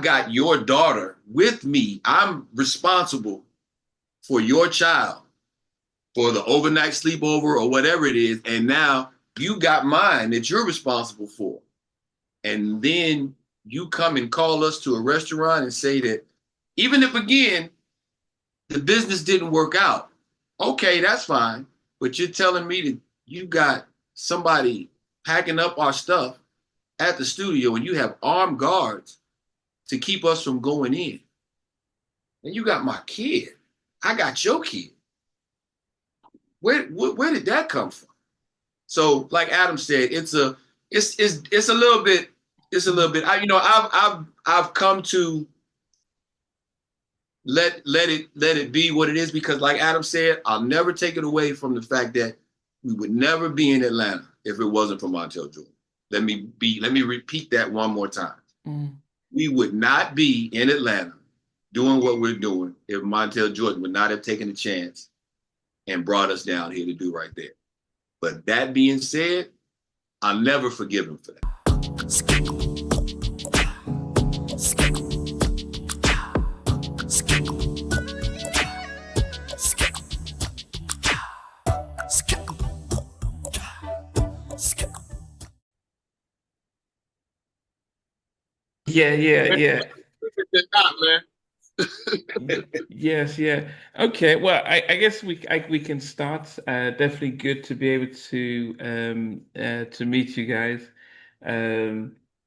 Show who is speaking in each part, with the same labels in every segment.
Speaker 1: got your daughter with me. I'm responsible for your child, for the overnight sleepover or whatever it is. And now you got mine that you're responsible for. And then you come and call us to a restaurant and say that, even if again, the business didn't work out, okay, that's fine. But you're telling me that you got somebody packing up our stuff at the studio and you have armed guards to keep us from going in. And you got my kid. I got your kid. Where did that come from? So, like Adam said, it's a little bit, I've come to let it be what it is, because like Adam said, I'll never take it away from the fact that we would never be in Atlanta if it wasn't for Montell Jordan. Let me repeat that one more time.
Speaker 2: Mm.
Speaker 1: We would not be in Atlanta doing what we're doing if Montell Jordan would not have taken a chance and brought us down here to do right there. But that being said, I'll never forgive him for that.
Speaker 2: Yeah, yeah, yeah.
Speaker 1: Not, man.
Speaker 2: Yes, yeah. Okay, well, I guess we can start. Definitely good to be able to meet you guys.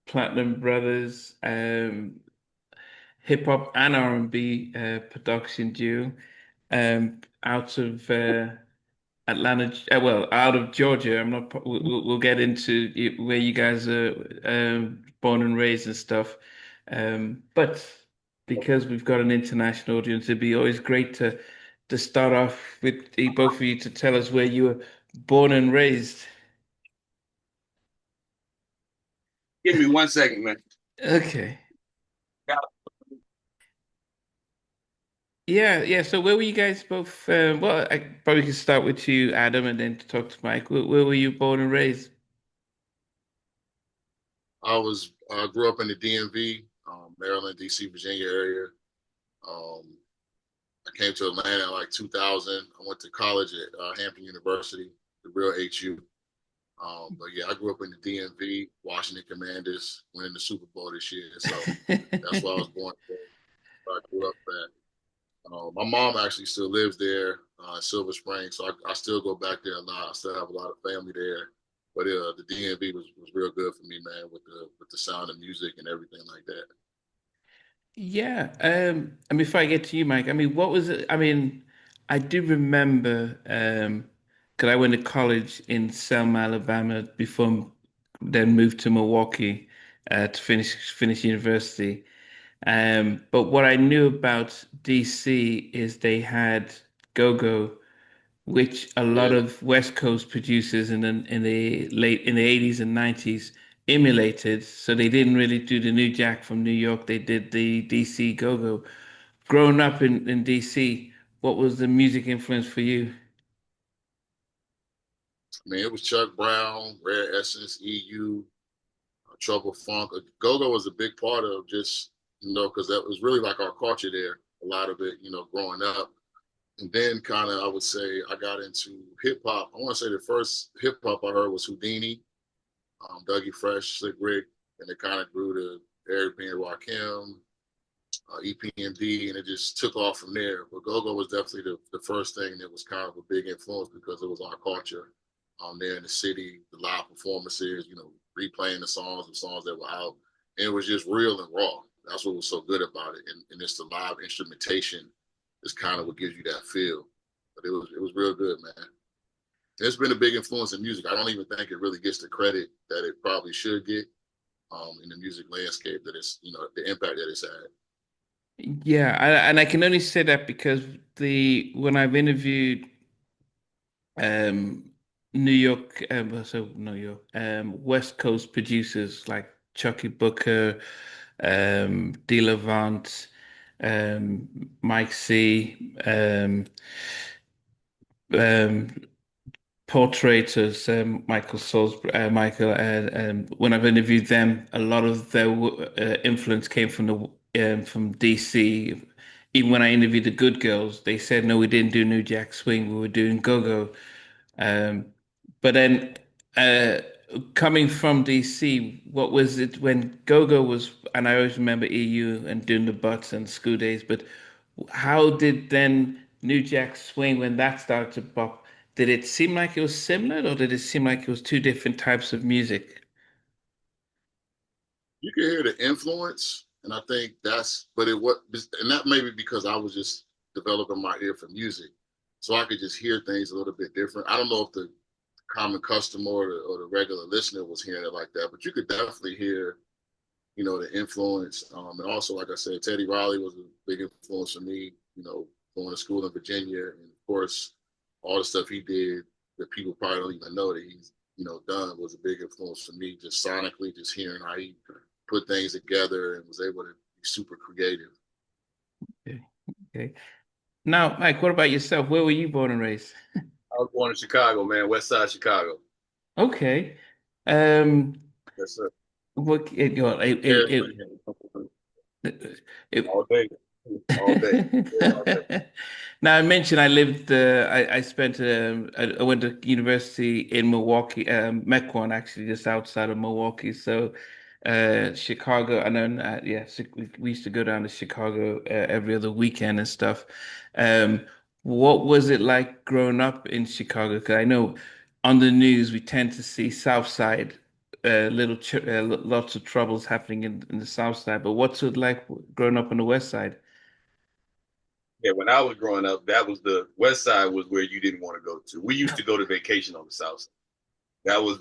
Speaker 2: Platinum Brothers, hip hop and R&B production duo, out of Atlanta, well, out of Georgia. I'm not. We'll get into where you guys are born and raised and stuff. But because we've got an international audience, it'd be always great to start off with both of you to tell us where you were born and raised.
Speaker 1: Give me 1 second, man.
Speaker 2: Okay. Yeah, yeah. So where were you guys both? Well, I probably could start with you, Adam, and then to talk to Mike. Where were you born and raised?
Speaker 3: I grew up in the DMV, Maryland, DC, Virginia area. Um, I came to Atlanta in like 2000. I went to college at Hampton University, the real HU. But yeah, I grew up in the DMV, Washington Commanders, winning the Super Bowl this year. So that's why I was born there. I grew up at. My mom actually still lives there in Silver Spring, so I still go back there a lot. I still have a lot of family there. But the DMV was real good for me, man, with the sound of music and everything like that.
Speaker 2: Yeah. And before I get to you, Mike, I mean, what was it? I mean, I do remember, because I went to college in Selma, Alabama before then moved to Milwaukee, to finish university. But what I knew about DC is they had go-go, which a lot
Speaker 3: Yeah,
Speaker 2: of West Coast producers in the 80s and 90s emulated. So they didn't really do the New Jack from New York. They did the DC go-go. Growing up in DC, what was the music influence for you?
Speaker 3: I mean, it was Chuck Brown, Rare Essence, EU, Trouble Funk. Go-go was a big part of just, because that was really like our culture there. A lot of it, growing up. And then kind of, I would say, I got into hip hop. I want to say the first hip hop I heard was Houdini, Dougie Fresh, Slick Rick, and it kind of grew to Eric B. and Rakim, EPMD, and it just took off from there. But go-go was definitely the first thing that was kind of a big influence because it was our culture there in the city, the live performances, replaying the songs that were out. And it was just real and raw. That's what was so good about it. And it's the live instrumentation is kind of what gives you that feel. But it was real good, man. It's been a big influence in music. I don't even think it really gets the credit that it probably should get in the music landscape, that it's, the impact that it's had.
Speaker 2: Yeah, and I can only say that because the when I've interviewed um New York, so New York, West Coast producers like Chucky Booker, D. Levant, Mike C, um, portraitors, Michael, when I've interviewed them, a lot of their influence came from the from DC. Even when I interviewed the Good Girls, they said no, we didn't do New Jack Swing, we were doing go-go. Um, but then uh, coming from DC, what was it when go-go was? And I always remember EU and doing the butts and school days. But how did then New Jack Swing when that started to pop? Did it seem like it was similar, or did it seem like it was two different types of music?
Speaker 3: You can hear the influence, and I think but it was, and that may be because I was just developing my ear for music, so I could just hear things a little bit different. I don't know if the common customer or the regular listener was hearing it like that, but you could definitely hear, the influence. And also, like I said, Teddy Riley was a big influence for me, going to school in Virginia. And of course, all the stuff he did that people probably don't even know that he's, done was a big influence for me, just sonically, just hearing how he put things together and was able to be super creative.
Speaker 2: Okay. Okay. Now, Mike, what about yourself? Where were you born and raised?
Speaker 1: I was born in Chicago, man, West Side Chicago.
Speaker 2: Okay. Um,
Speaker 1: Yes, sir.
Speaker 2: what it, you know,
Speaker 3: Yeah,
Speaker 2: it,
Speaker 1: All day. All day. Yeah, all day.
Speaker 2: Now I mentioned I lived. I spent. I went to university in Milwaukee, Mequon, actually, just outside of Milwaukee. So, Chicago, and then yeah, so we used to go down to Chicago every other weekend and stuff. Um, what was it like growing up in Chicago? Because I know on the news we tend to see South Side, lots of troubles happening in the South Side. But what's it like growing up on the West Side?
Speaker 1: Yeah, when I was growing up, that was the West Side was where you didn't want to go to. We used to go to vacation on the South Side. That was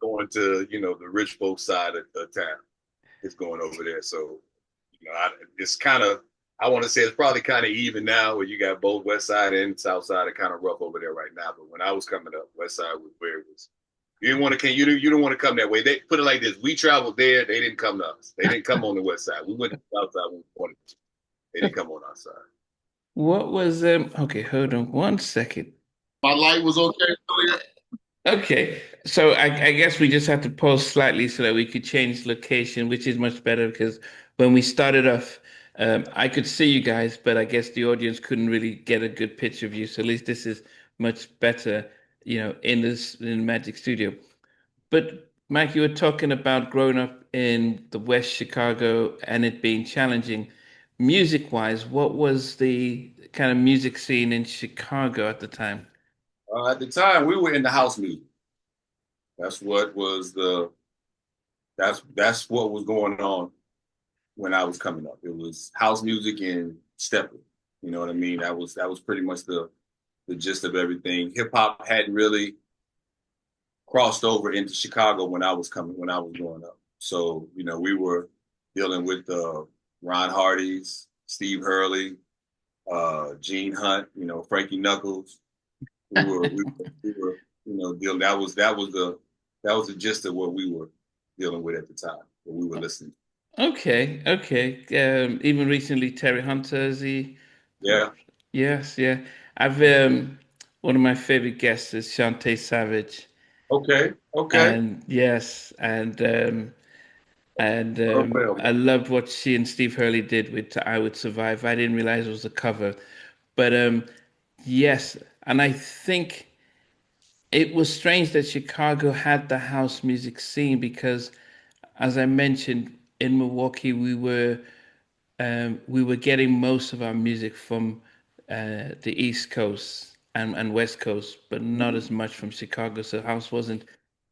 Speaker 1: going to, the rich folks side of town. Is going over there. So, it's kind of, I want to say it's probably kind of even now where you got both West Side and South Side are kind of rough over there right now. But when I was coming up, West Side was where it was. You didn't want to, you didn't want to come that way. They put it like this: we traveled there, they didn't come to us. They didn't come on the West Side. We went to the South Side when we wanted to. They didn't come on our side.
Speaker 2: What was okay, hold on one second.
Speaker 3: my light was okay earlier.
Speaker 2: Okay, so I guess we just have to pause slightly so that we could change location, which is much better because when we started off, I could see you guys, but I guess the audience couldn't really get a good picture of you. So at least this is much better, in the Magic Studio. But Mike, you were talking about growing up in the West Chicago and it being challenging. Music-wise, what was the kind of music scene in Chicago at the time?
Speaker 1: At the time, we were in the house music. That's what was the that's what was going on when I was coming up. It was house music and stepping. You know what I mean? That was pretty much the gist of everything. Hip hop hadn't really crossed over into Chicago when I was growing up. So, we were dealing with Ron Hardy's, Steve Hurley, Gene Hunt, Frankie Knuckles. We were dealing. That was the gist of what we were dealing with at the time, what we were listening.
Speaker 2: Okay, okay. Even recently, Terry Hunter, is he?
Speaker 1: Yeah.
Speaker 2: Yes, yeah. I've one of my favorite guests is Shantae Savage,
Speaker 1: Okay. Okay.
Speaker 2: and yes, and
Speaker 1: Well,
Speaker 2: I loved what she and Steve Hurley did with "I Would Survive." I didn't realize it was a cover, but yes, and I think it was strange that Chicago had the house music scene because, as I mentioned, in Milwaukee we were getting most of our music from the East Coast and West Coast, but not as much from Chicago. So house wasn't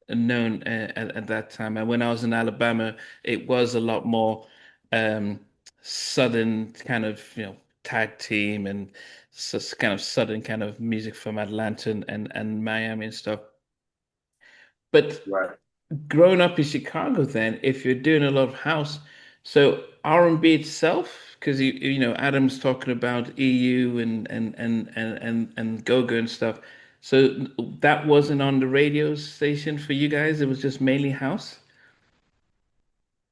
Speaker 2: known at that time. And when I was in Alabama, it was a lot more um, southern kind of, tag team and kind of southern kind of music from Atlanta and Miami and stuff. But
Speaker 1: right.
Speaker 2: growing up in Chicago, then if you're doing a lot of house, so R&B itself, because Adam's talking about EU and go-go and stuff. So that wasn't on the radio station for you guys. It was just mainly house.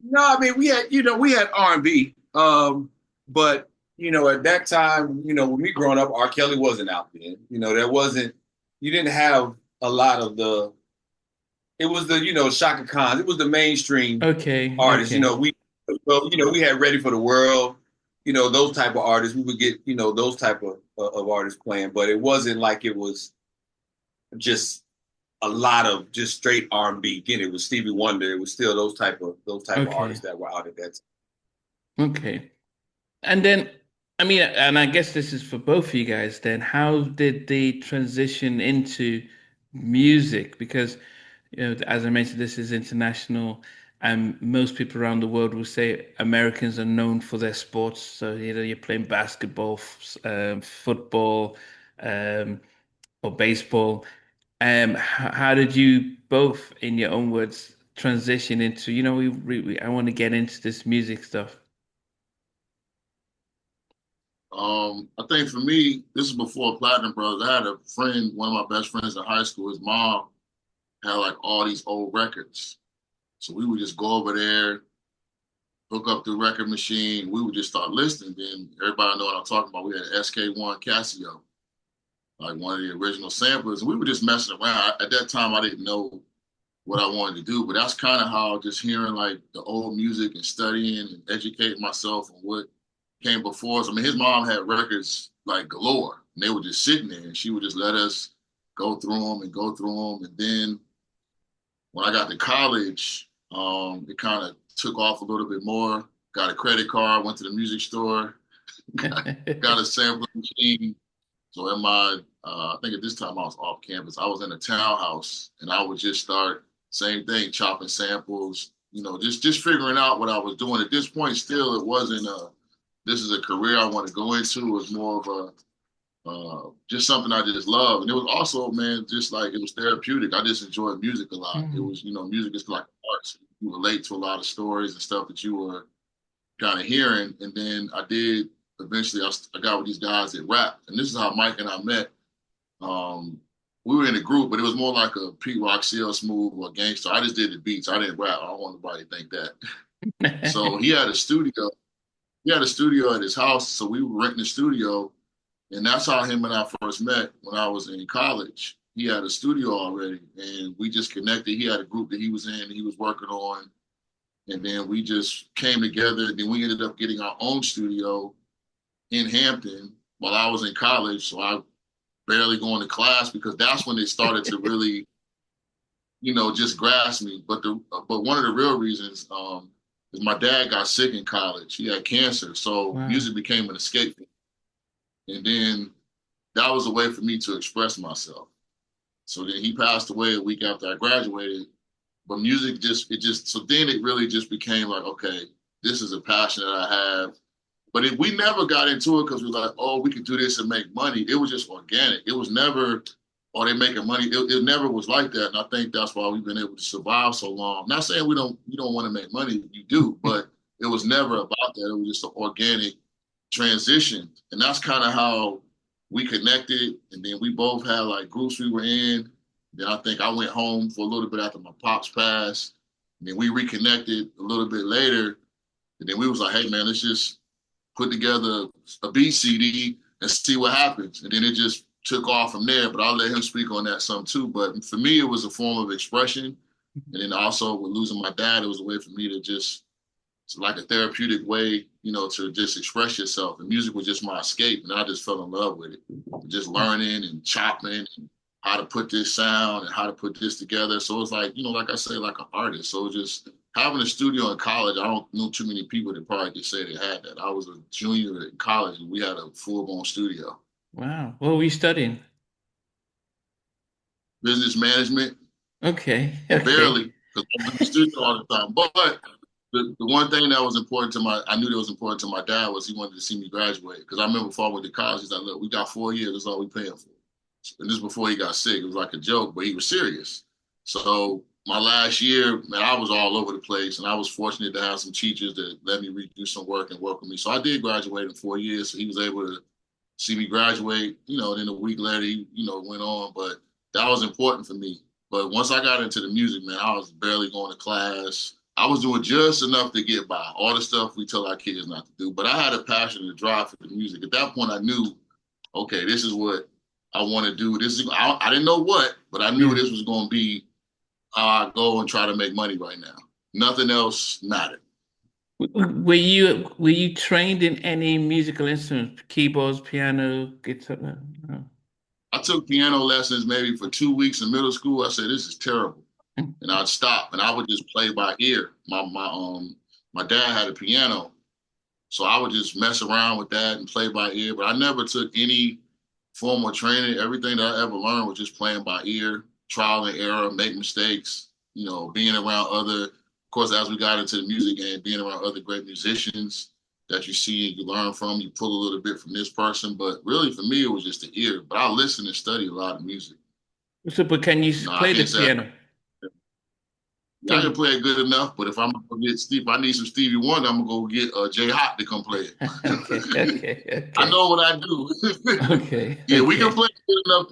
Speaker 1: No, I mean we had R&B, but at that time, when me growing up, R. Kelly wasn't out then. There wasn't, you didn't have a lot of the It was the, Shaka Khan. It was the mainstream
Speaker 2: Okay,
Speaker 1: artists.
Speaker 2: okay,
Speaker 1: We had Ready for the World, those type of artists. We would get, those type of artists playing, but it wasn't like it was just a lot of just straight R&B. Again, it was Stevie Wonder. It was still those type of
Speaker 2: okay,
Speaker 1: artists that were out at that
Speaker 2: okay. And then, I mean, and I guess this is for both of you guys then. How did they transition into music? Because, as I mentioned, this is international, and most people around the world will say Americans are known for their sports. So, you're playing basketball, football, um, or baseball. How did you both, in your own words, transition into, I want to get into this music stuff?
Speaker 3: I think for me, this is before Platinum Brothers. I had a friend, one of my best friends in high school. His mom had like all these old records, so we would just go over there, hook up the record machine. We would just start listening. Then everybody know what I'm talking about. We had an SK1 Casio, like one of the original samplers. We were just messing around. At that time, I didn't know what I wanted to do, but that's kind of how just hearing like the old music and studying and educating myself on what came before us. I mean, his mom had records like galore, and they were just sitting there, and she would just let us go through them and go through them. And then when I got to college, it kind of took off a little bit more. Got a credit card, went to the music store, got a sampling machine. So in my, I think at this time I was off campus. I was in a townhouse, and I would just start same thing, chopping samples. Just figuring out what I was doing. At this point, still, it wasn't this is a career I want to go into. It was more of a just something I just love, and it was also, man, just like it was therapeutic. I just enjoyed music a lot. It
Speaker 2: Mhm.
Speaker 3: was, music is like art. So you relate to a lot of stories and stuff that you were kind of hearing. And then I did eventually. I got with these guys that rap, and this is how Mike and I met. Um, we were in a group, but it was more like a Pete Rock, CL Smooth, or Gangster. I just did the beats. I didn't rap. I don't want nobody to think that. So he had a studio. He had a studio at his house, so we were renting the studio, and that's how him and I first met when I was in college. He had a studio already, and we just connected. He had a group that he was in, and he was working on, and then we just came together. And then we ended up getting our own studio in Hampton while I was in college. So I barely going to class because that's when they started to really, just grasp me. But one of the real reasons is my dad got sick in college. He had cancer, so
Speaker 2: Wow.
Speaker 3: music became an escape. And then that was a way for me to express myself. So then he passed away a week after I graduated. But music so then it really just became like, okay, this is a passion that I have. But we never got into it because we were like, oh, we could do this and make money. It was just organic. It was never, oh, they making money. It never was like that. And I think that's why we've been able to survive so long. Not saying you don't want to make money, you do, but it was never about that. It was just an organic transition. And that's kind of how we connected. And then we both had like groups we were in. Then I think I went home for a little bit after my pops passed. And then we reconnected a little bit later. And then we was like, hey man, let's just put together a beat CD and see what happens. And then it just took off from there. But I'll let him speak on that some too. But for me, it was a form of expression. And then also with losing my dad, it was a way for me to just, it's like a therapeutic way, to just express yourself. And music was just my escape. And I just fell in love with it. Just learning and chopping and how to put this sound and how to put this together. So it's like, like I say, like an artist. So just having a studio in college, I don't know too many people that probably could say they had that. I was a junior in college and we had a full-blown studio.
Speaker 2: Wow. What were you studying?
Speaker 3: Business management,
Speaker 2: Okay. Okay.
Speaker 3: barely, because I'm in the studio all the time. But the one thing that was important I knew that was important to my dad was he wanted to see me graduate. Because I remember before I went to college, he's like, look, we got 4 years, that's all we paying for. And this before he got sick. It was like a joke, but he was serious. So my last year, man, I was all over the place, and I was fortunate to have some teachers that let me redo some work and work with me. So I did graduate in 4 years. So he was able to see me graduate. Then a week later, he, went on. But that was important for me. But once I got into the music, man, I was barely going to class. I was doing just enough to get by. All the stuff we tell our kids not to do. But I had a passion and a drive for the music. At that point, I knew, okay, this is what I want to do. I didn't know what, but I knew
Speaker 2: Yeah.
Speaker 3: this was going to be I go and try to make money right now. Nothing else mattered.
Speaker 2: Were you trained in any musical instruments? Keyboards, piano, guitar? No.
Speaker 3: I took piano lessons maybe for 2 weeks in middle school. I said, this is terrible. And I'd stop and I would just play by ear. My dad had a piano. So I would just mess around with that and play by ear. But I never took any formal training. Everything that I ever learned was just playing by ear, trial and error, make mistakes, being around of course, as we got into the music game, being around other great musicians that you see and you learn from, you pull a little bit from this person. But really for me, it was just the ear. But I listen and study a lot of music.
Speaker 2: So, but can you play the piano?
Speaker 3: I can play it good enough, but if I'm gonna get if I need some Stevie Wonder, I'm gonna go get Jay Hot to come play it.
Speaker 2: Okay.
Speaker 3: I know what I do.
Speaker 2: Okay.
Speaker 3: Yeah, we can play it good enough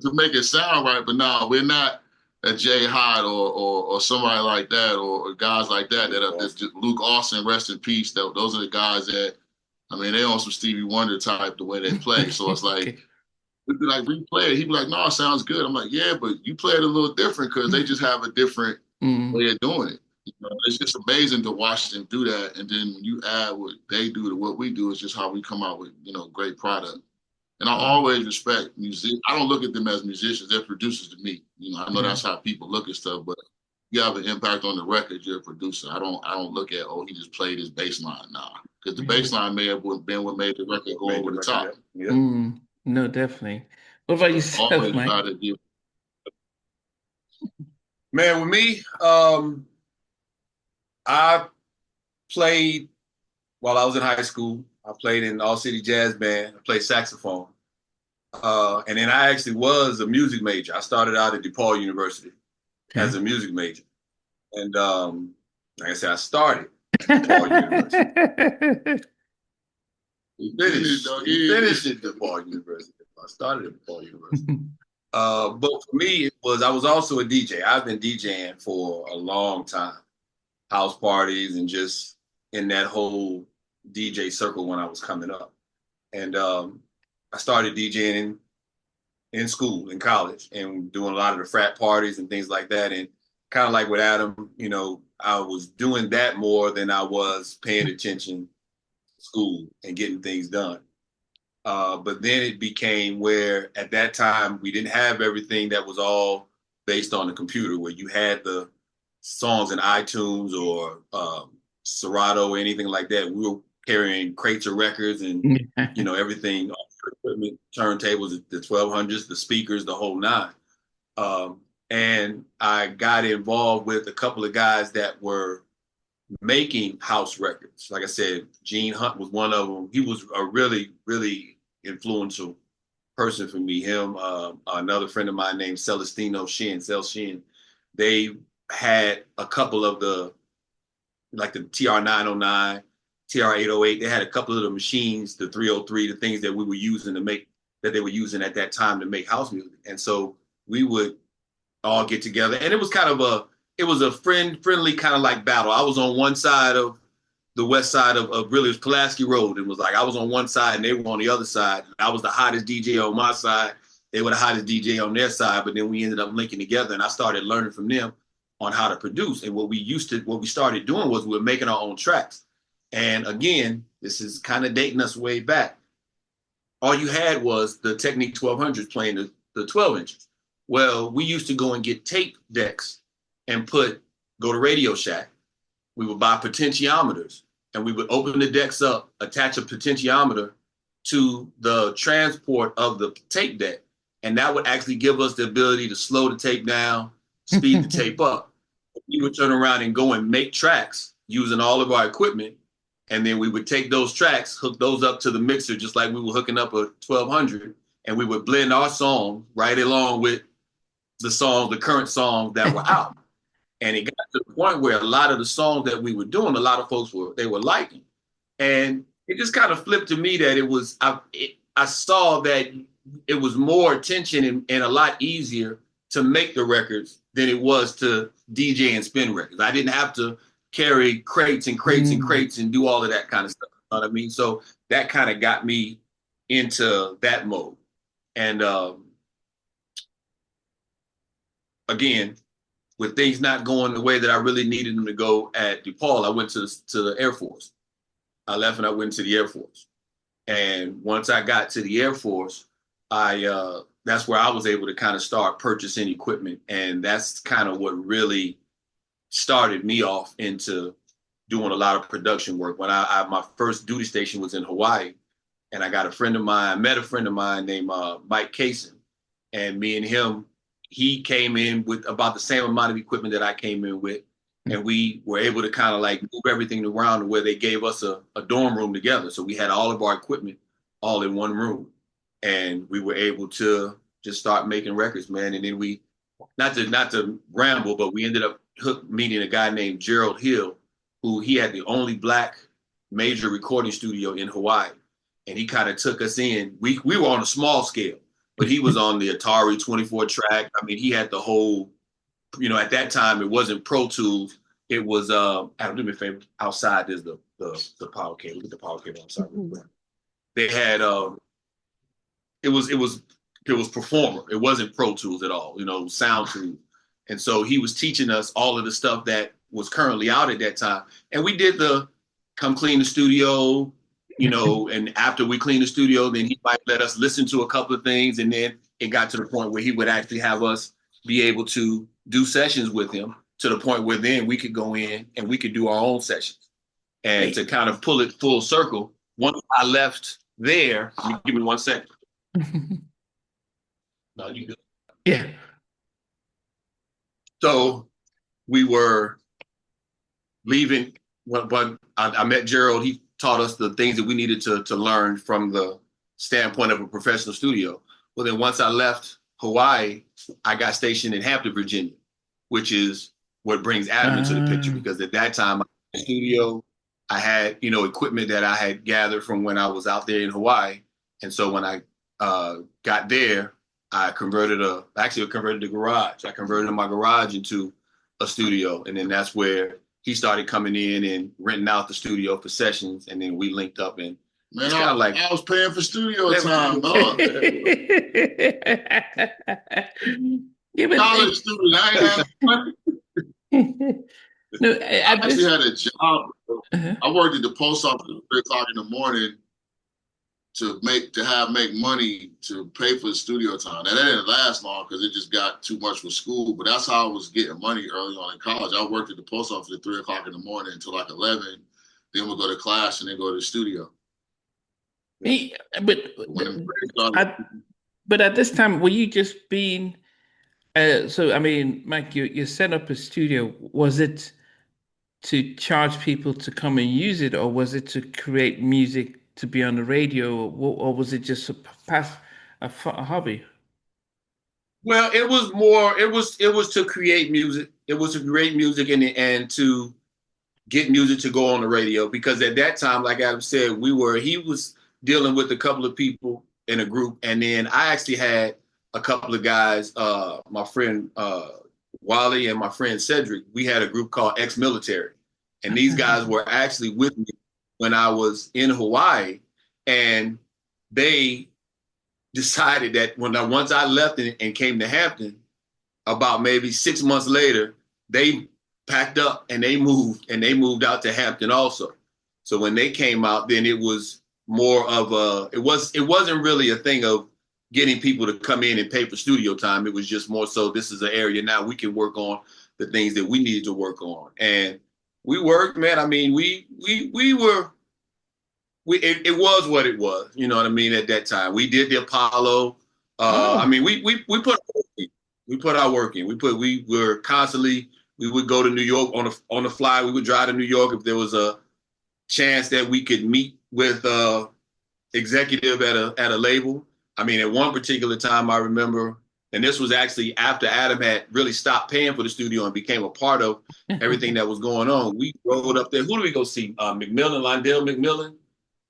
Speaker 3: to make it sound right, but no, we're not a Jay Hot or somebody like that or guys like that that's just Luke Austin, rest in peace. Those are the guys that, they on some Stevie Wonder type the way they play. So it's like, we'd be like, replay it. He'd be like, no, it sounds good. I'm like, yeah, but you play it a little different because they just have a different way of doing it. It's just amazing to watch them do that. And then when you add what they do to what we do, it's just how we come out with, great product. And I always respect music. I don't look at them as musicians. They're producers to me. I know that's how people look at stuff, but you have an impact on the record, you're a producer. I don't look at, he just played his bass line. Nah, because the bass line may have been what made the record go over the top.
Speaker 2: Yeah. No, definitely. What about yourself,
Speaker 3: Always
Speaker 2: Mike?
Speaker 3: try to give.
Speaker 1: Man, with me, I played while I was in high school. I played in All City Jazz Band. I played saxophone. And then I actually was a music major. I started out at DePaul University as a music major. And like I said, I started at DePaul University. He finished at DePaul University. I started at DePaul University. But for me, I was also a DJ. I've been DJing for a long time. House parties and just in that whole DJ circle when I was coming up. And I started DJing in school, in college, and doing a lot of the frat parties and things like that. And kind of like with Adam, I was doing that more than I was paying attention to school and getting things done. But then it became where at that time we didn't have everything that was all based on the computer, where you had the songs in iTunes or Serato or anything like that. We were carrying crates of records and everything, equipment, turntables, the 1200s, the speakers, the whole nine. And I got involved with a couple of guys that were making house records. Like I said, Gene Hunt was one of them. He was a really, really influential person for me. Him, another friend of mine named Celestino Shin, Cel Shin. They had a couple of the TR-909, TR-808. They had a couple of the machines, the 303, the things that we were using that they were using at that time to make house music. And so we would all get together. And it was kind of a friendly kind of like battle. I was on one side of the west side of really was Pulaski Road. It was like I was on one side and they were on the other side. I was the hottest DJ on my side. They were the hottest DJ on their side, but then we ended up linking together and I started learning from them on how to produce. And what we started doing was we were making our own tracks. And again, this is kind of dating us way back. All you had was the Technique 1200s playing the 12 inches. Well, we used to go and get tape decks and go to Radio Shack. We would buy potentiometers and we would open the decks up, attach a potentiometer to the transport of the tape deck. And that would actually give us the ability to slow the tape down, speed the tape up. We would turn around and go and make tracks using all of our equipment. And then we would take those tracks, hook those up to the mixer, just like we were hooking up a 1200. And we would blend our song right along with the current songs that were out. And it got to the point where a lot of the songs that we were doing, a lot of folks were liking. And it just kind of flipped to me that I saw that it was more attention and a lot easier to make the records than it was to DJ and spin records. I didn't have to carry crates and crates and crates and do all of that kind of stuff. You know what I mean? So that kind of got me into that mode. And again, with things not going the way that I really needed them to go at DePaul, I went to the Air Force. I left and I went to the Air Force. And once I got to the Air Force, that's where I was able to kind of start purchasing equipment. And that's kind of what really started me off into doing a lot of production work. When my first duty station was in Hawaii, and I met a friend of mine named Mike Kaysen, and me and him, he came in with about the same amount of equipment that I came in with, and we were able to kind of like move everything around to where they gave us a dorm room together. So we had all of our equipment all in one room, and we were able to just start making records, man. And then we, not to ramble, but we ended up meeting a guy named Gerald Hill, who he had the only Black major recording studio in Hawaii. And he kind of took us in. We were on a small scale, but he was on the Atari 24 track. I mean, he had the whole, at that time, it wasn't Pro Tools. It was, Adam, do me a favor, outside there's the power cable. Look at the power cable outside. They had, it was Performer. It wasn't Pro Tools at all, Sound Tools. And so he was teaching us all of the stuff that was currently out at that time. And we did the come clean the studio, and after we cleaned the studio, then he might let us listen to a couple of things. And then it got to the point where he would actually have us be able to do sessions with him, to the point where then we could go in and we could do our own sessions. And to kind of pull it full circle, once I left there, give me 1 second. No, you good.
Speaker 2: Yeah.
Speaker 1: So we were leaving, but I met Gerald. He taught us the things that we needed to learn from the standpoint of a professional studio. Well, then once I left Hawaii, I got stationed in Hampton, Virginia, which is what brings Adam into the picture, because at that time, the studio, I had, equipment that I had gathered from when I was out there in Hawaii. And so when I got there, I converted the garage. I converted my garage into a studio. And then that's where he started coming in and renting out the studio for sessions. And then we linked up, and
Speaker 3: man, I was paying for studio time, dog. College student, I ain't have money.
Speaker 2: No,
Speaker 3: I actually had a job. I worked at the post office at 3:00 in the morning to make money to pay for the studio time. Now, that didn't last long because it just got too much for school, but that's how I was getting money early on in college. I worked at the post office at 3:00 in the morning until like 11. Then we'll go to class and then go to the studio.
Speaker 2: But at this time, were you just being, so I mean, Mike, you set up a studio. Was it to charge people to come and use it, or was it to create music to be on the radio, or was it just a hobby?
Speaker 1: Well, it was more. It was to create music. It was to create music and to get music to go on the radio. Because at that time, like Adam said, he was dealing with a couple of people in a group, and then I actually had a couple of guys. My friend Wally and my friend Cedric. We had a group called Ex-Military, and these guys were actually with me when I was in Hawaii, and they decided that once I left and came to Hampton, about maybe 6 months later, they packed up and they moved out to Hampton also. So when they came out, then it was more of it wasn't really a thing of getting people to come in and pay for studio time. It was just more so, this is an area now we can work on the things that we needed to work on. And we worked, man. I mean, it was what it was, you know what I mean? At that time, we did the Apollo. I mean, we put our work in. We were constantly. We would go to New York on the fly. We would drive to New York if there was a chance that we could meet with executive at a label. I mean, at one particular time, I remember, and this was actually after Adam had really stopped paying for the studio and became a part of everything that was going on. We rode up there. Who do we go see? Londell McMillan,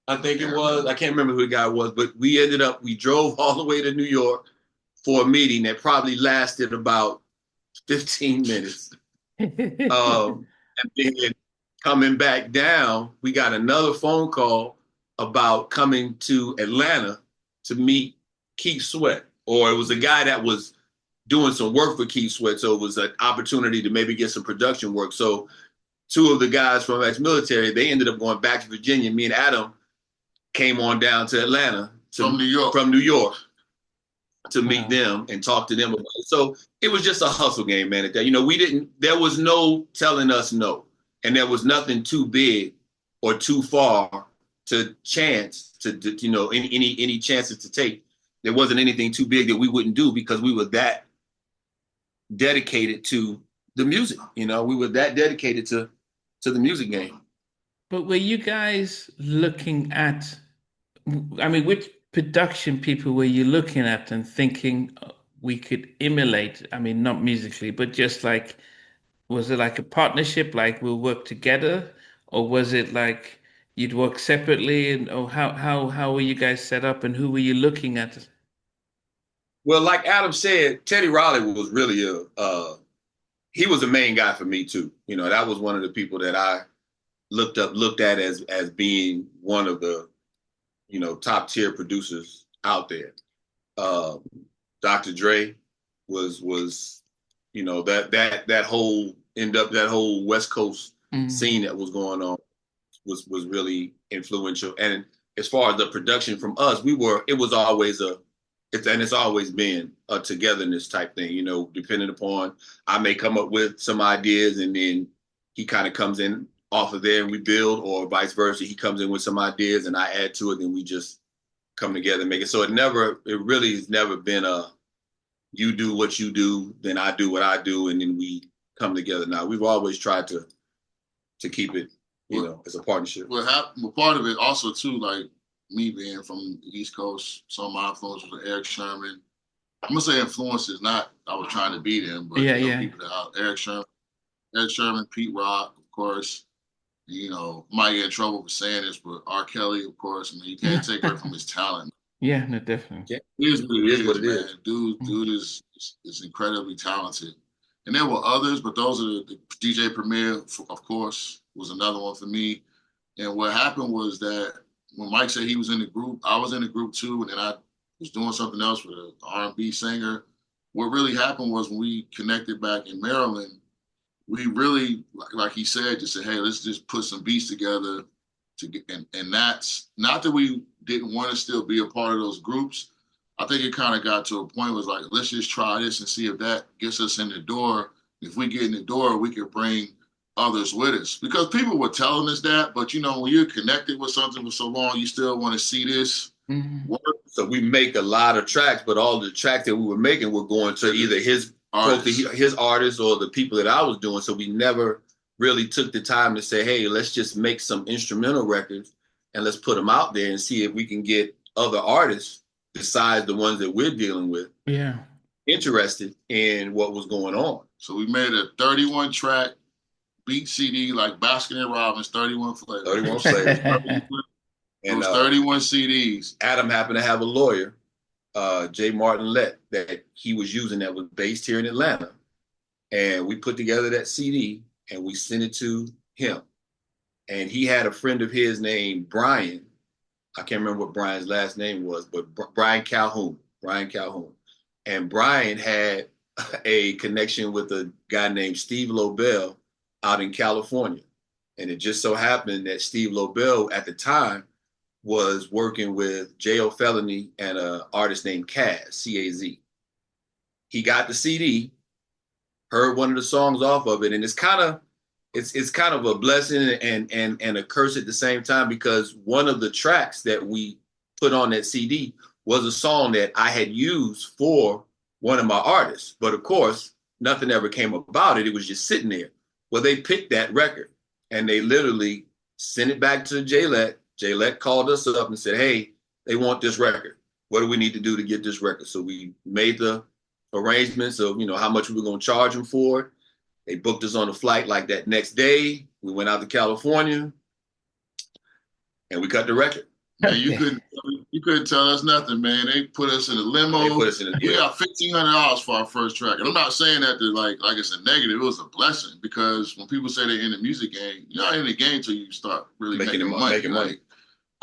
Speaker 1: I think it was. I can't remember who the guy was, but we drove all the way to New York for a meeting that probably lasted about 15 minutes. And then coming back down, we got another phone call about coming to Atlanta to meet Keith Sweat, or it was a guy that was doing some work for Keith Sweat. So it was an opportunity to maybe get some production work. So two of the guys from ex-military, they ended up going back to Virginia. Me and Adam came on down to Atlanta
Speaker 3: from New
Speaker 1: York to meet them and talk to them about it. So it was just a hustle game, man. At that, there was no telling us no, and there was nothing too big or too far to chance to any chances to take. There wasn't anything too big that we wouldn't do because we were that dedicated to the music. We were that dedicated to the music game.
Speaker 2: But were you guys looking at, I mean, which production people were you looking at and thinking we could emulate? I mean, not musically, but just like, was it like a partnership, like we'll work together? Or was it like you'd work separately? And how were you guys set up and who were you looking at?
Speaker 1: Well, like Adam said, Teddy Riley was really he was the main guy for me too. That was one of the people that I looked at as being one of the, top tier producers out there. Dr. Dre was that whole West Coast scene that was going on was really influential. And as far as the production from us, it's always been a togetherness type thing, depending upon, I may come up with some ideas and then he kind of comes in off of there and we build, or vice versa. He comes in with some ideas and I add to it and we just come together and make it. So it really has never been you do what you do, then I do what I do, and then we come together. Now, we've always tried to keep it, as a partnership.
Speaker 3: Well, part of it also too, like me being from the East Coast, some of my influences were Eric Sherman. I'm gonna say influences, not I was trying to be them, but people that Eric Sherman, Pete Rock, of course. Might get in trouble for saying this, but R. Kelly, of course. I mean, you can't take away from his talent.
Speaker 2: Yeah, no, definitely.
Speaker 1: Yeah.
Speaker 3: It is what it is, man. Dude is incredibly talented. And there were others, but those are the DJ Premier, of course, was another one for me. And what happened was that when Mike said he was in the group, I was in the group too, and then I was doing something else with an R&B singer. What really happened was when we connected back in Maryland, we really, like he said, just said, hey, let's just put some beats together. And that's not that we didn't want to still be a part of those groups. I think it kind of got to a point where it's like, let's just try this and see if that gets us in the door. If we get in the door, we could bring others with us. Because people were telling us that, but when you're connected with something for so long, you still want to see this work.
Speaker 1: So we make a lot of tracks, but all the tracks that we were making were going to either his artists or the people that I was doing. So we never really took the time to say, hey, let's just make some instrumental records and let's put them out there and see if we can get other artists besides the ones that we're dealing with interested in what was going on.
Speaker 3: So we made a 31 track beat CD like Baskin and Robbins, 31 flavors.
Speaker 1: 31 flavors.
Speaker 3: And 31 CDs.
Speaker 1: Adam happened to have a lawyer, J. Martin Lett, that he was using that was based here in Atlanta. And we put together that CD and we sent it to him. And he had a friend of his named Brian. I can't remember what Brian's last name was, but Brian Calhoun. And Brian had a connection with a guy named Steve Lobel out in California. And it just so happened that Steve Lobel at the time was working with J.O. Felony and an artist named Kaz, C-A-Z. He got the CD, heard one of the songs off of it, and it's kind of a blessing and a curse at the same time, because one of the tracks that we put on that CD was a song that I had used for one of my artists. But of course, nothing ever came about it. It was just sitting there. Well, they picked that record and they literally sent it back to J-Let. J-Let called us up and said, hey, they want this record. What do we need to do to get this record? So we made the arrangements of, how much we were going to charge them for it. They booked us on a flight like that next day. We went out to California and we cut the record.
Speaker 3: Man, you couldn't tell us nothing, man. They put us in a limo. We got $1,500 for our first track. And I'm not saying that to like it's a negative. It was a blessing, because when people say they're in the music game, you're not in the game till you start really making money. Like,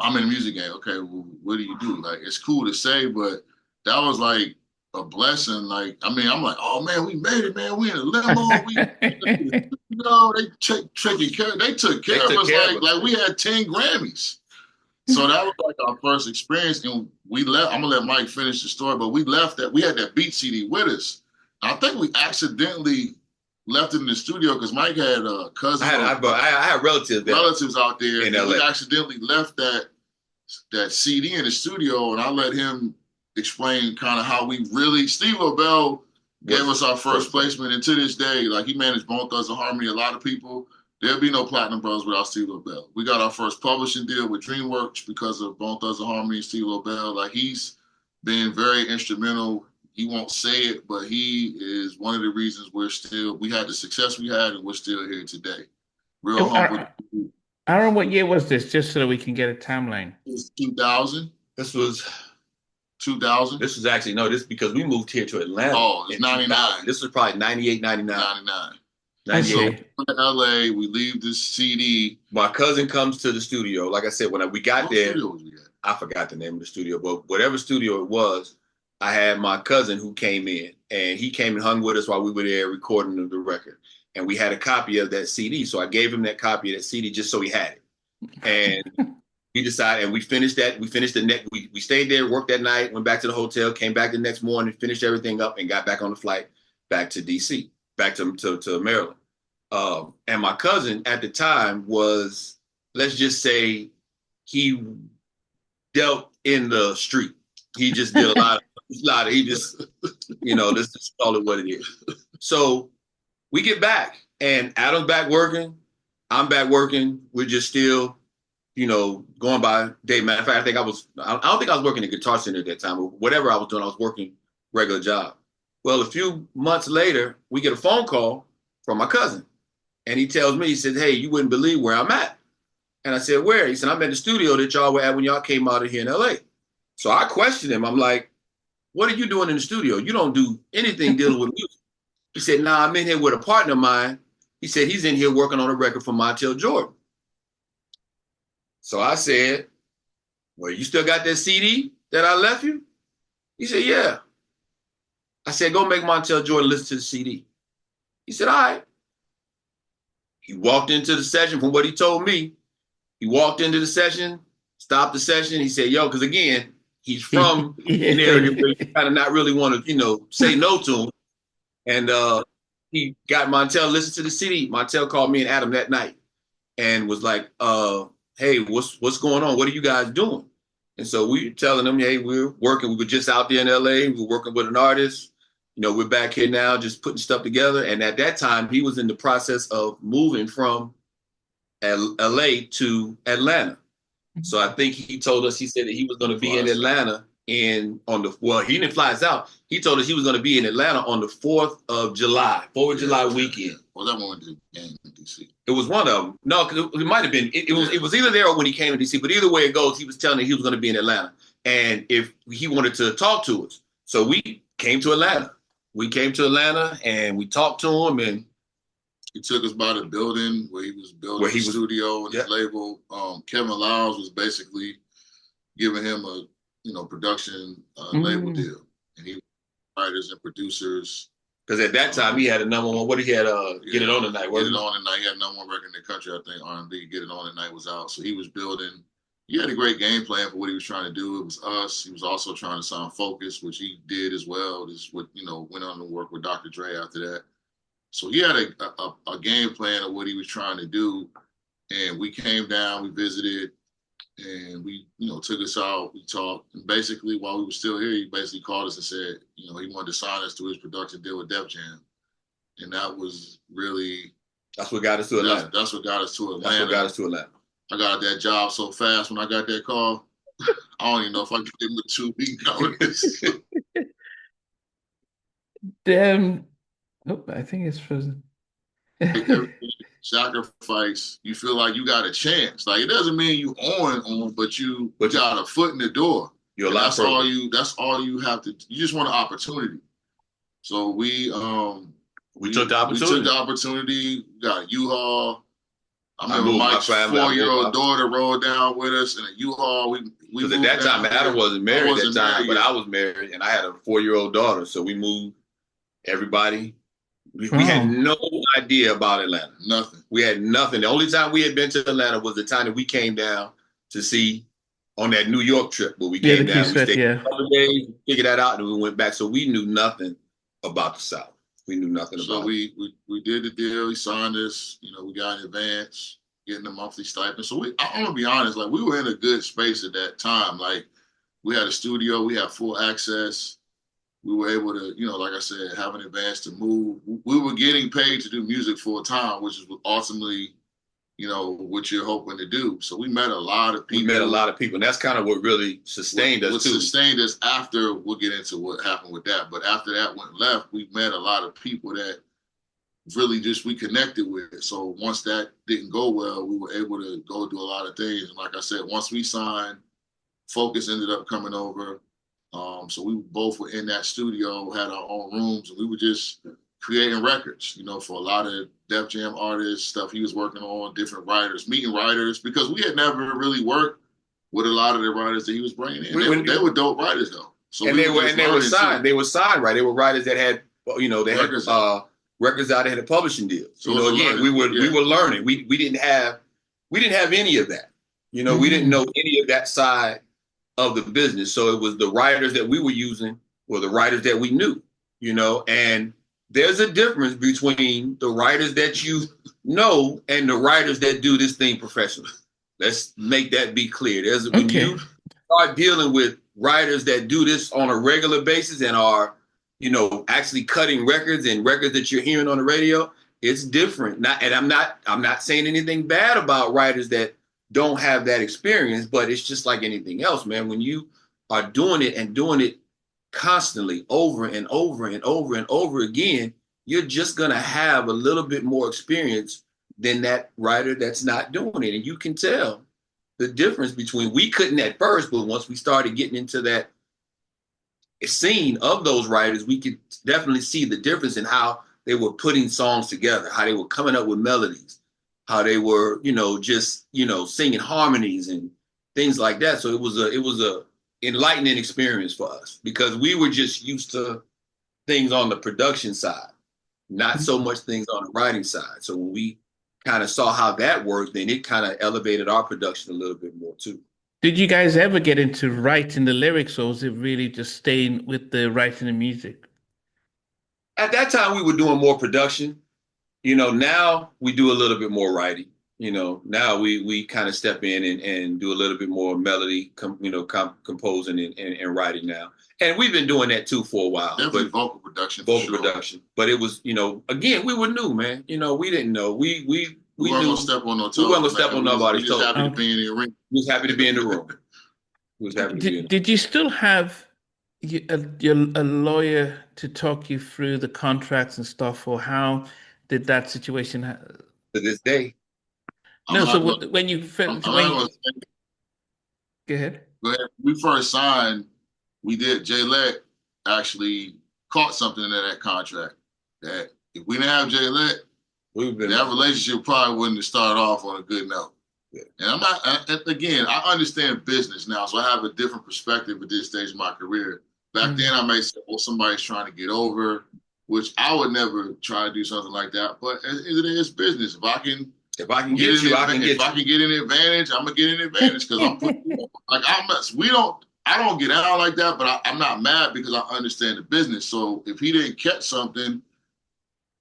Speaker 3: I'm in the music game. Okay, well, what do you do? Like, it's cool to say, but that was like a blessing. Like, I mean, I'm like, oh man, we made it, man. We in a limo. We, they took care of us like we had 10 Grammys. So that was like our first experience, and we left. I'm gonna let Mike finish the story, but we left that. We had that beat CD with us. I think we accidentally left it in the studio because Mike had cousins.
Speaker 1: I had relatives
Speaker 3: out there,
Speaker 1: in
Speaker 3: and
Speaker 1: LA.
Speaker 3: we accidentally left that CD in the studio, and I let him explain kind of how we really. Steve Lobel gave us our first placement, and to this day, like he managed Bone Thugs and Harmony. A lot of people. There'd be no Platinum Brothers without Steve Lobel. We got our first publishing deal with DreamWorks because of Bone Thugs and Harmony and Steve Lobel. Like, he's been very instrumental. He won't say it, but he is one of the reasons we had the success we had, and we're still here today. Real humble.
Speaker 2: Aaron, what year was this? Just so that we can get a timeline.
Speaker 3: It was 2000.
Speaker 1: This was
Speaker 3: 2000.
Speaker 1: This was actually, no, this because we moved here to Atlanta.
Speaker 3: Oh, it's 99.
Speaker 1: This was probably 98, 99.
Speaker 3: 99.
Speaker 2: I see.
Speaker 3: So we went to LA, we leave this CD.
Speaker 1: My cousin comes to the studio. Like I said, when we got there, I forgot the name of the studio, but whatever studio it was, I had my cousin who came in, and he came and hung with us while we were there recording the record. And we had a copy of that CD. So I gave him that copy of that CD just so he had it. And we decided, and we finished that. We finished the next, we stayed there, worked that night, went back to the hotel, came back the next morning, finished everything up, and got back on the flight back to DC, back to Maryland. And my cousin at the time was, let's just say, he dealt in the street. He just did a lot of, he just, let's just call it what it is. So we get back, and Adam's back working, I'm back working. We're just still, going by day. Matter of fact, I don't think I was working at Guitar Center at that time, but whatever I was doing, I was working regular job. Well, a few months later, we get a phone call from my cousin. And he tells me, he said, hey, you wouldn't believe where I'm at. And I said, where? He said, I'm at the studio that y'all were at when y'all came out of here in LA. So I questioned him. I'm like, what are you doing in the studio? You don't do anything dealing with music. He said, nah, I'm in here with a partner of mine. He said, he's in here working on a record for Montell Jordan. So I said, well, you still got that CD that I left you? He said, yeah. I said, go make Montell Jordan listen to the CD. He said, all right. He walked into the session from what he told me. He walked into the session, stopped the session. He said, yo, because again, he's from an area where you kind of not really want to, say no to him. And he got Montell listen to the CD. Montell called me and Adam that night and was like, hey, what's going on? What are you guys doing? And so we were telling him, hey, we're working. We were just out there in LA. We were working with an artist. We're back here now just putting stuff together. And at that time, he was in the process of moving from LA to Atlanta. So I think he told us, he said that he was going to be in Atlanta he didn't fly us out. He told us he was going to be in Atlanta on the 4th of July, 4th of July weekend.
Speaker 3: Well, that one did in DC.
Speaker 1: It was one of them. No, because it might have been, it was either there or when he came to DC, but either way it goes, he was telling me he was going to be in Atlanta. And if he wanted to talk to us. So we came to Atlanta. And we talked to him, and
Speaker 3: he took us by the building where he was building the studio and his label. Kevin Lyles was basically giving him a production label deal, and he writers and producers.
Speaker 1: Because at that time he had a number one. What he had? Get It On Tonight.
Speaker 3: Get It On Tonight. He had number one record in the country. I think R&B. Get It On Tonight was out, so he was building. He had a great game plan for what he was trying to do. It was us. He was also trying to sound focused, which he did as well. This what went on to work with Dr. Dre after that. So he had a game plan of what he was trying to do, and we came down, we visited, and we took us out. We talked, and basically while we were still here, he basically called us and said he wanted to sign us to his production deal with Def Jam, and that was really
Speaker 1: that's what got us to Atlanta.
Speaker 3: That's what got us to Atlanta.
Speaker 1: That's what got us to Atlanta.
Speaker 3: I got that job so fast when I got that call. I don't even know if I could give him a 2-week notice.
Speaker 2: I think it's frozen.
Speaker 3: Sacrifice. You feel like you got a chance. Like, it doesn't mean you on, but you got a foot in the door. That's all you have to. You just want an opportunity. So we took the opportunity. We got U-Haul. I remember
Speaker 1: moved my
Speaker 3: Mike's
Speaker 1: family.
Speaker 3: 4-year-old daughter rolled down with us in a U-Haul. We
Speaker 1: Because at that time, Adam wasn't married at that time, but
Speaker 3: yet.
Speaker 1: I was married and I had a 4-year-old daughter. So we moved everybody. We had no idea about Atlanta.
Speaker 3: Nothing.
Speaker 1: We had nothing. The only time we had been to Atlanta was the time that we came down to see on that New York trip where we came down. We stayed a couple of days, figured that out, and we went back. So we knew nothing about the South. We knew nothing about it.
Speaker 3: So we did the deal. We signed this. We got an advance, getting a monthly stipend. So I'm gonna be honest, like we were in a good space at that time. Like we had a studio, we had full access. We were able to, like I said, have an advance to move. We were getting paid to do music full time, which is ultimately, what you're hoping to do. So we met a lot of people.
Speaker 1: And that's kind of what really sustained us too.
Speaker 3: What sustained us after, we'll get into what happened with that. But after that went left, we met a lot of people that really just we connected with. So once that didn't go well, we were able to go do a lot of things. And like I said, once we signed, Focus ended up coming over. So we both were in that studio, had our own rooms, and we were just creating records, for a lot of Def Jam artists, stuff he was working on, different writers, meeting writers, because we had never really worked with a lot of the writers that he was bringing in. They were dope writers though. So
Speaker 1: they were signed. They were signed, right? They were writers that had, they records had records out. They had a publishing deal. So again, we were learning. We didn't have any of that. We didn't know any of that side of the business. So it was the writers that we were using were the writers that we knew, and there's a difference between the writers that you know and the writers that do this thing professionally. Let's make that be clear. When you start dealing with writers that do this on a regular basis and are, actually cutting records and records that you're hearing on the radio, it's different. I'm not saying anything bad about writers that don't have that experience, but it's just like anything else, man. When you are doing it constantly over and over and over and over again, you're just going to have a little bit more experience than that writer that's not doing it. And you can tell the difference between, we couldn't at first, but once we started getting into that scene of those writers, we could definitely see the difference in how they were putting songs together, how they were coming up with melodies, how they were, just, singing harmonies and things like that. So it was a enlightening experience for us because we were just used to things on the production side, not so much things on the writing side. So when we kind of saw how that worked, then it kind of elevated our production a little bit more too.
Speaker 2: Did you guys ever get into writing the lyrics, or was it really just staying with the writing the music?
Speaker 1: At that time, we were doing more production. Now we do a little bit more writing. Now we kind of step in and do a little bit more melody, composing and writing now. And we've been doing that too for a while.
Speaker 3: Definitely vocal production.
Speaker 1: But it was, again, we were new, man. We didn't know. We
Speaker 3: weren't gonna step on no toes.
Speaker 1: We weren't gonna step on nobody's toes.
Speaker 3: Happy to be in the ring.
Speaker 1: We was happy to be in the room.
Speaker 2: Did you still have a lawyer to talk you through the contracts and stuff, or how did that situation?
Speaker 1: To this day.
Speaker 2: No, so when you go ahead.
Speaker 3: We first signed. We did. Jay Lett actually caught something in that contract that if we didn't have Jay Lett, that relationship probably wouldn't have started off on a good note. Yeah. And I'm not. Again, I understand business now, so I have a different perspective at this stage of my career. Back then, I may say, "Well, somebody's trying to get over," which I would never try to do something like that. But it is business. If I can get an advantage, I'm gonna get an advantage because I'm putting I don't get out like that, but I'm not mad because I understand the business. So if he didn't catch something,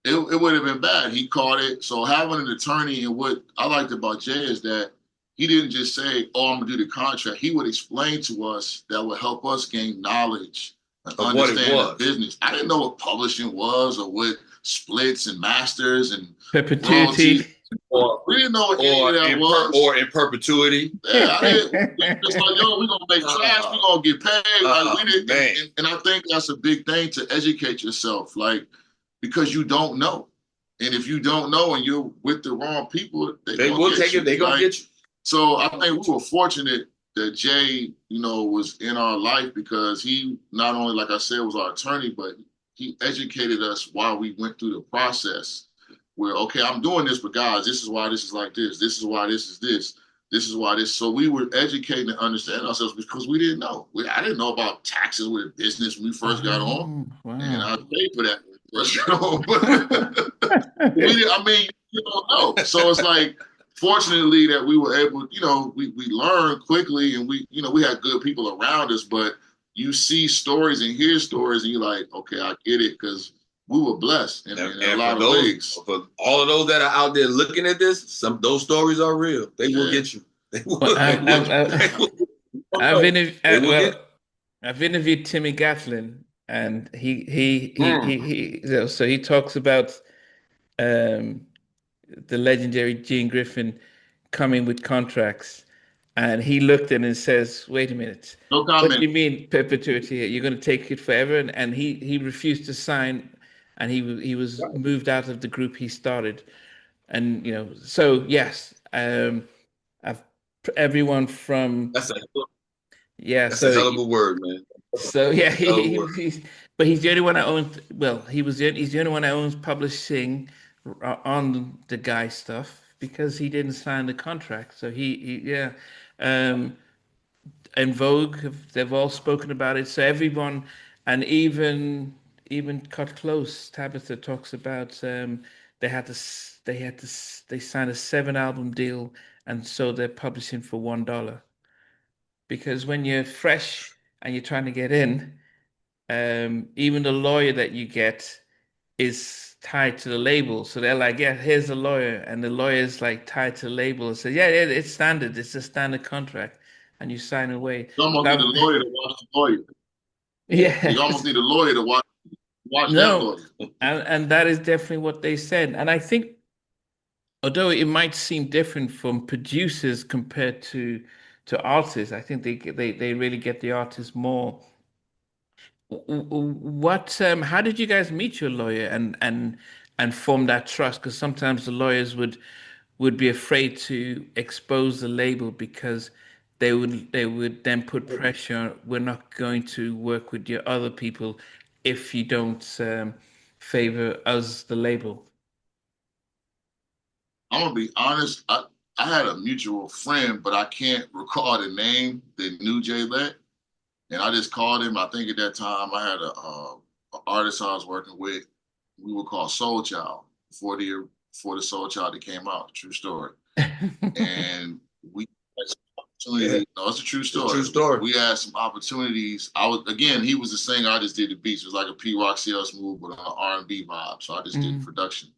Speaker 3: it would have been bad. He caught it. So having an attorney, and what I liked about Jay is that he didn't just say, "Oh, I'm gonna do the contract." He would explain to us that would help us gain knowledge and understand the business. I didn't know what publishing was or what splits and masters and
Speaker 2: perpetuity.
Speaker 3: We didn't know what any of that was.
Speaker 1: Or in perpetuity.
Speaker 3: Yeah, I didn't. It's like, we're going to make trash. We're going to get paid. Like, we didn't. And I think that's a big thing to educate yourself, like, because you don't know. And if you don't know and you're with the wrong people, they will take it. They're going to get you. So I think we were fortunate that Jay, was in our life because he not only, like I said, was our attorney, but he educated us while we went through the process. where, okay, I'm doing this, but guys, this is why this is like this. This is why this is this. This is why this. So we were educating and understanding ourselves because we didn't know. I didn't know about taxes with a business when we first got on.
Speaker 2: Wow.
Speaker 3: And I paid for that when we first got on. I mean, you don't know. So it's like, fortunately that we were able, we learned quickly, and we had good people around us, but you see stories and hear stories and you're like, okay, I get it, because we were blessed in a lot of ways.
Speaker 1: For all of those that are out there looking at this, those stories are real. They will get you. They will.
Speaker 2: Well, I've interviewed Timmy Gatlin, and so he talks about the legendary Gene Griffin coming with contracts, and he looked at it and says, "Wait a minute,
Speaker 3: no comment.
Speaker 2: What do you mean perpetuity? You're going to take it forever?" And he refused to sign, and he was moved out of the group he started, and so yes, I've everyone from
Speaker 1: that's a
Speaker 2: hell
Speaker 1: of a word, man.
Speaker 2: So yeah, but he's the only one that owns. Well, he's the only one that owns publishing on the guy stuff because he didn't sign the contract. So and Vogue, they've all spoken about it. So everyone, and even Cut Close, Tabitha talks about they signed a 7 album deal, and so they're publishing for $1. Because when you're fresh and you're trying to get in, even the lawyer that you get is tied to the label. So they're like, yeah, here's the lawyer. And the lawyer's like tied to the label and says, yeah, it's standard. It's a standard contract. And you sign away.
Speaker 3: You almost need a lawyer to watch the lawyer.
Speaker 2: Yeah.
Speaker 3: You almost need a lawyer to watch that lawyer.
Speaker 2: And that is definitely what they said. And I think, although it might seem different from producers compared to artists, I think they really get the artists more. How did you guys meet your lawyer and form that trust? Because sometimes the lawyers would be afraid to expose the label because they would then put pressure. We're not going to work with your other people if you don't favor us, the label.
Speaker 3: I'm gonna be honest. I had a mutual friend, but I can't recall the name, that knew J Lac. And I just called him. I think at that time I had a artist I was working with. We were called Soul Child before the Soul Child that came out. True story. And we had some opportunities. No, it's a true story.
Speaker 1: True story.
Speaker 3: We had some opportunities. He was a singer. I just did the beats. It was like a P Rock CL Smooth, but on an R&B vibe. So I just did the production.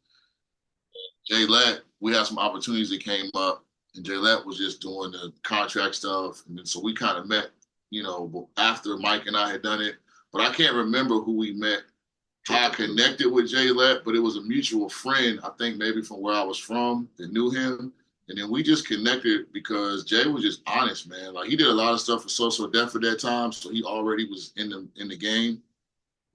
Speaker 3: J Lac, we had some opportunities that came up, and J Lac was just doing the contract stuff, and then, so we kind of met, after Mike and I had done it. But I can't remember who we met, how I connected with J Lac, but it was a mutual friend, I think maybe from where I was from, that knew him, and then we just connected because Jay was just honest, man. Like, he did a lot of stuff for So Def at that time, so he already was in the game,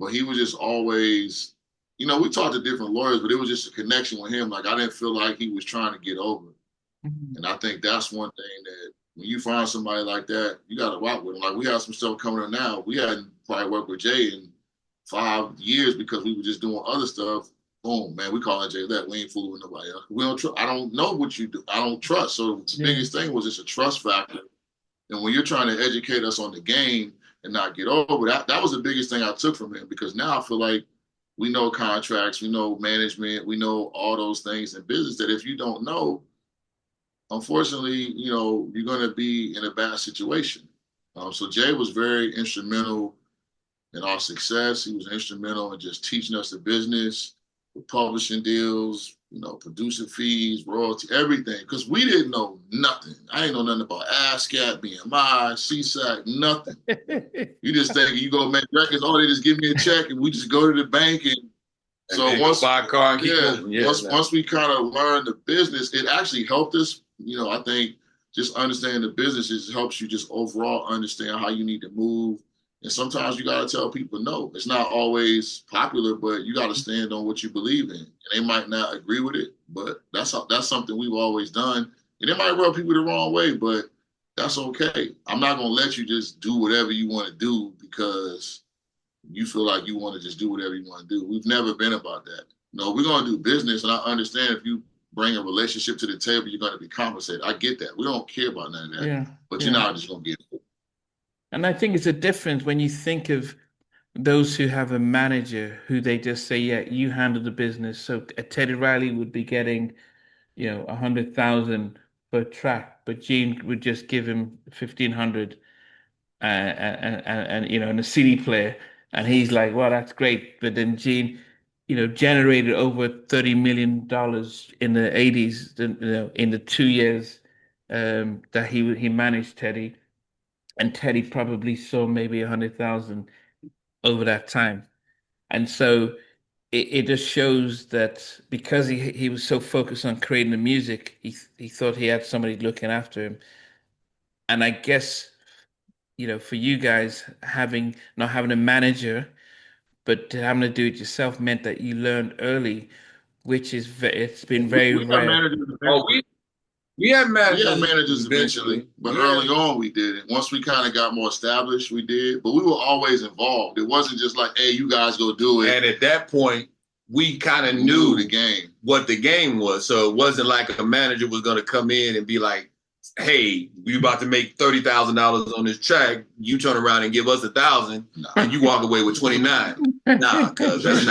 Speaker 3: but he was just always. We talked to different lawyers, but it was just a connection with him. Like, I didn't feel like he was trying to get over. And I think that's one thing that when you find somebody like that, you got to rock with them. Like, we have some stuff coming up now. We hadn't probably worked with Jay in 5 years because we were just doing other stuff. Boom, man, we call it Jay Lac. We ain't fooling with nobody else. We don't trust. I don't know what you do. I don't trust. So the biggest thing was just a trust factor. And when you're trying to educate us on the game and not get over, that was the biggest thing I took from him, because now I feel like we know contracts, we know management, we know all those things in business that if you don't know, unfortunately, you're going to be in a bad situation. So Jay was very instrumental in our success. He was instrumental in just teaching us the business, the publishing deals, producer fees, royalty, everything. Because we didn't know nothing. I ain't know nothing about ASCAP, BMI, CSAC, nothing. You just think you go make records, they just give me a check and we just go to the bank and so once
Speaker 1: buy a car and keep moving.
Speaker 3: Once we kind of learned the business, it actually helped us. I think just understanding the business helps you just overall understand how you need to move. And sometimes you got to tell people no. It's not always popular, but you got to stand on what you believe in. And they might not agree with it, but that's something we've always done. And it might rub people the wrong way, but that's okay. I'm not going to let you just do whatever you want to do because you feel like you want to just do whatever you want to do. We've never been about that. No, we're going to do business. And I understand if you bring a relationship to the table, you're going to be compensated. I get that. We don't care about none of that.
Speaker 2: Yeah.
Speaker 3: But you're
Speaker 2: Yeah.
Speaker 3: not just going to get it.
Speaker 2: And I think it's a difference when you think of those who have a manager who they just say, yeah, you handle the business. So Teddy Riley would be getting, 100,000 per track, but Gene would just give him 1,500 and a CD player. And he's like, well, that's great. But then Gene, generated over $30 million in the 80s, in the 2 years that he managed Teddy. And Teddy probably saw maybe 100,000 over that time. And so it just shows that because he was so focused on creating the music, he thought he had somebody looking after him. And I guess, for you guys not having a manager, but having to do it yourself meant that you learned early, which it's been very
Speaker 3: We got
Speaker 2: rare.
Speaker 3: managers.
Speaker 1: Oh, we had
Speaker 3: We had
Speaker 1: managers
Speaker 3: managers eventually, but
Speaker 1: Yeah.
Speaker 3: early on we did it. Once we kind of got more established, we did. But we were always involved. It wasn't just like, hey, you guys go do it.
Speaker 1: And at that point, we kind of
Speaker 3: We
Speaker 1: knew
Speaker 3: the game.
Speaker 1: what the game was. So it wasn't like a manager was going to come in and be like, hey, we about to make $30,000 on this track. You turn around and give us 1,000 and you walk away with 29. Nah, cuz that's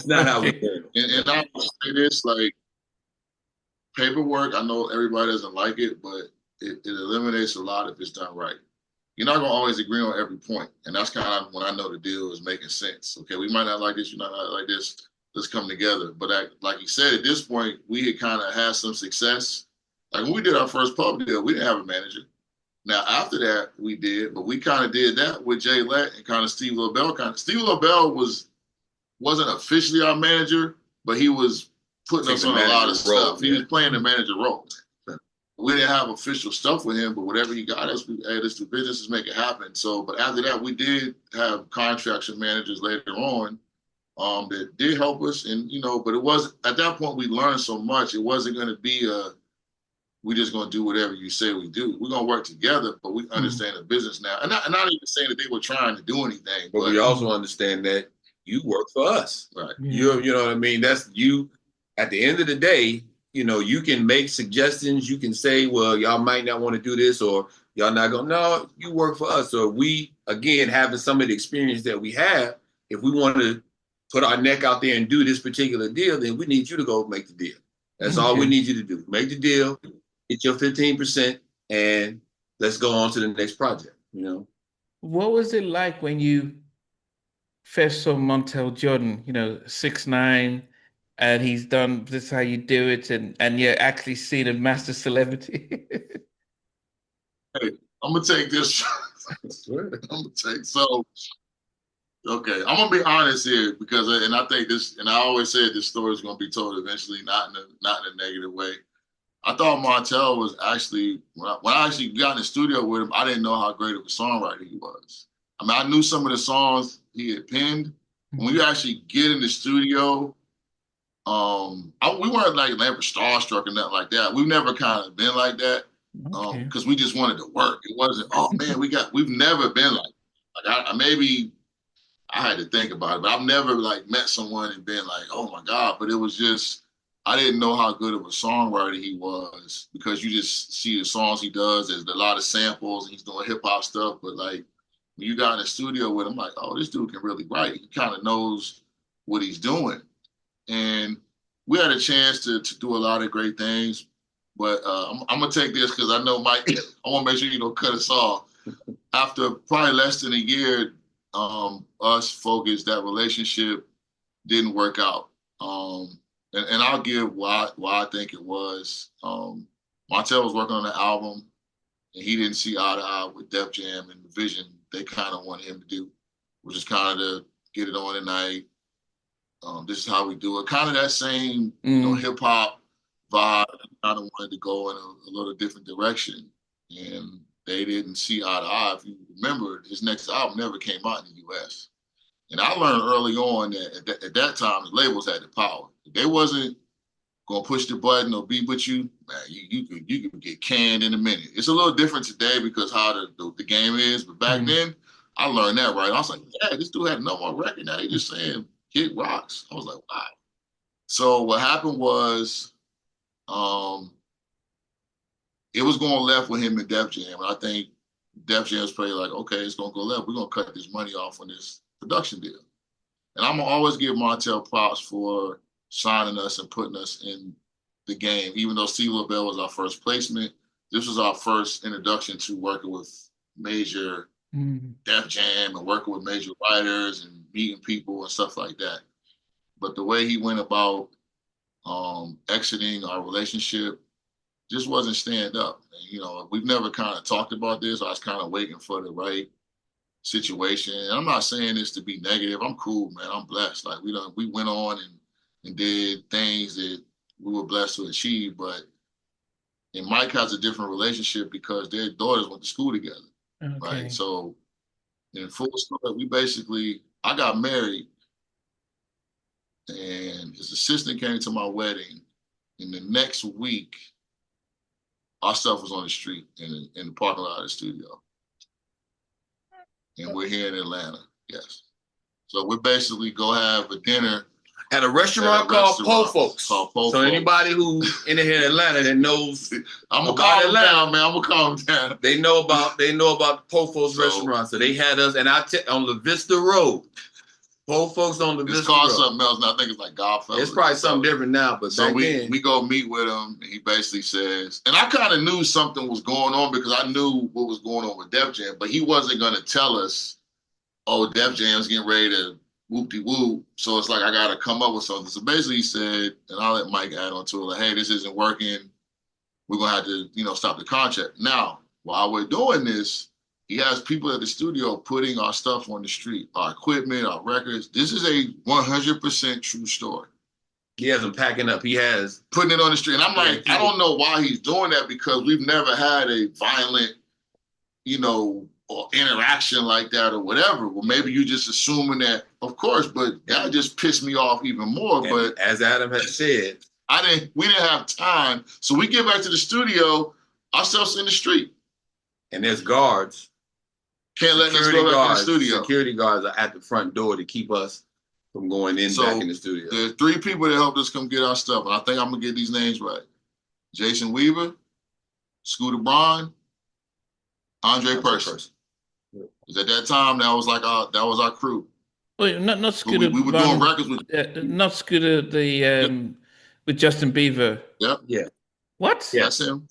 Speaker 1: not how we do it.
Speaker 3: And I will say this, like, paperwork, I know everybody doesn't like it, but it eliminates a lot if it's done right. You're not going to always agree on every point. And that's kind of when I know the deal is making sense. Okay, we might not like this, you might not like this. Let's come together. But like you said, at this point, we had kind of had some success. Like when we did our first pub deal, we didn't have a manager. Now, after that, we did, but we kind of did that with Jay Lett and kind of Steve LaBelle. Steve LaBelle wasn't officially our manager, but he was putting us on a lot of stuff. He was playing the manager role. We didn't have official stuff with him, but whatever he got us, hey, let's do business, let's make it happen. So, but after that, we did have contracts with managers later on that did help us. And, but it was, at that point, we learned so much. It wasn't going to be we just going to do whatever you say we do. We're going to work together, but we understand the business now. And not even saying that they were trying to do anything.
Speaker 1: But we also understand that you work for us.
Speaker 3: Right.
Speaker 1: You know what I mean? That's you. At the end of the day, you can make suggestions. You can say, well, y'all might not want to do this, or y'all not going to. No, you work for us. So we, again, having some of the experience that we have, if we want to put our neck out there and do this particular deal, then we need you to go make the deal. That's all we need you to do. Make the deal, get your 15%, and let's go on to the next project,
Speaker 2: What was it like when you first saw Montell Jordan, 6'9", and he's done this how you do it, and you're actually seen a master celebrity?
Speaker 3: Hey, I'm gonna take this. Okay, I'm gonna be honest here because, and I think this, and I always said this story is gonna be told eventually, not in a negative way. I thought Montell was actually when I actually got in the studio with him, I didn't know how great of a songwriter he was. I mean, I knew some of the songs he had penned. When you actually get in the studio, we weren't like never starstruck or nothing like that. We've never kind of been like that because we just wanted to work. It wasn't, oh man, we've never been like maybe I had to think about it, but I've never like met someone and been like, oh my God. But it was just, I didn't know how good of a songwriter he was because you just see the songs he does. There's a lot of samples and he's doing hip hop stuff. But like when you got in the studio with him, like, oh, this dude can really write. He kind of knows what he's doing. And we had a chance to do a lot of great things. But I'm going to take this because I know Mike, I want to make sure you don't cut us off. After probably less than a year, us focused, that relationship didn't work out. And I'll give why I think it was. Montell was working on the album, and he didn't see eye to eye with Def Jam and the vision they kind of wanted him to do, which is kind of to get it on tonight. This is how we do it. Kind of that same, hip hop vibe. Kind of wanted to go in a little different direction, and they didn't see eye to eye. If you remember, his next album never came out in the U.S. And I learned early on that at that time, the labels had the power. If they wasn't gonna push the button or be with you, man, you could get canned in a minute. It's a little different today because how the game is, but back then, I learned that right. I was like, yeah, this dude had no more record. Now they just saying Kid rocks. I was like, wow. So what happened was, it was going left with him and Def Jam. And I think Def Jam was probably like, okay, it's going to go left. We're going to cut this money off on this production deal. And I'm going to always give Montell props for signing us and putting us in the game. Even though C. LaBelle was our first placement, this was our first introduction to working with major Def Jam and working with major writers and meeting people and stuff like that. But the way he went about exiting our relationship just wasn't stand up. And, you know, we've never kind of talked about this. I was kind of waiting for the right situation. And I'm not saying this to be negative. I'm cool, man. I'm blessed. Like we went on and did things that we were blessed to achieve. But and Mike has a different relationship because their daughters went to school together. Okay. Right. So in full story, I got married and his assistant came to my wedding. And the next week, our stuff was on the street in the parking lot of the studio. And we're here in Atlanta, yes. So we basically go have a dinner
Speaker 1: at a restaurant called Po Folks. So anybody who in here in Atlanta that knows,
Speaker 3: I'm gonna calm them down, man. I'm gonna calm them down.
Speaker 1: They know about the Po Folks restaurant. So they had us, and on La Vista Road. Po Folks on the Vista Road.
Speaker 3: It's called something else, and I think it's like Godfellas.
Speaker 1: It's probably something different now, but
Speaker 3: so we go meet with him, and he basically says, and I kind of knew something was going on because I knew what was going on with Def Jam, but he wasn't gonna tell us, oh, Def Jam's getting ready to whoop-de-whoop, so it's like I gotta come up with something. So basically he said, and I'll let Mike add on to it, like, hey, this isn't working. We're gonna have to, stop the contract. Now, while we're doing this, he has people at the studio putting our stuff on the street, our equipment, our records. This is a 100% true story.
Speaker 1: He has them packing up. He has
Speaker 3: putting it on the street. And I'm like, I don't know why he's doing that because we've never had a violent, or interaction like that or whatever. Well, maybe you're just assuming that, of course, but that just pissed me off even more. But
Speaker 1: as Adam has said,
Speaker 3: we didn't have time. So we get back to the studio, our stuff's in the street.
Speaker 1: And there's guards.
Speaker 3: Can't let us go back in the studio.
Speaker 1: Security guards are at the front door to keep us from going back in the studio.
Speaker 3: There's 3 people that helped us come get our stuff. And I think I'm going to get these names right. Jason Weaver, Scooter Braun, Andre Person. Because at that time, that was our crew.
Speaker 2: Wait, not Scooter.
Speaker 3: We were doing records with
Speaker 2: not Scooter. With Justin Bieber.
Speaker 3: Yep.
Speaker 1: Yeah.
Speaker 2: What?
Speaker 3: Yeah. That's him.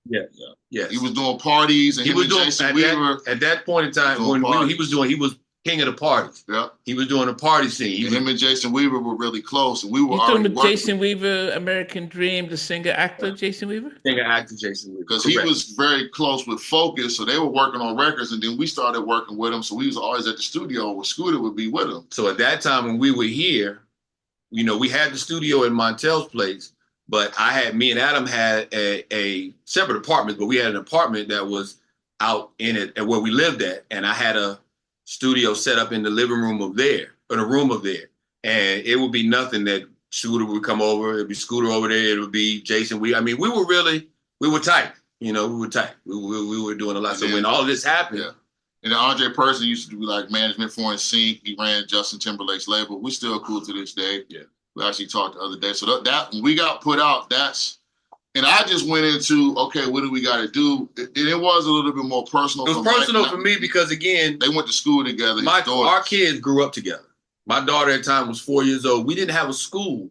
Speaker 1: Yeah.
Speaker 3: He was doing parties, and he was doing Jason Weaver.
Speaker 1: At that point in time, he was king of the parties.
Speaker 3: Yeah.
Speaker 1: He was doing a party scene.
Speaker 3: Him and Jason Weaver were really close, and we were
Speaker 2: already working. Jason Weaver, American Dream, the singer-actor Jason Weaver?
Speaker 1: Singer-actor Jason Weaver.
Speaker 3: Because he was very close with Focus, so they were working on records, and then we started working with him, so we was always at the studio where Scooter would be with him.
Speaker 1: So at that time when we were here, we had the studio in Montell's place, but me and Adam had a separate apartment, but we had an apartment that was out in it and where we lived at, and I had a studio set up in the living room of there, or the room of there. And it would be nothing that Scooter would come over, it'd be Scooter over there, it would be Jason. We were tight, we were tight. We were doing a lot. So when all of this happened.
Speaker 3: Yeah. And Andre Person used to do like management for NSYNC. He ran Justin Timberlake's label. We're still cool to this day.
Speaker 1: Yeah.
Speaker 3: We actually talked the other day. So that when we got put out, and I just went into, okay, what do we got to do? It was a little bit more personal.
Speaker 1: It was personal for me because, again,
Speaker 3: they went to school together.
Speaker 1: Our kids grew up together. My daughter at the time was 4 years old. We didn't have a school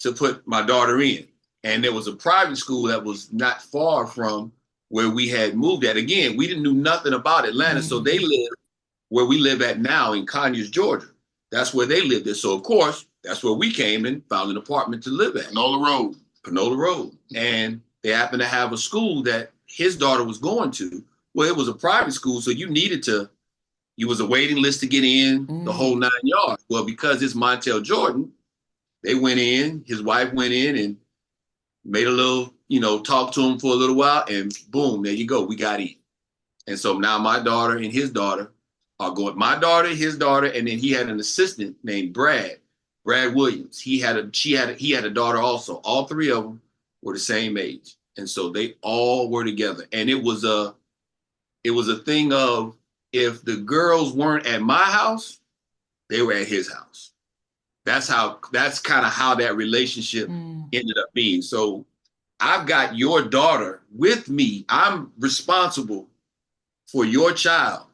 Speaker 1: to put my daughter in. And there was a private school that was not far from where we had moved at. Again, we didn't know nothing about Atlanta. So they lived where we live at now in Conyers, Georgia. That's where they lived at. So, of course, that's where we came and found an apartment to live at. Panola Road. And they happened to have a school that his daughter was going to. Well, it was a private school, so you was a waiting list to get in, the whole 9 yards. Well, because it's Montell Jordan, they went in, his wife went in and made a little, talk to him for a little while, and boom, there you go, we got in. And so now my daughter and his daughter are going, my daughter, his daughter, and then he had an assistant named Brad Williams. He had a daughter also. All 3 of them were the same age. And so they all were together. And it was a thing of, if the girls weren't at my house, they were at his house. That's kind of how that relationship ended up being. So I've got your daughter with me. I'm responsible for your child,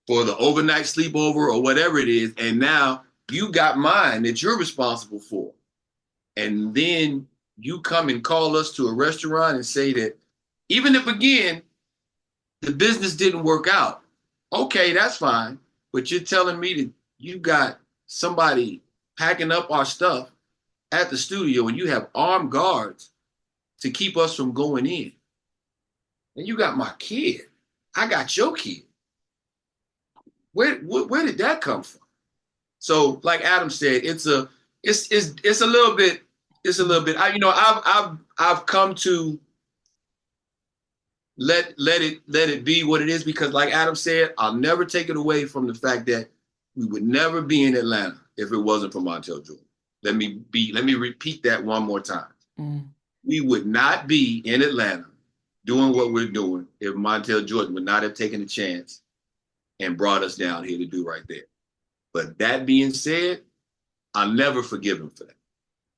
Speaker 1: for the overnight sleepover or whatever it is. And now you got mine that you're responsible for. And then you come and call us to a restaurant and say that even if, again, the business didn't work out, okay, that's fine. But you're telling me that you got somebody packing up our stuff at the studio and you have armed guards to keep us from going in. And you got my kid. I got your kid. Where did that come from? So, like Adam said, it's a little bit. I've come to let it be what it is, because, like Adam said, I'll never take it away from the fact that we would never be in Atlanta if it wasn't for Montell Jordan. Let me repeat that one more time. We would not be in Atlanta doing what we're doing if Montell Jordan would not have taken a chance and brought us down here to do right there. But that being said, I'll never forgive him for that.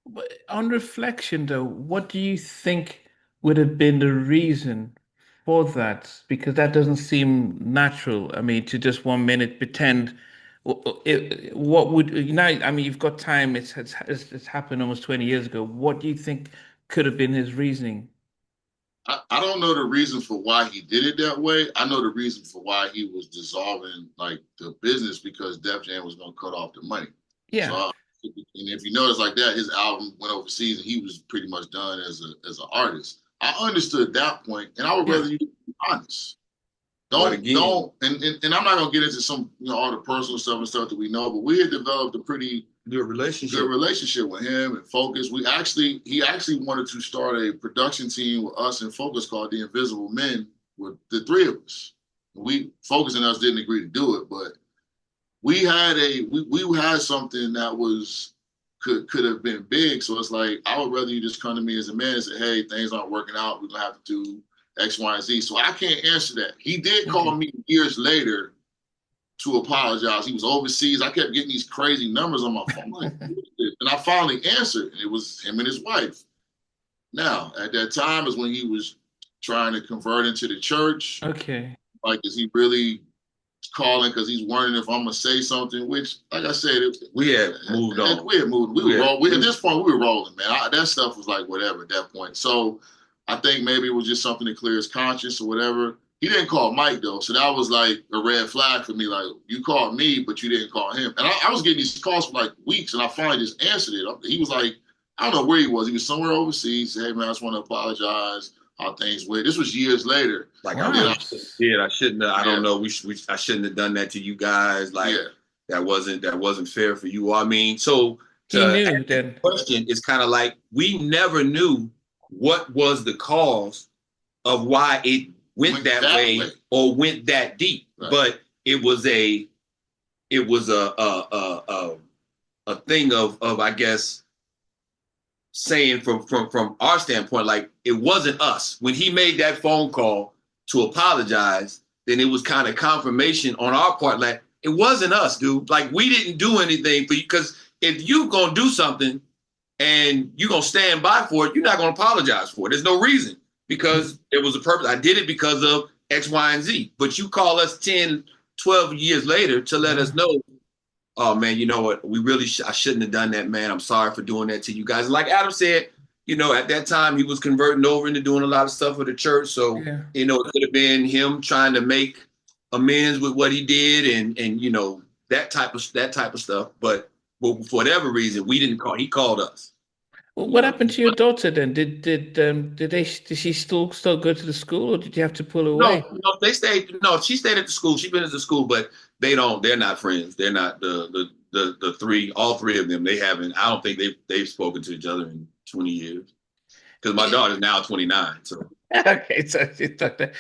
Speaker 2: But on reflection, though, what do you think would have been the reason for that? Because that doesn't seem natural. I mean, to just 1 minute pretend. What would I mean, you've got time. It's happened almost 20 years ago. What do you think could have been his reasoning?
Speaker 3: I don't know the reason for why he did it that way. I know the reason for why he was dissolving like the business, because Def Jam was going to cut off the money.
Speaker 2: Yeah.
Speaker 3: So, and if you notice like that, his album went overseas and he was pretty much done as an artist. I understood that point, and I would rather you be honest. And I'm not gonna get into some all the personal stuff and stuff that we know, but we had developed a pretty
Speaker 1: good relationship
Speaker 3: with him and Focus. He actually wanted to start a production team with us and Focus called The Invisible Men, with the three of us. Focus and us didn't agree to do it, but we had something that could have been big. So it's like, I would rather you just come to me as a man and say, hey, things aren't working out, we're gonna have to do X, Y, and Z. So I can't answer that. He did call me years later to apologize. He was overseas. I kept getting these crazy numbers on my phone. Like, and I finally answered, and it was him and his wife. Now, at that time is when he was trying to convert into the church.
Speaker 2: Okay.
Speaker 3: Like, is he really calling because he's wondering if I'm gonna say something? Which, like I said,
Speaker 1: we had moved on.
Speaker 3: We had moved. At this point, we were rolling, man. That stuff was like whatever at that point. So I think maybe it was just something to clear his conscience or whatever. He didn't call Mike though, so that was like a red flag for me. Like, you called me, but you didn't call him. And I was getting these calls for like weeks, and I finally just answered it. He was like, I don't know where he was. He was somewhere overseas. He said, hey man, I just want to apologize. How things went. This was years later.
Speaker 1: Like, wow. I shouldn't have. I don't know. I shouldn't have done that to you guys. Like, that wasn't fair for you. I mean, so the question is kind of like, we never knew what was the cause of why it went that way or went that deep. Right. But it was a thing of I guess, saying from our standpoint, like, it wasn't us. When he made that phone call to apologize, then it was kind of confirmation on our part, like, it wasn't us, dude. Like, we didn't do anything for you, because if you gonna do something and you gonna stand by for it, you're not gonna apologize for it. There's no reason, because it was a purpose. I did it because of X, Y, and Z. But you call us 10, 12 years later to let us know, oh man, you know what? I shouldn't have done that, man. I'm sorry for doing that to you guys. And like Adam said, at that time he was converting over into doing a lot of stuff for the church. So, it could have been him trying to make amends with what he did and that type of stuff. But for whatever reason, we didn't call. He called us.
Speaker 2: Well, what happened to your daughter then? Did she still go to the school, or did you have to pull her away?
Speaker 1: No, they stayed. No, she stayed at the school. She's been at the school, but they're not friends. They're not the three. All three of them. They haven't. I don't think they've spoken to each other in 20 years. Because my daughter's now 29. So
Speaker 2: okay, so it's like that.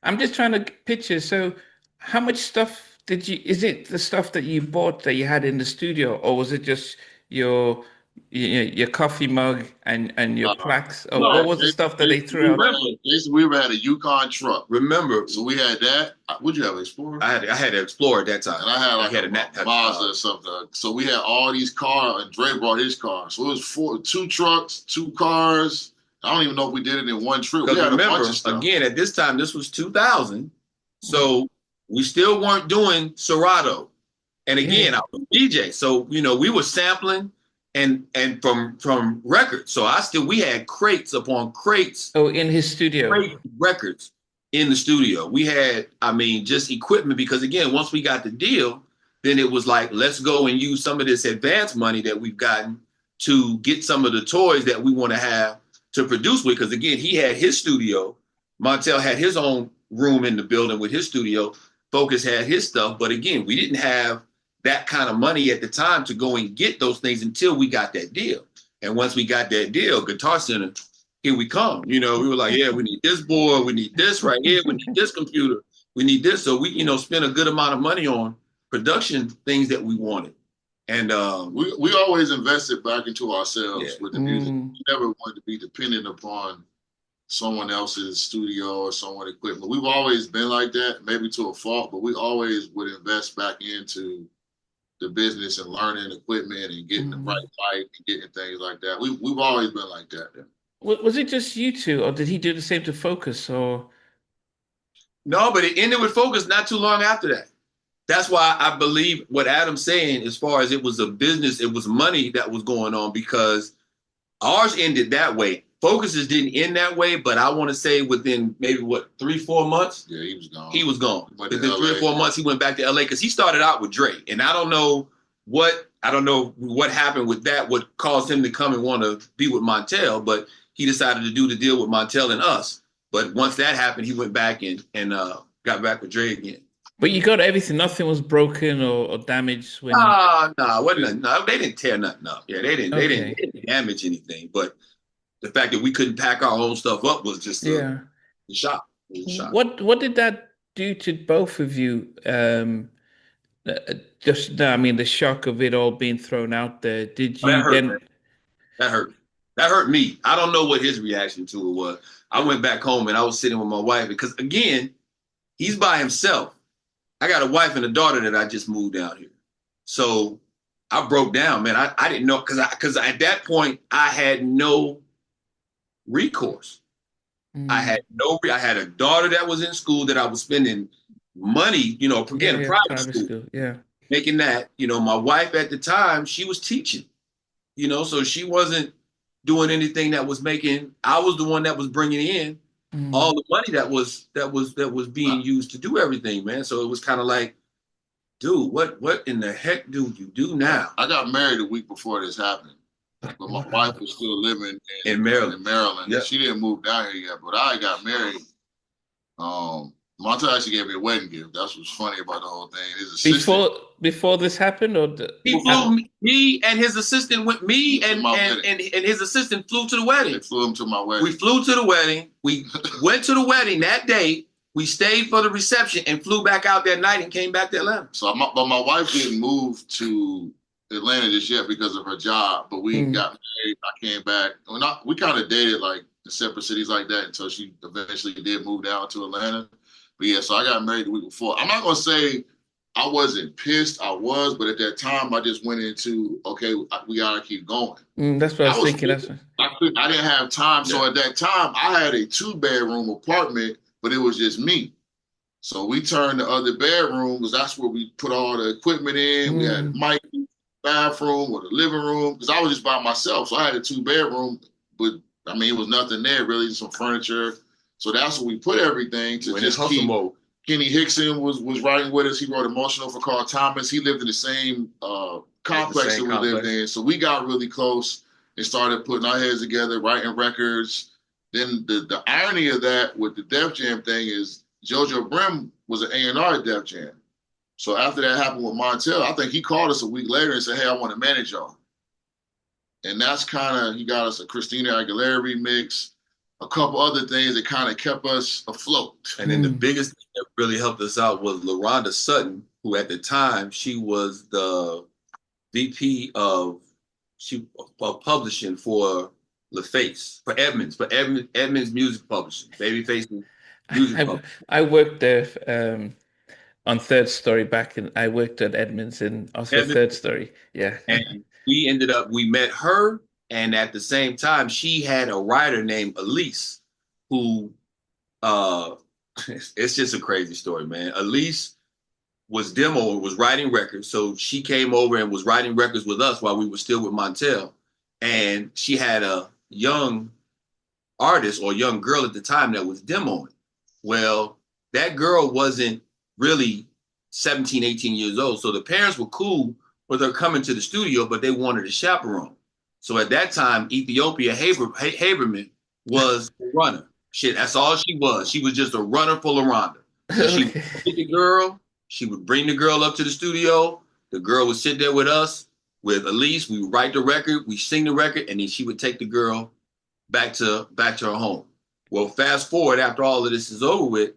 Speaker 2: I'm just trying to picture. So, how much stuff did you? Is it the stuff that you bought that you had in the studio, or was it just your your coffee mug and your plaques. Oh,
Speaker 3: No,
Speaker 2: what was the stuff that they threw out?
Speaker 3: Jason Weaver had a Yukon truck.
Speaker 1: Remember,
Speaker 3: So we had that. What'd you have, Explorer?
Speaker 1: I had an Explorer at that time.
Speaker 3: And I had like
Speaker 1: a
Speaker 3: Mazda or something. So we had all these cars, and Dre brought his car. So it was two trucks, 2 cars. I don't even know if we did it in one trip. We had a bunch of stuff.
Speaker 1: Again, at this time, this was 2000. So we still weren't doing Serato. And again, I was a DJ. So, we were sampling and from records. So we had crates upon crates.
Speaker 2: Oh, in his studio.
Speaker 1: Records in the studio. We had, just equipment because again, once we got the deal, then it was like, let's go and use some of this advance money that we've gotten to get some of the toys that we want to have to produce with. Because again, he had his studio. Montell had his own room in the building with his studio. Focus had his stuff. But again, we didn't have that kind of money at the time to go and get those things until we got that deal. And once we got that deal, Guitar Center, here we come. We were like, yeah, we need this board, we need this right here, we need this computer, we need this. So we, spent a good amount of money on production things that we wanted. And
Speaker 3: we always invested back into ourselves with the music. We never wanted to be dependent upon someone else's studio or someone equipment. We've always been like that, maybe to a fault, but we always would invest back into the business and learning equipment and getting the right mic and getting things like that. We've always been like that.
Speaker 2: Was it just you two, or did he do the same to Focus? Or
Speaker 1: no, but it ended with Focus not too long after that. That's why I believe what Adam's saying, as far as it was a business, it was money that was going on, because ours ended that way. Focus's didn't end that way, but I want to say within maybe 3-4 months.
Speaker 3: Yeah, he was gone.
Speaker 1: He was gone. Within 3 or 4 months, he went back to LA because he started out with Dre, and I don't know what happened with that. What caused him to come and want to be with Montell, but he decided to do the deal with Montell and us. But once that happened, he went back and got back with Dre again.
Speaker 2: But you got everything. Nothing was broken or damaged. When...
Speaker 1: No, they didn't tear nothing up. Yeah, they didn't damage anything. But the fact that we couldn't pack our own stuff up was just a shock.
Speaker 2: What did that do to both of you? The shock of it all being thrown out there. Did you
Speaker 1: That hurt. That hurt me. I don't know what his reaction to it was. I went back home and I was sitting with my wife because, again, he's by himself. I got a wife and a daughter that I just moved down here. So I broke down, man. I didn't know because at that point I had no recourse. I had a daughter that was in school that I was spending money, private school. Making that, my wife at the time, she was teaching, so she wasn't doing anything that was making. I was the one that was bringing in all the money that was being used to do everything, man. So it was kind of like, dude, what in the heck do you do now?
Speaker 3: I got married a week before this happened, but my wife was still living
Speaker 1: in Maryland.
Speaker 3: Yep. She didn't move down here yet, but I got married. Montell actually gave me a wedding gift. That's what's funny about the whole thing. His assistant,
Speaker 2: before this happened, or
Speaker 1: he flew me and his assistant went. Me and his assistant flew to the wedding.
Speaker 3: They flew him to my wedding.
Speaker 1: We flew to the wedding. We went to the wedding that day. We stayed for the reception and flew back out that night and came back to Atlanta.
Speaker 3: But my wife didn't move to Atlanta just yet because of her job. But we got married. I came back. We kind of dated like in separate cities like that until she eventually did move down to Atlanta. But yeah, so I got married the week before. I'm not gonna say I wasn't pissed. I was, but at that time I just went into, okay, we gotta keep going.
Speaker 2: That's what I was thinking.
Speaker 3: I didn't have time. So at that time I had a 2-bedroom apartment, but it was just me. So we turned the other bedroom because that's where we put all the equipment in. We had mic, bathroom, or the living room because I was just by myself. So I had a 2-bedroom, but it was nothing there really, some furniture. So that's where we put everything to just keep. Kenny Hickson was writing with us. He wrote Emotional for Carl Thomas. He lived in the same complex that we lived in. So we got really close and started putting our heads together, writing records. Then the irony of that with the Def Jam thing is JoJo Brim was an A&R at Def Jam. So after that happened with Montell, I think he called us a week later and said, hey, I want to manage y'all. And that's he got us a Christina Aguilera remix, a couple other things that kind of kept us afloat.
Speaker 1: And then the biggest thing that really helped us out was LaRonda Sutton, who at the time, she was the VP of publishing for LaFace, for Edmonds Music Publishing, Babyface Music Publishing.
Speaker 2: I worked there on Third Story I worked at Edmonds in also Third Story. Yeah.
Speaker 1: And we met her, and at the same time, she had a writer named Elise, who it's just a crazy story, man. Elise was writing records. So she came over and was writing records with us while we were still with Montell. And she had a young artist or young girl at the time that was demoing. Well, that girl wasn't really 17, 18 years old. So the parents were cool with her coming to the studio, but they wanted a chaperone. So at that time, Ethiopia Haberman was a runner. Shit, that's all she was. She was just a runner for LaRonda. So she would get the girl, she would bring the girl up to the studio. The girl would sit there with us, with Elise. We would write the record, we sing the record, and then she would take the girl back to her home. Well, fast forward, after all of this is over with,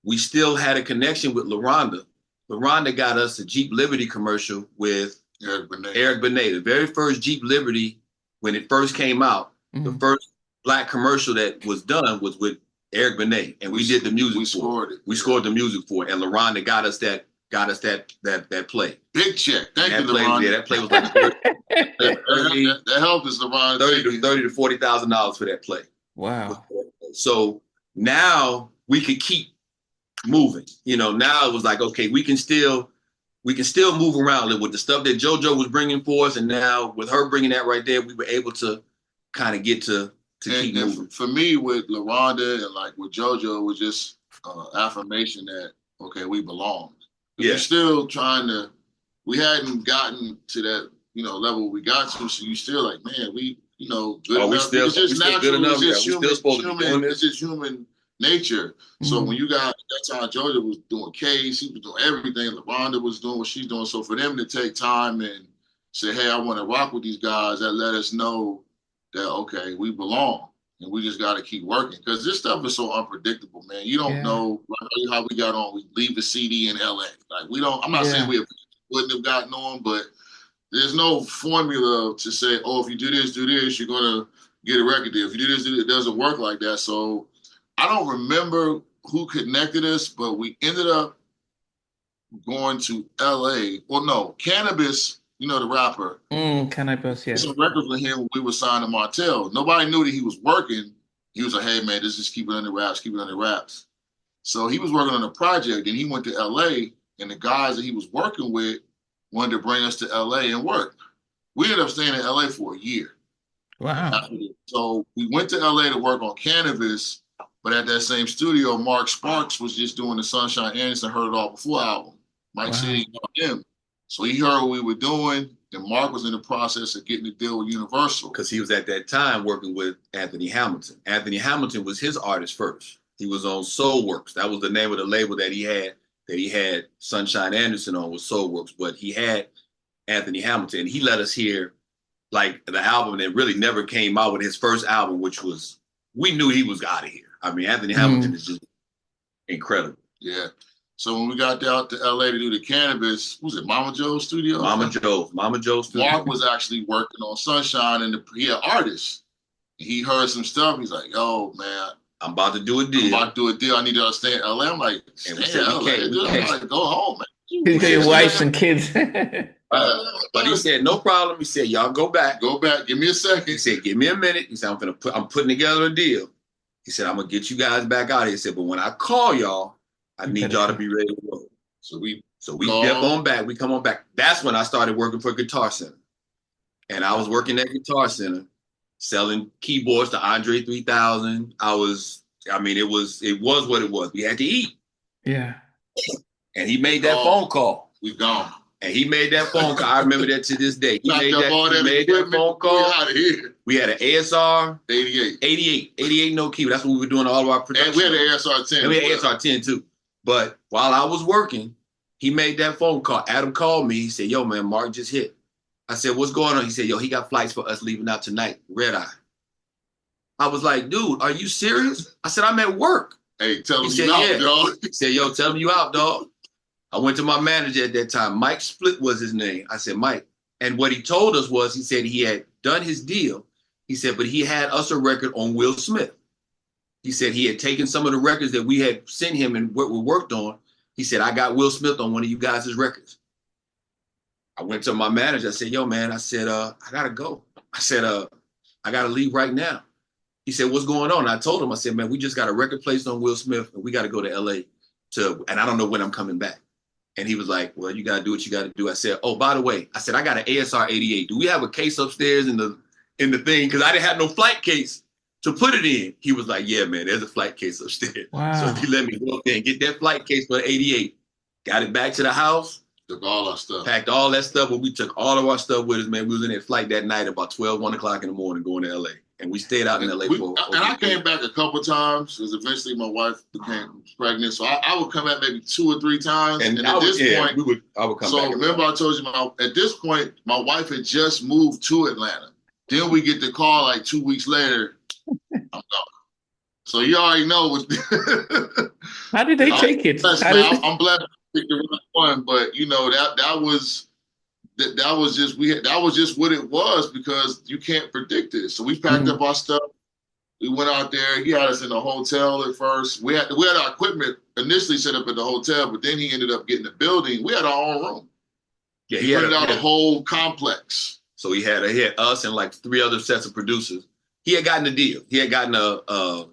Speaker 1: we still had a connection with LaRonda. LaRonda got us a Jeep Liberty commercial with Eric Benet. The very first Jeep Liberty, when it first came out, the first Black commercial that was done was with Eric Benet, and we did the music. We scored the music for it, and LaRonda got us that play.
Speaker 3: Big check. Thank you, LaRonda.
Speaker 1: Yeah, that play was like
Speaker 3: that helped us, LaRonda.
Speaker 1: $30,000 to $40,000 for that play.
Speaker 2: Wow.
Speaker 1: So now we could keep moving. You know, now it was like, okay, we can still move around with the stuff that JoJo was bringing for us, and now with her bringing that right there, we were able to kind of get to keep moving.
Speaker 3: For me, with LaRonda and like with JoJo, it was just affirmation that, okay, we belonged. Yeah. You're still we hadn't gotten to that, level we got to, so you still like, man, we, good enough. It's just natural. It's just human nature. So when you got, at that time, JoJo was doing Case, he was doing everything, LaRonda was doing what she's doing. So for them to take time and say, hey, I want to rock with these guys, that let us know that, okay, we belong, and we just got to keep working, because this stuff is so unpredictable, man. You don't know how we got on. We leave the CD in LA. Like, I'm not saying we wouldn't have gotten on, but there's no formula to say, oh, if you do this, you're going to get a record deal. If you do this, it doesn't work like that. So I don't remember who connected us, but we ended up going to LA. Well, no, Cannabis, the rapper.
Speaker 2: Cannabis, yeah.
Speaker 3: Some records with him when we were signed to Montell. Nobody knew that he was working. He was like, hey, man, just keep it under wraps. So he was working on a project, and he went to LA, and the guys that he was working with wanted to bring us to LA and work. We ended up staying in LA for a year.
Speaker 2: Wow.
Speaker 3: So we went to LA to work on Cannabis, but at that same studio, Mark Sparks was just doing the Sunshine Anderson Heard It All Before album. Mike said he knew him. So he heard what we were doing, and Mark was in the process of getting a deal with Universal.
Speaker 1: Because he was at that time working with Anthony Hamilton. Anthony Hamilton was his artist first. He was on Soulworks. That was the name of the label that he had Sunshine Anderson on, was Soulworks. But he had Anthony Hamilton. He let us hear like the album that really never came out, with his first album, which was, we knew he was out of here. I mean, Anthony Hamilton is just incredible.
Speaker 3: Yeah. So when we got down to LA to do the Cannabis, was it Mama Joe's studio?
Speaker 1: Mama Joe's studio.
Speaker 3: Mark was actually working on Sunshine, and he an artist. He heard some stuff. He's like, yo, man,
Speaker 1: I'm about to do a deal.
Speaker 3: I need to stay in LA. I'm like, stay in LA. I'm like, go home, man.
Speaker 2: Your wife and kids.
Speaker 1: But he said, no problem. He said, y'all go back.
Speaker 3: Give me a second.
Speaker 1: He said, give me a minute. He said, I'm putting together a deal. He said, I'm gonna get you guys back out here. He said, but when I call y'all, I need y'all to be ready to go. So we dip on back. We come on back. That's when I started working for Guitar Center. And I was working at Guitar Center, selling keyboards to Andre 3000. It was what it was. We had to eat.
Speaker 2: Yeah.
Speaker 1: And he made that phone call.
Speaker 3: We gone.
Speaker 1: And he made that phone call. I remember that to this day. He made that phone call. We had an ASR 88 no key. That's what we were doing all of our production.
Speaker 3: And we had an ASR 10.
Speaker 1: And we had ASR 10 too. But while I was working, he made that phone call. Adam called me. He said, yo, man, Mark just hit. I said, what's going on? He said, yo, he got flights for us leaving out tonight. Red Eye. I was like, dude, are you serious? I said, I'm at work.
Speaker 3: Hey, tell him you out, dog.
Speaker 1: He said, yo, tell him you out, dog. I went to my manager at that time. Mike Split was his name. I said, Mike, And what he told us was, he said he had done his deal. He said, but he had us a record on Will Smith. He said he had taken some of the records that we had sent him and what we worked on. He said, I got Will Smith on one of you guys' records. I went to my manager. I said, yo, man, I said, I got to go. I said, I got to leave right now. He said, what's going on? And I told him, I said, man, we just got a record placed on Will Smith and we got to go to LA and I don't know when I'm coming back. And he was like, well, you got to do what you got to do. I said, oh, by the way, I said, I got an ASR 88. Do we have a case upstairs in the thing? Because I didn't have no flight case to put it in. He was like, yeah, man, there's a flight case upstairs.
Speaker 2: Wow.
Speaker 1: So he let me go up there and get that flight case for 88. Got it back to the house.
Speaker 3: Took all our stuff.
Speaker 1: Packed all that stuff. But we took all of our stuff with us, man. We was in that flight that night about 12, 1 o'clock in the morning going to LA. And we stayed out in LA for
Speaker 3: I came back a couple times because eventually my wife became pregnant. So I would come back maybe 2 or 3 times. And at this point,
Speaker 1: I would come
Speaker 3: so
Speaker 1: back.
Speaker 3: Remember I told you, at this point, my wife had just moved to Atlanta. Then we get the call like 2 weeks later, I'm gone. So you already know what.
Speaker 2: How did they take it?
Speaker 3: I'm blessed to pick the right one, but you know that was just what it was because you can't predict it. So we packed up our stuff. We went out there. He had us in a hotel at first. We had our equipment initially set up at the hotel, but then he ended up getting a building. We had our own room.
Speaker 1: Yeah,
Speaker 3: he rented out a whole complex.
Speaker 1: So he had us and like 3 other sets of producers. He had gotten a deal. He had gotten a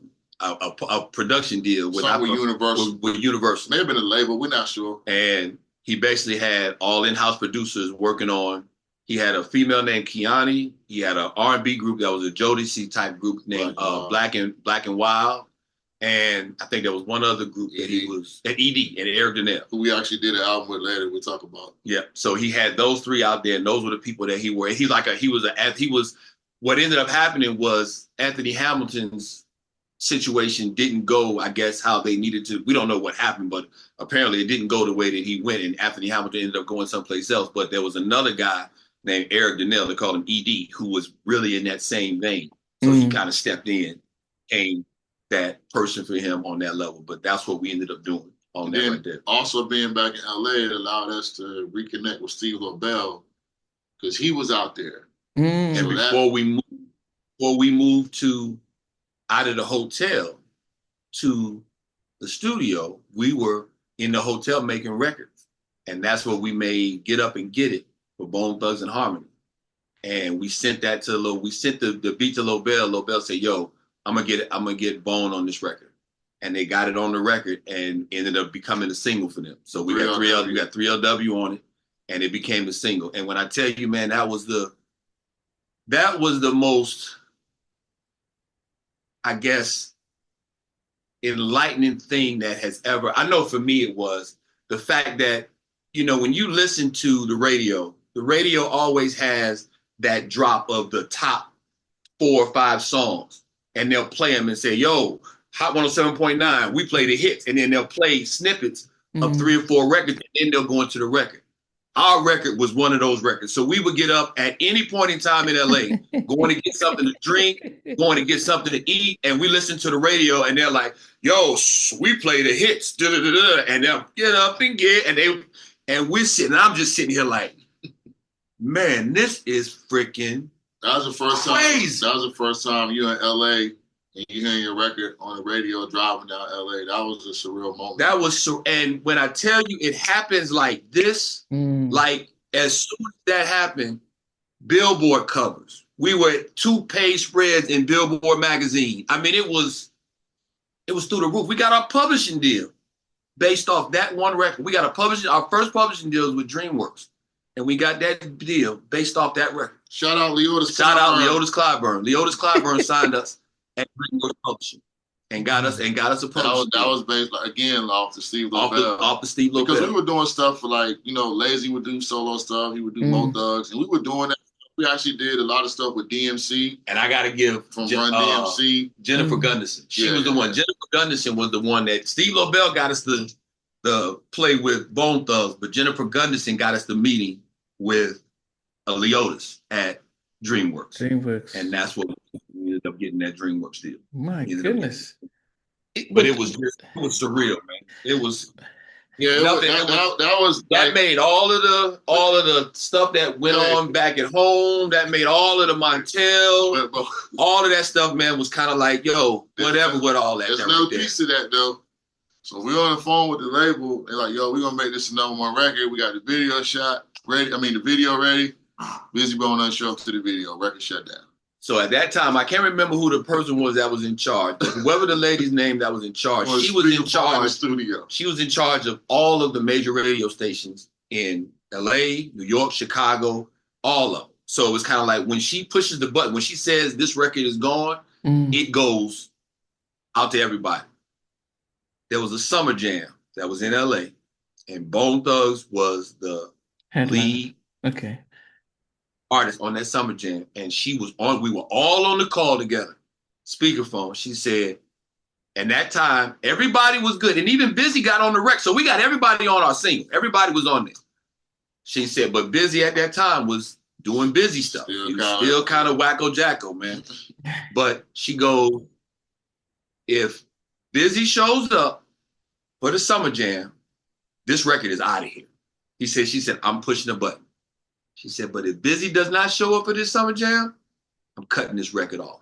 Speaker 1: production deal with
Speaker 3: Universal.
Speaker 1: With Universal.
Speaker 3: May have been a label. We're not sure.
Speaker 1: And he basically had all in-house producers working on. He had a female named Kiani. He had an R&B group that was a Jodeci type group named Black and Wild. And I think there was one other group that he was at ED and Eric Donnell,
Speaker 3: who we actually did an album with later. We'll talk about.
Speaker 1: Yeah. So he had those 3 out there, and those were the people that he were. What ended up happening was Anthony Hamilton's situation didn't go, I guess, how they needed to. We don't know what happened, but apparently it didn't go the way that he went, and Anthony Hamilton ended up going someplace else. But there was another guy named Eric Donnell, they called him ED, who was really in that same vein. So he kind of stepped in, came that person for him on that level. But that's what we ended up doing on that right there.
Speaker 3: Also being back in LA, it allowed us to reconnect with Steve Lobel because he was out there.
Speaker 1: And
Speaker 3: So
Speaker 1: before we moved to out of the hotel to the studio, we were in the hotel making records. And that's what we made Get Up and Get It for Bone Thugs and Harmony. And we sent that to the beat to Lobel. Lobel said, yo, I'm gonna get Bone on this record. And they got it on the record and ended up becoming a single for them. So we got 3LW on it, and it became a single. And when I tell you, man, that was the most, I guess, enlightening thing that has ever, I know for me it was the fact that, you know, when you listen to the radio always has that drop of the top 4 or 5 songs, and they'll play them and say, yo, Hot 107.9, we play the hits, and then they'll play snippets of 3 or 4 records, and then they'll go into the record. Our record was one of those records. So we would get up at any point in time in LA, going to get something to drink, going to get something to eat, and we listen to the radio, and they're like, yo, we play the hits, and they'll get up and get, and we're sitting, I'm just sitting here like, man, this is freaking
Speaker 3: That was the first
Speaker 1: crazy.
Speaker 3: time. That was the first time you in LA and you hearing your record on the radio driving down LA. That was a surreal moment.
Speaker 1: That was so. And when I tell you, it happens like this. Like as soon as that happened, Billboard covers. We were at 2-page spreads in Billboard magazine. I mean, it was through the roof. We got our publishing deal based off that one record. We got our first publishing deal was with DreamWorks. And we got that deal based off that record.
Speaker 3: Shout out Leotis
Speaker 1: Clyburn. Leotis Clyburn signed us at DreamWorks Publishing and got us a publishing.
Speaker 3: That was based again off the Steve Lobel.
Speaker 1: Off the Steve Lobel.
Speaker 3: Because we were doing stuff for like, you know, Lazy would do solo stuff. He would do Mo Thugs. And we were doing that. We actually did a lot of stuff with DMC.
Speaker 1: And I got to give
Speaker 3: from Run DMC.
Speaker 1: Jennifer Gunderson. She was the one. Jennifer Gunderson was the one that Steve Lobel got us the play with Bone Thugs, but Jennifer Gunderson got us the meeting with Leotis at DreamWorks. And that's what we ended up getting that DreamWorks deal.
Speaker 2: My goodness.
Speaker 1: But it was surreal, man. It was
Speaker 3: Yeah,
Speaker 1: that made all of the stuff that went on back at home. That made all of the Montell, all of that stuff, man, was kind of like, yo, whatever with all that.
Speaker 3: There's no piece to that though. So we're on the phone with the label. They're like, yo, we're gonna make this a #1 record. We got the video shot ready. The video ready. Busy Bone doesn't show up to the video. Record shut down.
Speaker 1: So at that time, I can't remember who the person was that was in charge. But whoever the lady's name that was in charge, she was in charge. In the studio. She was in charge of all of the major radio stations in LA, New York, Chicago, all of them. So it was kind of like when she pushes the button, when she says this record is gone, it goes out to everybody. There was a summer jam that was in LA, and Bone Thugs was the lead artist on that summer jam, and we were all on the call together, speakerphone. She said, and that time everybody was good, and even Busy got on the record, so we got everybody on our single. Everybody was on there. She said, but Busy at that time was doing Busy stuff. He was still kind of wacko jacko, man. But she goes, if Busy shows up for the summer jam, this record is out of here. She said, I'm pushing the button. She said, but if Busy does not show up for this summer jam, I'm cutting this record off.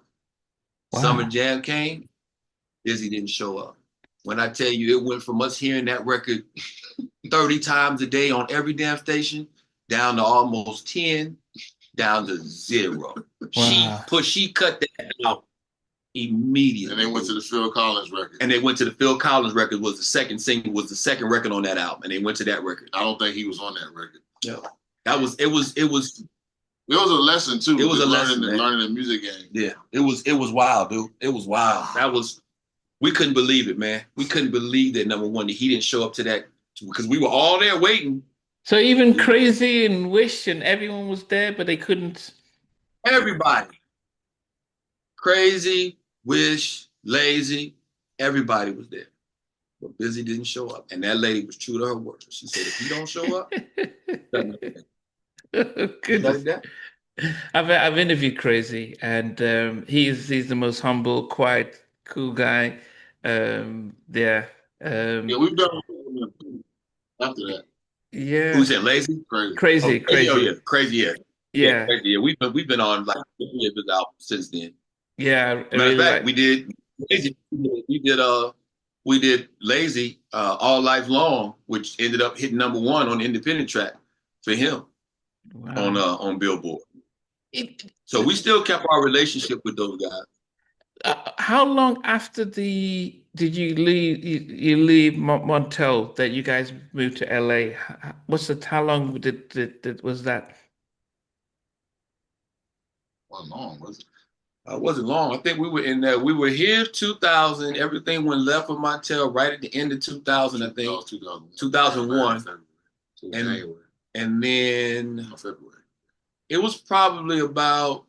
Speaker 1: Wow. Summer jam came, Busy didn't show up. When I tell you, it went from us hearing that record 30 times a day on every damn station, down to almost 10, down to 0. Wow. She cut that out immediately.
Speaker 3: And they went to the Phil Collins record.
Speaker 1: Was the second single, was the second record on that album. And they went to that record.
Speaker 3: I don't think he was on that record.
Speaker 1: Yeah. It was
Speaker 3: a lesson too.
Speaker 1: It was a lesson,
Speaker 3: learning the music game.
Speaker 1: Yeah, it was wild, dude. It was wild. We couldn't believe it, man. We couldn't believe that #1 that he didn't show up to that, because we were all there waiting.
Speaker 2: So even Crazy and Wish and everyone was there, but they couldn't.
Speaker 1: Everybody, Crazy, Wish, Lazy, everybody was there. But Busy didn't show up, and that lady was true to her word. She said, "If you don't show up."
Speaker 2: Goodness. I've interviewed Crazy, and he's the most humble, quiet, cool guy.
Speaker 3: Yeah, we've done after that.
Speaker 2: Yeah.
Speaker 1: Who's it? Lazy?
Speaker 2: Crazy.
Speaker 1: Oh, yeah. Crazy. Yeah. Crazy, yeah. We've been on like 50 of his albums since then.
Speaker 2: Yeah.
Speaker 1: Matter of fact, we did Lazy. We did Lazy All Life Long, which ended up hitting #1 on the independent track for him. Wow. On Billboard. So we still kept our relationship with those guys.
Speaker 2: How long after did you leave Montell that you guys moved to LA? How long was that?
Speaker 3: Wasn't long, was it?
Speaker 1: It wasn't long. I think we were in there. We were here 2000. Everything went left for Montell right at the end of 2000, I think. 2001. And then
Speaker 3: February.
Speaker 1: It was probably about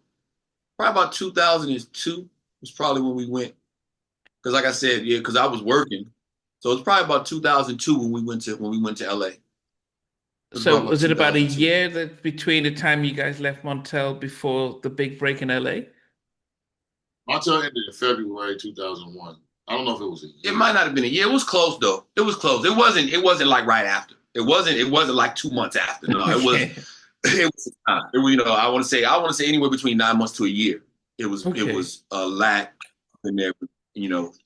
Speaker 1: 2002 was probably when we went. Because like I said, yeah, because I was working. So it's probably about 2002 when we went to LA.
Speaker 2: So was it about a year that between the time you guys left Montell before the big break in LA?
Speaker 3: Montell ended in February 2001. I don't know if it was a year.
Speaker 1: It might not have been a year. It was close though. It was close. It wasn't like right after. It wasn't like 2 months after. No, it was. It was time. I want to say anywhere between 9 months to a year. It was a lack in there,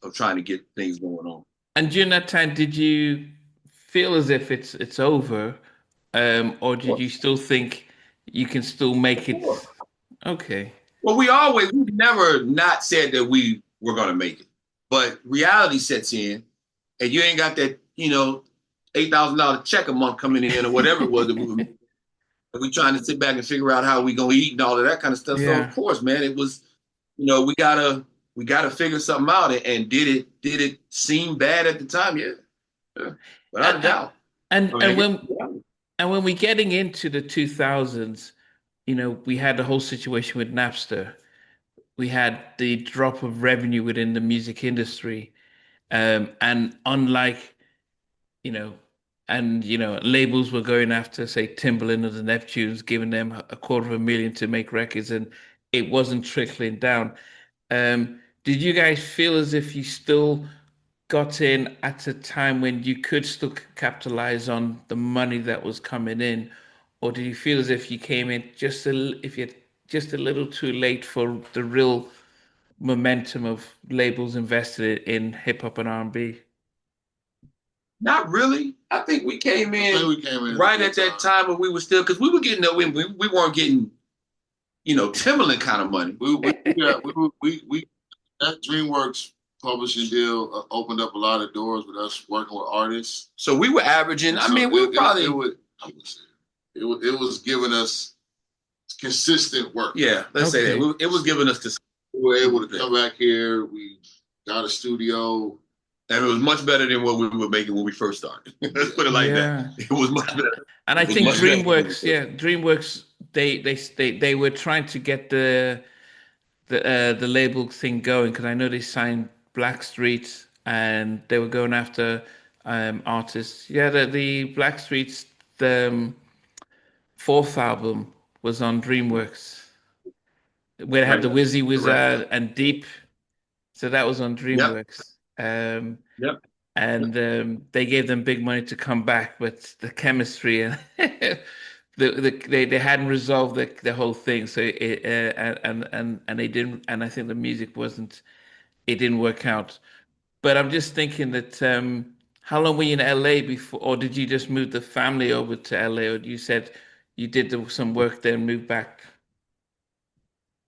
Speaker 1: of trying to get things going on.
Speaker 2: And during that time, did you feel as if it's over, or did you still think you can still make it? Okay.
Speaker 1: Well, we never not said that we were going to make it, but reality sets in, and you ain't got that, $8,000 check a month coming in or whatever it was that we were making. We trying to sit back and figure out how we gonna eat and all of that kind of stuff. Yeah. So of course, man, it was, we gotta figure something out. And did it seem bad at the time? Yeah. Without a doubt.
Speaker 2: And when we getting into the 2000s, we had the whole situation with Napster. We had the drop of revenue within the music industry, and unlike, labels were going after, say, Timbaland or the Neptunes, giving them $250,000 to make records, and it wasn't trickling down. Did you guys feel as if you still got in at a time when you could still capitalize on the money that was coming in, or did you feel as if you came in if you're just a little too late for the real momentum of labels invested in hip hop and R&B?
Speaker 1: Not really. I think we came
Speaker 3: I think
Speaker 1: in
Speaker 3: we came in
Speaker 1: right at that time when we were still, because we were getting no, we weren't getting, Timberland kind of money.
Speaker 3: We that DreamWorks publishing deal opened up a lot of doors with us working with artists.
Speaker 1: So we were averaging.
Speaker 3: And
Speaker 1: I
Speaker 3: so
Speaker 1: mean, we were probably.
Speaker 3: It was giving us consistent work.
Speaker 1: Yeah, let's say
Speaker 2: Okay.
Speaker 1: that. It was giving us this.
Speaker 3: We were able to come back here. We got a studio.
Speaker 1: And it was much better than what we were making when we first started. Let's put it like
Speaker 2: Yeah.
Speaker 1: that. It was much better.
Speaker 2: And I
Speaker 1: It was
Speaker 2: think
Speaker 1: much better than
Speaker 2: DreamWorks,
Speaker 1: we
Speaker 2: yeah, DreamWorks, they were trying to get the label thing going because I know they signed Blackstreet and they were going after artists. Yeah, the Blackstreet's fourth album was on DreamWorks, where it had the Wizzy Wizard and Deep. So that was on DreamWorks.
Speaker 1: Yep.
Speaker 2: And they gave them big money to come back, but the chemistry and they hadn't resolved the whole thing. So and they didn't, and I think the music it didn't work out. But I'm just thinking that how long were you in LA before, or did you just move the family over to LA, or you said you did some work there and moved back?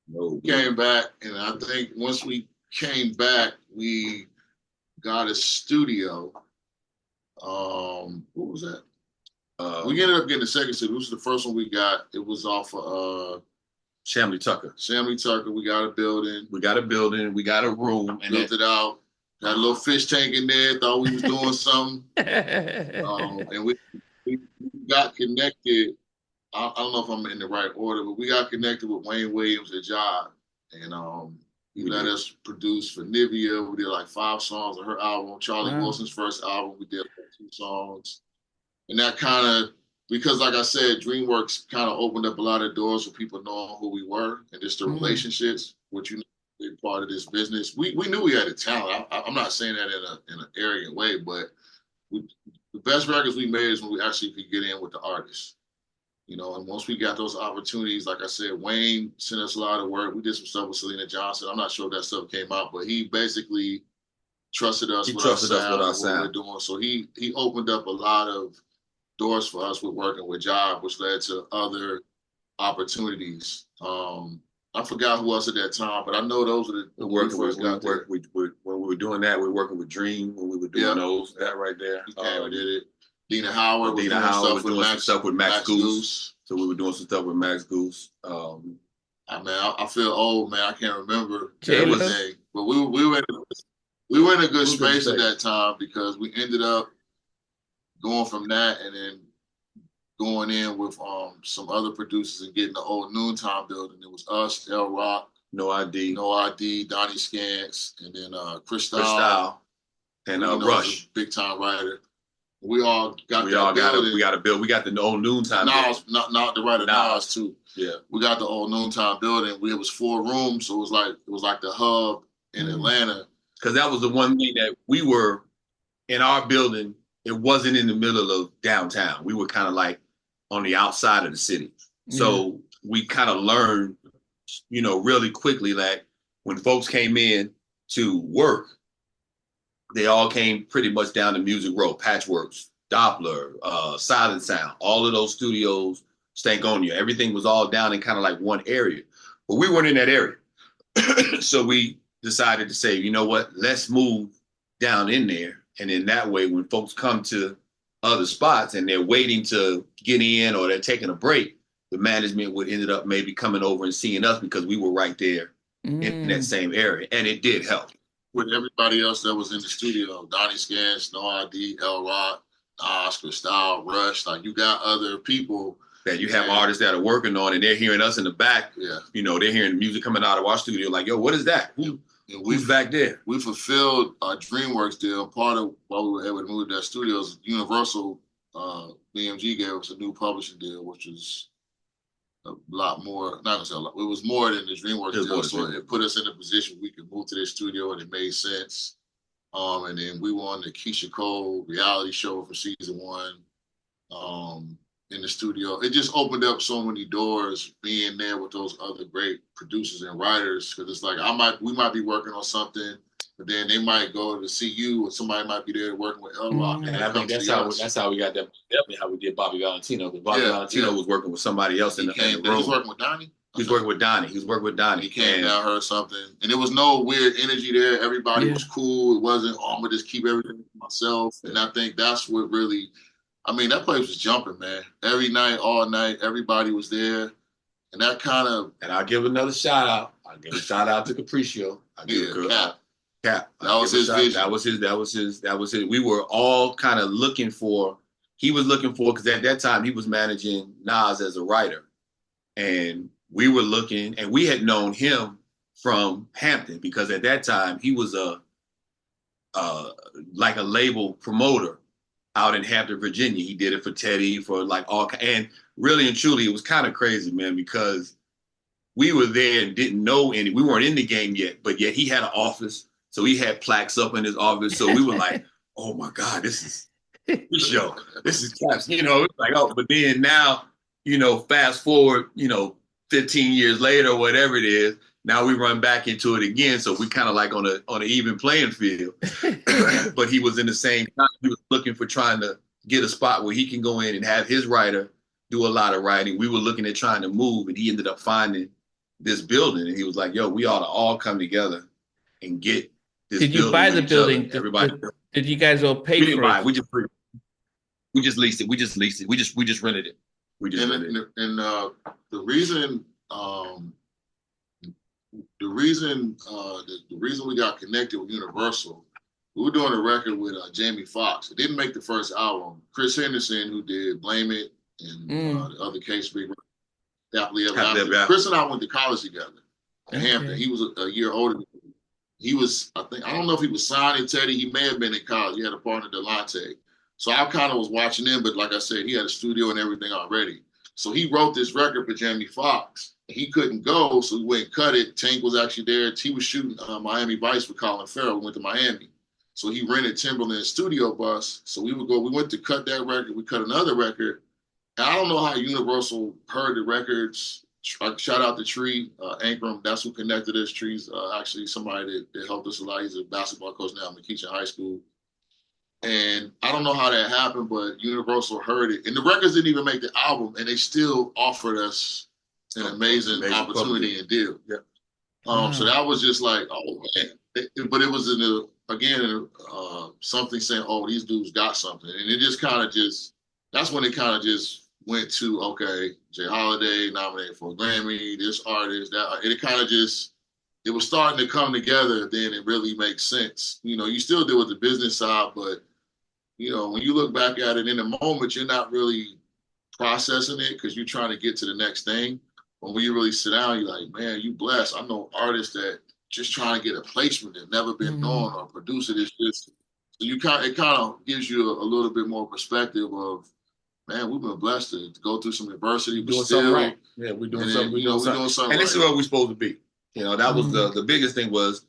Speaker 1: No.
Speaker 3: Came back, and I think once we came back, we got a studio. What was that? We ended up getting the second studio. This was the first one we got. It was off of
Speaker 1: Shamley Tucker.
Speaker 3: Shamley Tucker. We got a building.
Speaker 1: We got a room, and
Speaker 3: Built it out. Got a little fish tank in there. Thought we was doing something. And we got connected. I don't know if I'm in the right order, but we got connected with Wayne Williams at Job, and he let us produce for Nivea. We did like 5 songs on her album. Charlie Wilson's first album, we did like 2 songs, and that kind of, because like I said, DreamWorks kind of opened up a lot of doors for people knowing who we were and just the relationships, which big part of this business. We knew we had a talent. I'm not saying that in an arrogant way, but the best records we made is when we actually could get in with the artists. And once we got those opportunities, like I said, Wayne sent us a lot of work. We did some stuff with Selena Johnson. I'm not sure if that stuff came out, but he basically trusted us with our sound. We're doing. So he opened up a lot of doors for us with working with Job, which led to other opportunities. I forgot who else at that time, but I know those are the
Speaker 1: working with. When we were doing that, we were working with Dream. When we were doing those, that right there.
Speaker 3: We came and did it. Dina Howard was
Speaker 1: doing stuff with Max Goose. So we were doing some stuff with Max Goose.
Speaker 3: I feel old, man. I can't remember everything, but we were in a good space at that time because we ended up going from that and then going in with some other producers and getting the old Noontime building. It was us, L Rock,
Speaker 1: No ID,
Speaker 3: Donnie Scants, and then Cristal,
Speaker 1: and Rush,
Speaker 3: big time writer. We all got
Speaker 1: We got a build. We got the old Noontime.
Speaker 3: Not the writer Nas too.
Speaker 1: Yeah,
Speaker 3: we got the old Noontime building. It was 4 rooms, so it was like the hub in Atlanta.
Speaker 1: Because that was the one thing that we were in our building. It wasn't in the middle of downtown. We were kind of like on the outside of the city. So we kind of learned, really quickly that when folks came in to work, they all came pretty much down to Music Row, Patchworks, Doppler, Silent Sound, all of those studios, Stankonia. Everything was all down in kind of like one area. But we weren't in that area. So we decided to say, you know what, let's move down in there. And in that way, when folks come to other spots and they're waiting to get in or they're taking a break, the management would end up maybe coming over and seeing us because we were right there in that same area. And it did help.
Speaker 3: With everybody else that was in the studio, Donnie Scans, No ID, L Rock, Nas, Cristal, Rush, like you got other people.
Speaker 1: That you have artists that are working on and they're hearing us in the back.
Speaker 3: Yeah.
Speaker 1: They're hearing music coming out of our studio like, yo, what is that? Who's back there? We
Speaker 3: fulfilled our DreamWorks deal. Part of why we were able to move to that studio is Universal BMG gave us a new publishing deal, which was a lot more, not gonna say a lot, it was more than the DreamWorks deal. So it put us in a position we could move to this studio and it made sense. And then we were on the Keyshia Cole reality show for season 1. In the studio, it just opened up so many doors being there with those other great producers and writers. Because it's like we might be working on something, but then they might go to see you, or somebody might be there working with L Rock.
Speaker 1: And I think that's how we got that. Definitely how we did Bobby Valentino. Because Bobby Valentino was working with somebody else in the room.
Speaker 3: He was working with Donnie.
Speaker 1: He was working with Donnie.
Speaker 3: He came down, heard something, and there was no weird energy there. Everybody was cool. It wasn't, I'm gonna just keep everything to myself. And I think that's what really, I mean, that place was jumping, man. Every night, all night, everybody was there. And that kind of...
Speaker 1: And I'll give another shout out. I'll give a shout out to Capriccio. Cap.
Speaker 3: That was his vision.
Speaker 1: That was his. We were all kind of looking for, because at that time he was managing Nas as a writer. And we were looking, and we had known him from Hampton, because at that time he was like a label promoter out in Hampton, Virginia. He did it for Teddy, for like all, and really and truly, it was kind of crazy, man, because we were there and didn't know we weren't in the game yet, but yet he had an office. So he had plaques up in his office. So we were like, oh my God, this is show. This is Caps. It's like, oh, but then now, fast forward, 15 years later, or whatever it is, now we run back into it again. So we kind of like on an even playing field. But he was in the same time, he was looking for trying to get a spot where he can go in and have his writer do a lot of writing. We were looking at trying to move, and he ended up finding this building. And he was like, yo, we ought to all come together and get this building.
Speaker 2: Did you buy the building?
Speaker 1: Everybody.
Speaker 2: Did you guys all pay
Speaker 1: we didn't
Speaker 2: for
Speaker 1: buy
Speaker 2: it?
Speaker 1: it? We just leased it. We just rented it.
Speaker 3: And the reason we got connected with Universal, we were doing a record with Jamie Foxx. It didn't make the first album. Chris Henderson, who did Blame It and the other case, Happily Ever After. Chris and I went to college together in Hampton. He was a year older than me. He was, I don't know if he was signing Teddy. He may have been in college. He had a partner, Delonte. So I kind of was watching him, but like I said, he had a studio and everything already. So he wrote this record for Jamie Foxx. He couldn't go, so we went and cut it. Tank was actually there. He was shooting Miami Vice with Colin Farrell. We went to Miami. So he rented Timberland's studio bus. So we went to cut that record. We cut another record. And I don't know how Universal heard the records. Shout out to Tree, Ankrum. That's who connected us. Tree's actually somebody that helped us a lot. He's a basketball coach now in McKeachie High School. And I don't know how that happened, but Universal heard it. And the records didn't even make the album, and they still offered us an amazing opportunity and deal. Yeah. So that was just like, oh man. But it was something saying, oh, these dudes got something. And it just kind of that's when it kind of just went to, okay, Jay Holiday nominated for a Grammy, this artist, that. And it kind of it was starting to come together. Then it really makes sense. You still deal with the business side, but when you look back at it in the moment, you're not really processing it because you're trying to get to the next thing. But when you really sit down, you're like, man, you blessed. I know artists that just trying to get a placement that never been known or produce it. It's just, so it kind of gives you a little bit more perspective of, man, we've been blessed to go through some adversity. But
Speaker 1: doing
Speaker 3: still,
Speaker 1: something right. Yeah, we're doing something. We're doing something. And this is where we're supposed to be. That was the biggest thing was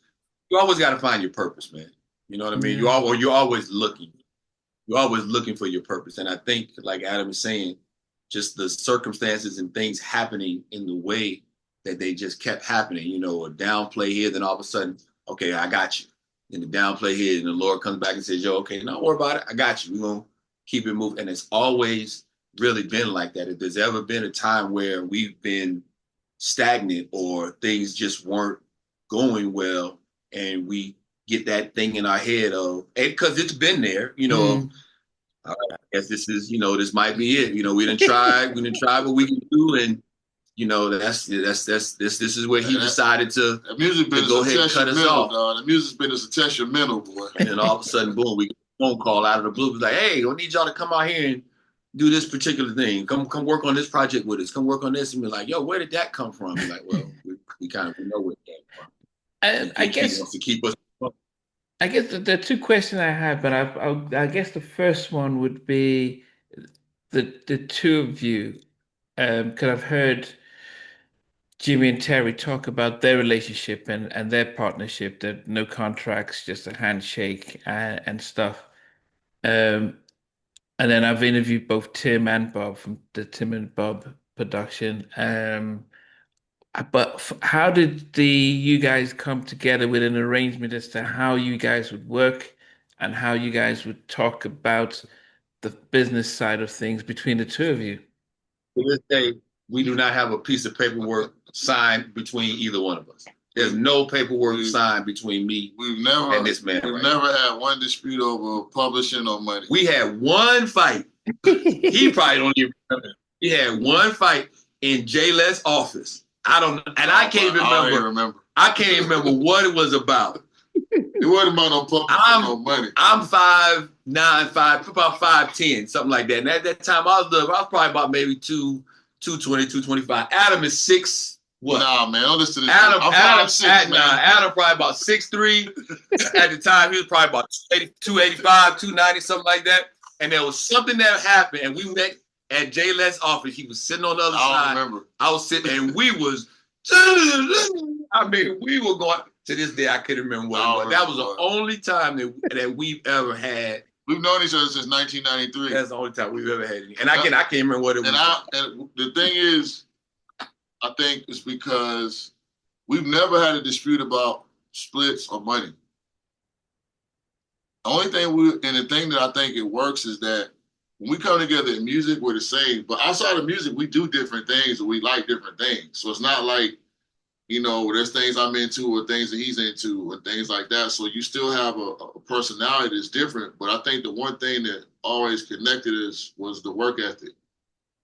Speaker 1: you always got to find your purpose, man. You know what I mean? You're always looking. You're always looking for your purpose. And I think, like Adam is saying, just the circumstances and things happening in the way that they just kept happening, a downplay here, then all of a sudden, okay, I got you. And the downplay here, and the Lord comes back and says, yo, okay, don't worry about it. I got you. We're going to keep it moving. And it's always really been like that. If there's ever been a time where we've been stagnant or things just weren't going well, and we get that thing in our head of, because it's been there, I guess this is, this might be it. We didn't try what we can do, and this is where he decided to go ahead and cut us off.
Speaker 3: The music business will test your mental, boy.
Speaker 1: And then all of a sudden, boom, we get a phone call out of the blue. It's like, hey, I need y'all to come out here and do this particular thing. Come work on this project with us. Come work on this. And we're like, yo, where did that come from? We're like, well, we kind of know where it came from.
Speaker 2: I guess
Speaker 1: to keep us.
Speaker 2: I guess there are two questions I have, but I guess the first one would be the two of you, because I've heard Jimmy and Terry talk about their relationship and their partnership, that no contracts, just a handshake and stuff. Um, and then I've interviewed both Tim and Bob from the Tim and Bob production. But how did the you guys come together with an arrangement as to how you guys would work and how you guys would talk about the business side of things between the two of you?
Speaker 1: To this day, we do not have a piece of paperwork signed between either one of us. There's no paperwork signed between me and this man.
Speaker 3: We've never had one dispute over publishing or money.
Speaker 1: We had one fight. He probably don't even remember. We had one fight in J-Les' office. I don't know, and I can't remember. I can't remember what it was about.
Speaker 3: It wasn't about no publishing or money.
Speaker 1: I'm 5'9", about 5'10", something like that. And at that time, I was probably about maybe 220, 225. Adam is 6. What?
Speaker 3: Nah, man, don't listen to this.
Speaker 1: Adam,
Speaker 3: I'm 5'6", man.
Speaker 1: Adam probably about 6'3". At the time, he was probably about 285, 290, something like that. And there was something that happened, and we met at J-Les' office. He was sitting on the other side.
Speaker 3: I remember.
Speaker 1: I was sitting, and we was, we were going, to this day, I couldn't remember what it was. That was the only time that we've ever had.
Speaker 3: We've known each other since 1993.
Speaker 1: That's the only time we've ever had it. And I can't remember what it was.
Speaker 3: And the thing is, I think it's because we've never had a dispute about splits or money. The only thing the thing that I think it works is that when we come together in music, we're the same. But outside of music, we do different things and we like different things. So it's not like, there's things I'm into or things that he's into or things like that. So you still have a personality that's different. But I think the one thing that always connected us was the work ethic.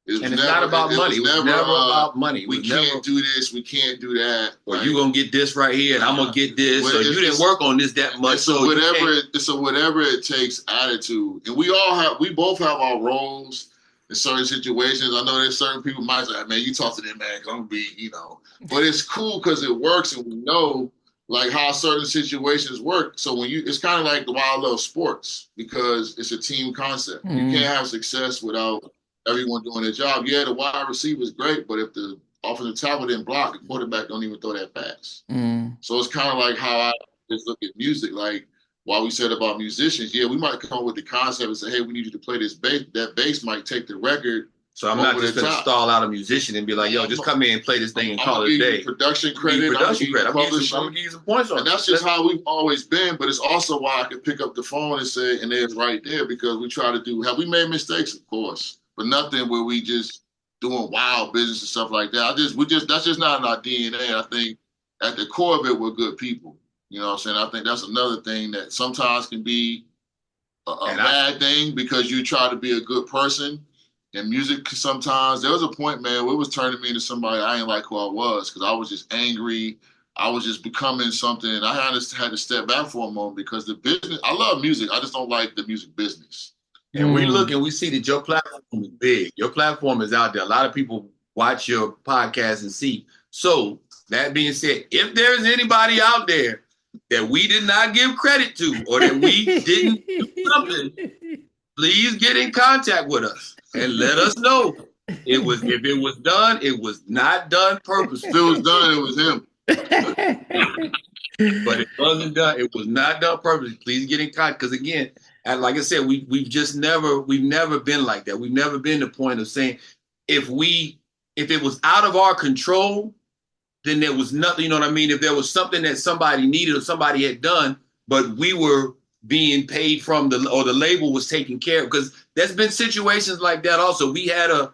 Speaker 1: It's not about money. It was never about money.
Speaker 3: We can't do this. We can't do that.
Speaker 1: Or you're going to get this right here and I'm going to get this. Or you didn't work on this that much.
Speaker 3: It's a whatever it takes attitude. And we both have our roles in certain situations. I know there's certain people might say, man, you talk to them, man, I'm going to be, But it's cool because it works and we know like how certain situations work. So it's kind of like why I love sports because it's a team concept. You can't have success without everyone doing their job. Yeah, the wide receiver is great, but if the offensive tackle didn't block, the quarterback don't even throw that pass. So it's kind of like how I just look at music. Like while we said about musicians, yeah, we might come up with the concept and say, hey, we need you to play this bass. That bass might take the record.
Speaker 1: So I'm not just going to stall out a musician and be like, yo, just come in and play this thing and call it a day.
Speaker 3: Production credit. I'm going to give you some points on it. And that's just how we've always been. But it's also why I can pick up the phone and say, and it's right there because we try to do, have we made mistakes? Of course. But nothing where we just doing wild business and stuff like that. That's just not in our DNA. I think at the core of it, we're good people. You know what I'm saying? I think that's another thing that sometimes can be a bad thing because you try to be a good person. And music sometimes, there was a point, man, where it was turning me into somebody I ain't like who I was because I was just angry. I was just becoming something. And I had to step back for a moment because the business, I love music. I just don't like the music business.
Speaker 1: And we look and we see that your platform is big. Your platform is out there. A lot of people watch your podcast and see. So that being said, if there's anybody out there that we did not give credit to or that we didn't do something, please get in contact with us and let us know. If it was done, it was not done purposely.
Speaker 3: If it was done, it was him.
Speaker 1: But it wasn't done. It was not done purposely. Please get in contact. Because again, like I said, we've never been like that. We've never been to the point of saying if it was out of our control, then there was nothing, you know what I mean? If there was something that somebody needed or somebody had done, but we were being paid from the label was taking care of, because there's been situations like that also. We had a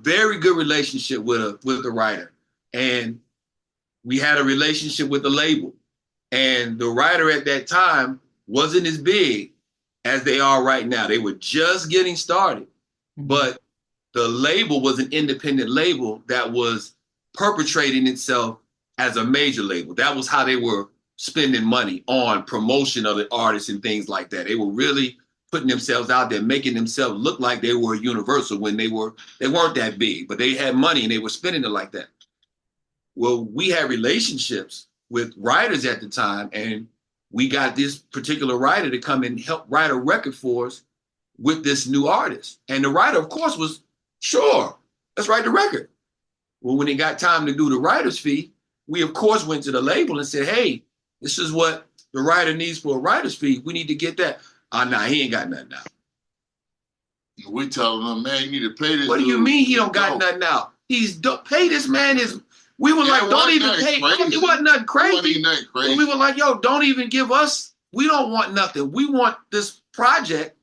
Speaker 1: very good relationship with a writer, and we had a relationship with the label, and the writer at that time wasn't as big as they are right now. They were just getting started, but the label was an independent label that was perpetrating itself as a major label. That was how they were spending money on promotion of the artists and things like that. They were really putting themselves out there, making themselves look like they were Universal when they weren't that big, but they had money and they were spending it like that. Well, we had relationships with writers at the time, and we got this particular writer to come and help write a record for us with this new artist. And the writer, of course, was, sure, let's write the record. Well, when it got time to do the writer's fee, we of course went to the label and said, hey, this is what the writer needs for a writer's fee. We need to get that. Nah, he ain't got nothing out.
Speaker 3: We telling them, man, you need to pay this.
Speaker 1: What do you mean he don't got nothing out? Pay this man his. We were like, don't even pay. It wasn't nothing crazy. We were like, yo, don't even give us. We don't want nothing. We want this project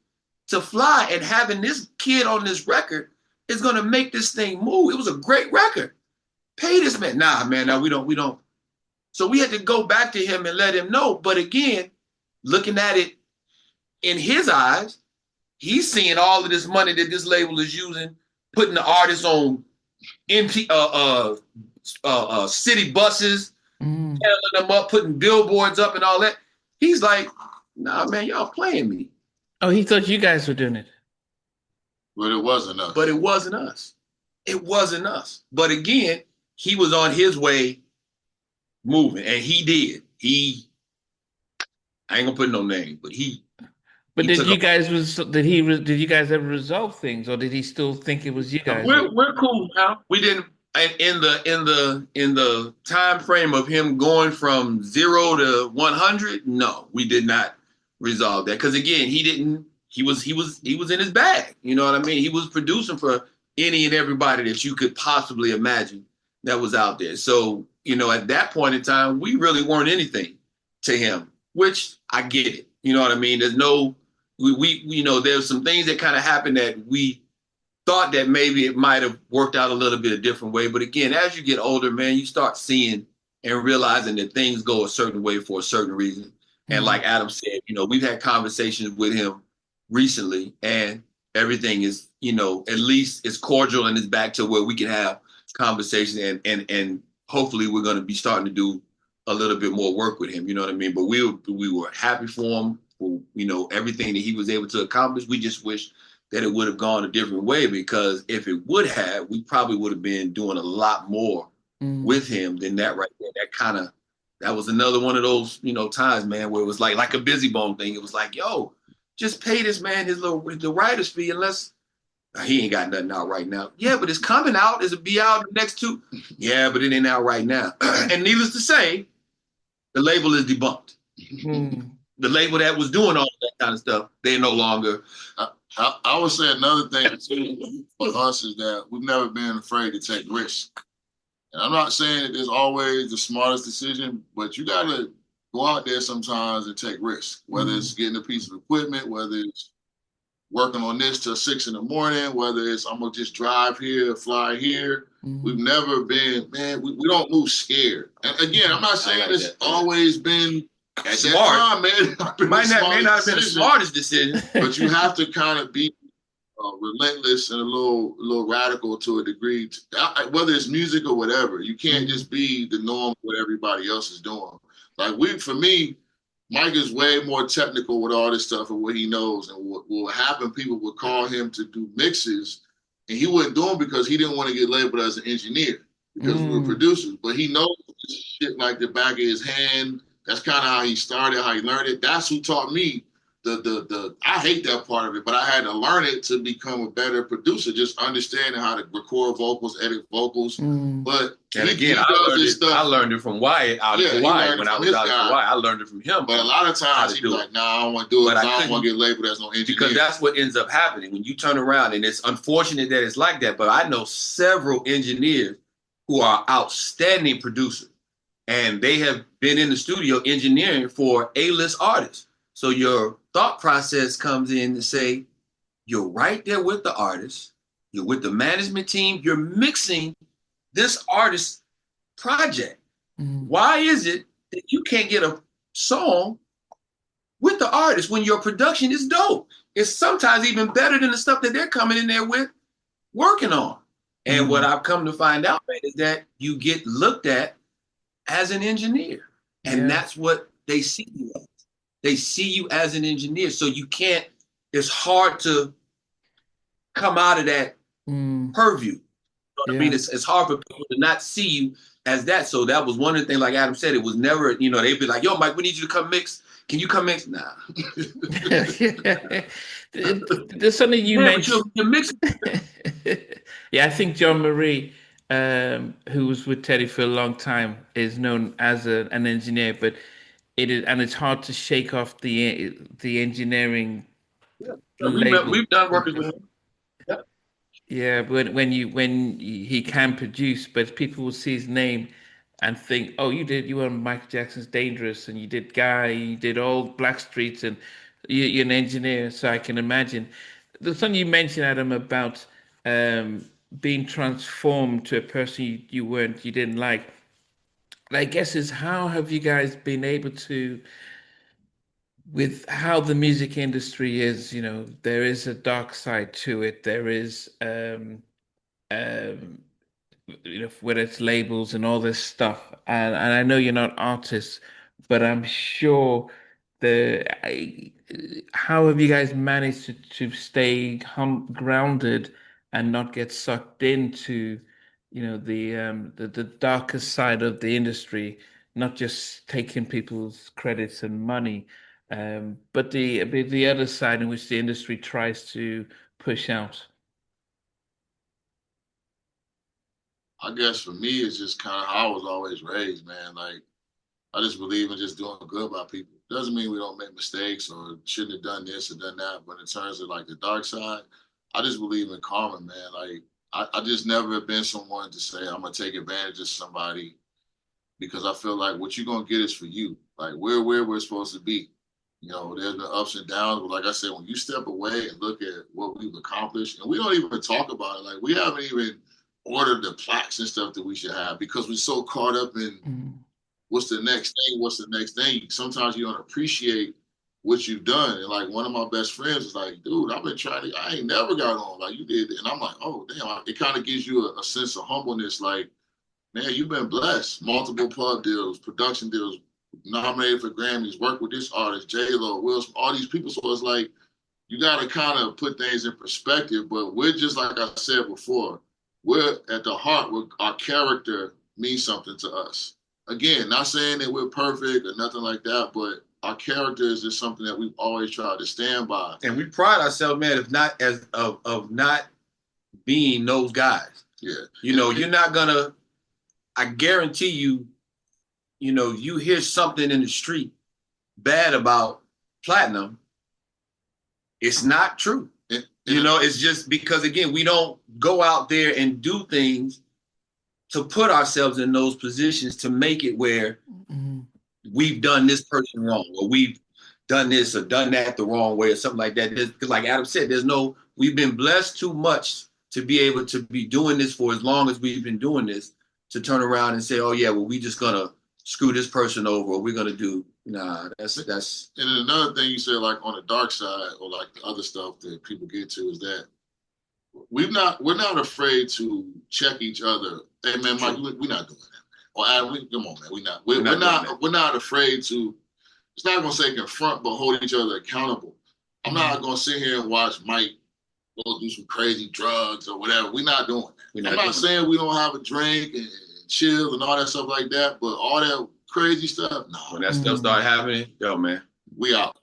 Speaker 1: to fly, and having this kid on this record is gonna make this thing move. It was a great record. Pay this man. Nah, man, no, we don't. So we had to go back to him and let him know. But again, looking at it in his eyes, he's seeing all of this money that this label is using, putting the artists on city buses, telling them up, putting billboards up and all that. He's like, nah, man, y'all playing me.
Speaker 2: Oh, he thought you guys were doing it.
Speaker 3: But it wasn't us.
Speaker 1: But it wasn't us. It wasn't us. But again, he was on his way moving, and he did. I ain't gonna put no name, but he.
Speaker 2: But did you guys ever resolve things, or did he still think it was you guys?
Speaker 1: We're cool now. We didn't. In the time frame of him going from 0 to 100, no, we did not resolve that. Because again, he was in his bag. You know what I mean? He was producing for any and everybody that you could possibly imagine that was out there. So, you know, at that point in time, we really weren't anything to him, which I get it. You know what I mean? There's no, there's some things that kind of happened that we thought that maybe it might have worked out a little bit a different way. But again, as you get older, man, you start seeing and realizing that things go a certain way for a certain reason. Mm-hmm. And like Adam said, you know, we've had conversations with him recently, and everything is, you know, at least it's cordial and it's back to where we can have conversations, and hopefully we're going to be starting to do a little bit more work with him. You know what I mean? But we were happy for him for, you know, everything that he was able to accomplish. We just wish that it would have gone a different way, because if it would have, we probably would have been doing a lot more with him than that right there. That was another one of those, you know, times, man, where it was like a busy bone thing. It was like, yo, just pay this man the writer's fee, unless he ain't got nothing out right now. Yeah, but it's coming out. It'll be out the next 2. Yeah, but it ain't out right now. And needless to say, the label is debunked. The label that was doing all that kind of stuff, they're no longer.
Speaker 3: I would say another thing too for us is that we've never been afraid to take risks. And I'm not saying that it's always the smartest decision, but you got to go out there sometimes and take risks, whether it's getting a piece of equipment, whether it's working on this till 6 a.m, whether it's I'm going to just drive here, fly here. We've never been, man, we don't move scared. And again, I'm not saying it's always been
Speaker 1: smart.
Speaker 3: Man,
Speaker 1: may not have been the smartest decision,
Speaker 3: but you have to kind of be relentless and a little radical to a degree. Whether it's music or whatever, you can't just be the norm what everybody else is doing. Like for me, Mike is way more technical with all this stuff and what he knows. And what will happen, people would call him to do mixes, and he wouldn't do them because he didn't want to get labeled as an engineer, because we were producers. But he knows shit like the back of his hand. That's kind of how he started, how he learned it. That's who taught me I hate that part of it, but I had to learn it to become a better producer, just understanding how to record vocals, edit vocals. But
Speaker 1: I learned it from Wyatt out of Hawaii. When I was out of Hawaii, I learned it from him.
Speaker 3: But a lot of times he'd be like, nah, I don't want to do it because I don't want to get labeled as no engineer.
Speaker 1: Because that's what ends up happening when you turn around, and it's unfortunate that it's like that, but I know several engineers who are outstanding producers, and they have been in the studio engineering for A-list artists. So your thought process comes in to say, you're right there with the artist, you're with the management team, you're mixing this artist's project. Why is it that you can't get a song with the artist when your production is dope? It's sometimes even better than the stuff that they're coming in there with, working on. And what I've come to find out, man, is that you get looked at as an engineer. And that's what they see you as. They see you as an engineer. So you can't, it's hard to come out of that purview. You know what I mean? It's hard for people to not see you as that. So that was one of the things, like Adam said, it was never, you know, they'd be like, yo, Mike, we need you to come mix. Can you come mix? Nah.
Speaker 2: There's something you mentioned.
Speaker 1: You're mixing.
Speaker 2: Yeah, I think John Marie who was with Teddy for a long time, is known as an engineer, but it's hard to shake off the engineering
Speaker 1: Yeah.
Speaker 2: label.
Speaker 1: We've done workers with him. Yeah.
Speaker 2: Yeah, but when he can produce, but people will see his name and think, oh, you were on Michael Jackson's Dangerous, and you did Guy, you did all Black Streets, and you're an engineer. So I can imagine the something you mentioned, Adam, about being transformed to a person you didn't like. I guess is how have you guys been able to, with how the music industry is, there is a dark side to it. There is um whether it's labels and all this stuff. And I know you're not artists, but I'm sure how have you guys managed to stay grounded and not get sucked into, the darkest side of the industry, not just taking people's credits and money, but the other side in which the industry tries to push out.
Speaker 3: I guess for me, it's just kind of how I was always raised, man. Like, I just believe in just doing good by people. Doesn't mean we don't make mistakes or shouldn't have done this or done that. But in terms of like the dark side, I just believe in karma, man. Like, I just never have been someone to say I'm gonna take advantage of somebody because I feel like what you're gonna get is for you. Like where we're supposed to be. There's been ups and downs, but like I said, when you step away and look at what we've accomplished, and we don't even talk about it, like we haven't even ordered the plaques and stuff that we should have because we're so caught up in what's the next thing, what's the next thing. Sometimes you don't appreciate what you've done. And like one of my best friends was like, dude, I've been trying to, I ain't never got on like you did. And I'm like, oh, damn, it kind of gives you a sense of humbleness. Like, man, you've been blessed. Multiple pub deals, production deals, nominated for Grammys, worked with this artist, J-Lo, Will Smith, all these people. So it's like, you got to kind of put things in perspective. But we're just, like I said before, we're at the heart, our character means something to us. Again, not saying that we're perfect or nothing like that, but our character is just something that we've always tried to stand by.
Speaker 1: And we pride ourselves, man, of not being those guys.
Speaker 3: Yeah.
Speaker 1: You're not gonna, I guarantee you, you hear something in the street bad about platinum, it's not true. It's just because, again, we don't go out there and do things to put ourselves in those positions to make it where we've done this person wrong or we've done this or done that the wrong way or something like that. Because like Adam said, we've been blessed too much to be able to be doing this for as long as we've been doing this to turn around and say, oh yeah, well, we just gonna screw this person over or we're gonna do, nah, that's.
Speaker 3: And then another thing you said, like on the dark side or like the other stuff that people get to is that we're not afraid to check each other. Hey man, Mike, we're not doing that. Or Adam, come on, man, we're not afraid to. It's not gonna say confront, but hold each other accountable. I'm not gonna sit here and watch Mike go do some crazy drugs or whatever. We're not doing that. I'm not saying we don't have a drink and chill and all that stuff like that, but all that crazy stuff, no.
Speaker 1: When that stuff started happening, yo, man,
Speaker 3: we out.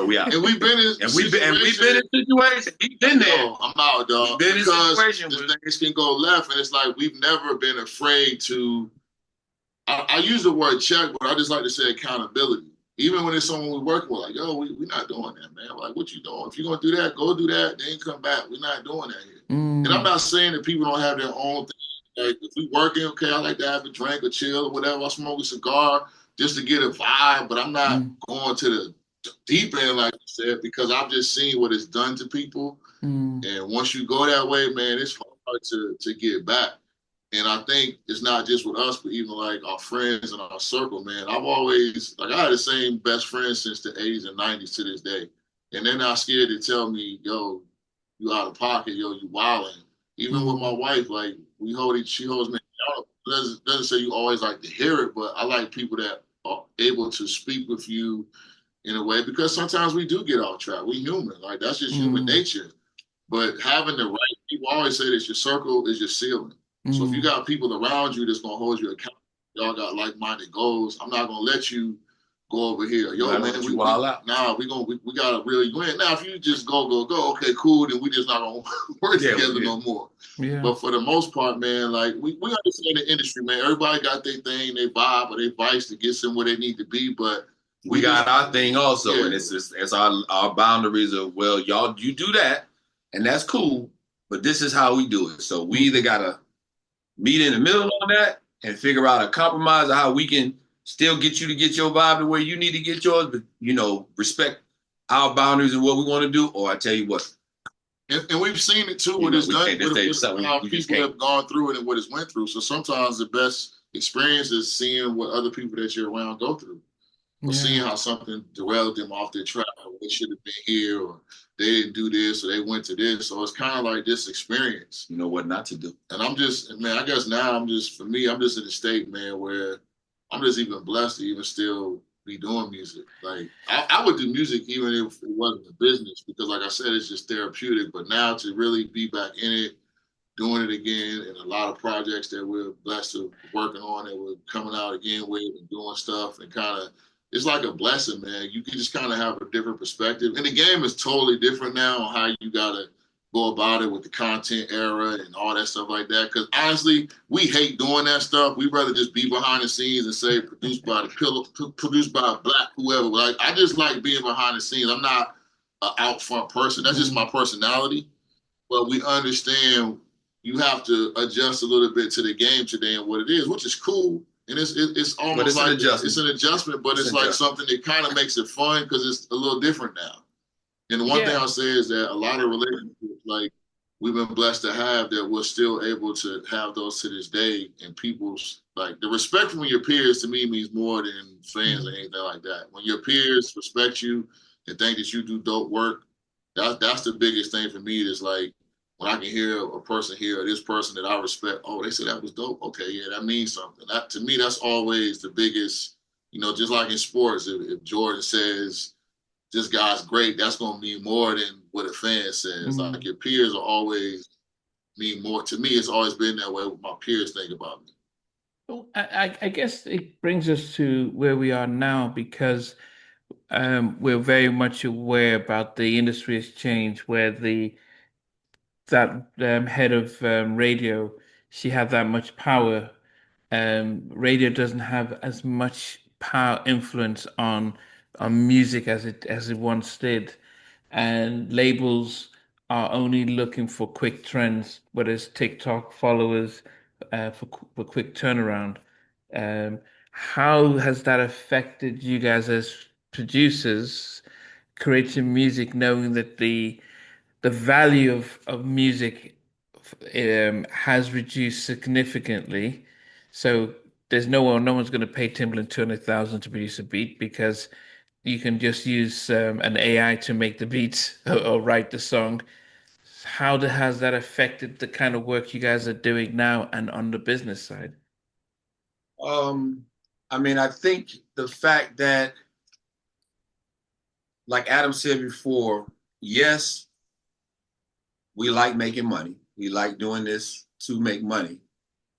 Speaker 1: We out.
Speaker 3: And we've been in
Speaker 1: situations. We've been there.
Speaker 3: Yo, I'm out, dog.
Speaker 1: We've been
Speaker 3: because
Speaker 1: in situations
Speaker 3: things can go left, and it's like we've never been afraid to. I use the word check, but I just like to say accountability. Even when it's someone we're working with, like, yo, we're not doing that, man. Like, what you doing? If you're gonna do that, go do that. Then come back. We're not doing that here. And I'm not saying that people don't have their own thing. Like, if we working, okay, I like to have a drink or chill or whatever. I smoke a cigar just to get a vibe, but I'm not going to the deep end, like you said, because I've just seen what it's done to people. And once you go that way, man, it's hard to get back. And I think it's not just with us, but even like our friends and our circle, man. I've always, like, I had the same best friends since the 80s and 90s to this day. And they're not scared to tell me, yo, you out of pocket, yo, you wilding. Even with my wife, like, she holds me accountable. Doesn't say you always like to hear it, but I like people that are able to speak with you in a way, because sometimes we do get off track. We human, like, that's just human nature. But having the right people, I always say this, your circle is your ceiling. So if you got people around you that's gonna hold you accountable, y'all got like-minded goals, I'm not gonna let you go over here. Yo,
Speaker 1: Right,
Speaker 3: man,
Speaker 1: let you wild out.
Speaker 3: we gotta really win. Now, if you just go, okay, cool, then we just not gonna work together no more.
Speaker 2: Yeah.
Speaker 3: But for the most part, man, like we understand the industry, man. Everybody got their thing, they vibe or they vice to get them where they need to be. But
Speaker 1: we got our thing also,
Speaker 3: yeah.
Speaker 1: and it's our boundaries of, well, y'all, you do that, and that's cool, but this is how we do it. So we either gotta meet in the middle on that and figure out a compromise of how we can still get you to get your vibe to where you need to get yours, but respect our boundaries and what we want to do. Or I tell you what,
Speaker 3: and we've seen it too with how people have gone through it and what it's went through. So sometimes the best experience is seeing what other people that you're around go through. Or seeing how something derailed them off their track, or they should have been here, or they didn't do this, or they went to this. So it's kind of like this experience.
Speaker 1: You know what not to do.
Speaker 3: And I guess now I'm just in a state, man, where I'm just even blessed to even still be doing music. Like I would do music even if it wasn't a business, because like I said, it's just therapeutic. But now to really be back in it, doing it again, and a lot of projects that we're blessed to working on and we're coming out again with and doing stuff, and kind of, it's like a blessing, man. You can just kind of have a different perspective. And the game is totally different now on how you got to go about it with the content era and all that stuff like that. Because honestly, we hate doing that stuff. We'd rather just be behind the scenes and say produced by produced by a black whoever. Like, I just like being behind the scenes. I'm not an out front person. That's just my personality. But we understand you have to adjust a little bit to the game today and what it is, which is cool. And it's almost like it's an adjustment, but it's like something that kind of makes it fun because it's a little different now. And the one thing I'll say is that a lot of relationships, like we've been blessed to have, that we're still able to have those to this day. And people's, like, the respect from your peers to me means more than fans or anything like that. When your peers respect you and think that you do dope work, that's the biggest thing for me. Is like, when I can hear a person here, or this person that I respect, oh, they said that was dope. Okay, yeah, that means something. That, to me, that's always the biggest, just like in sports, if Jordan says, this guy's great, that's going to mean more than what a fan says. Like, your peers will always mean more. To me, it's always been that way what my peers think about me.
Speaker 2: Well, I guess it brings us to where we are now, because we're very much aware about the industry has changed, where that head of radio, she had that much power. Radio doesn't have as much power influence on music as it once did, and labels are only looking for quick trends, whether it's TikTok followers, for quick turnaround. How has that affected you guys as producers creating music, knowing that the value of music has reduced significantly? So there's no one's going to pay Timbaland 200,000 to produce a beat, because you can just use an AI to make the beats or write the song. Has that affected the kind of work you guys are doing now and on the business side?
Speaker 1: I think the fact that, like Adam said before, yes, we like making money. We like doing this to make money.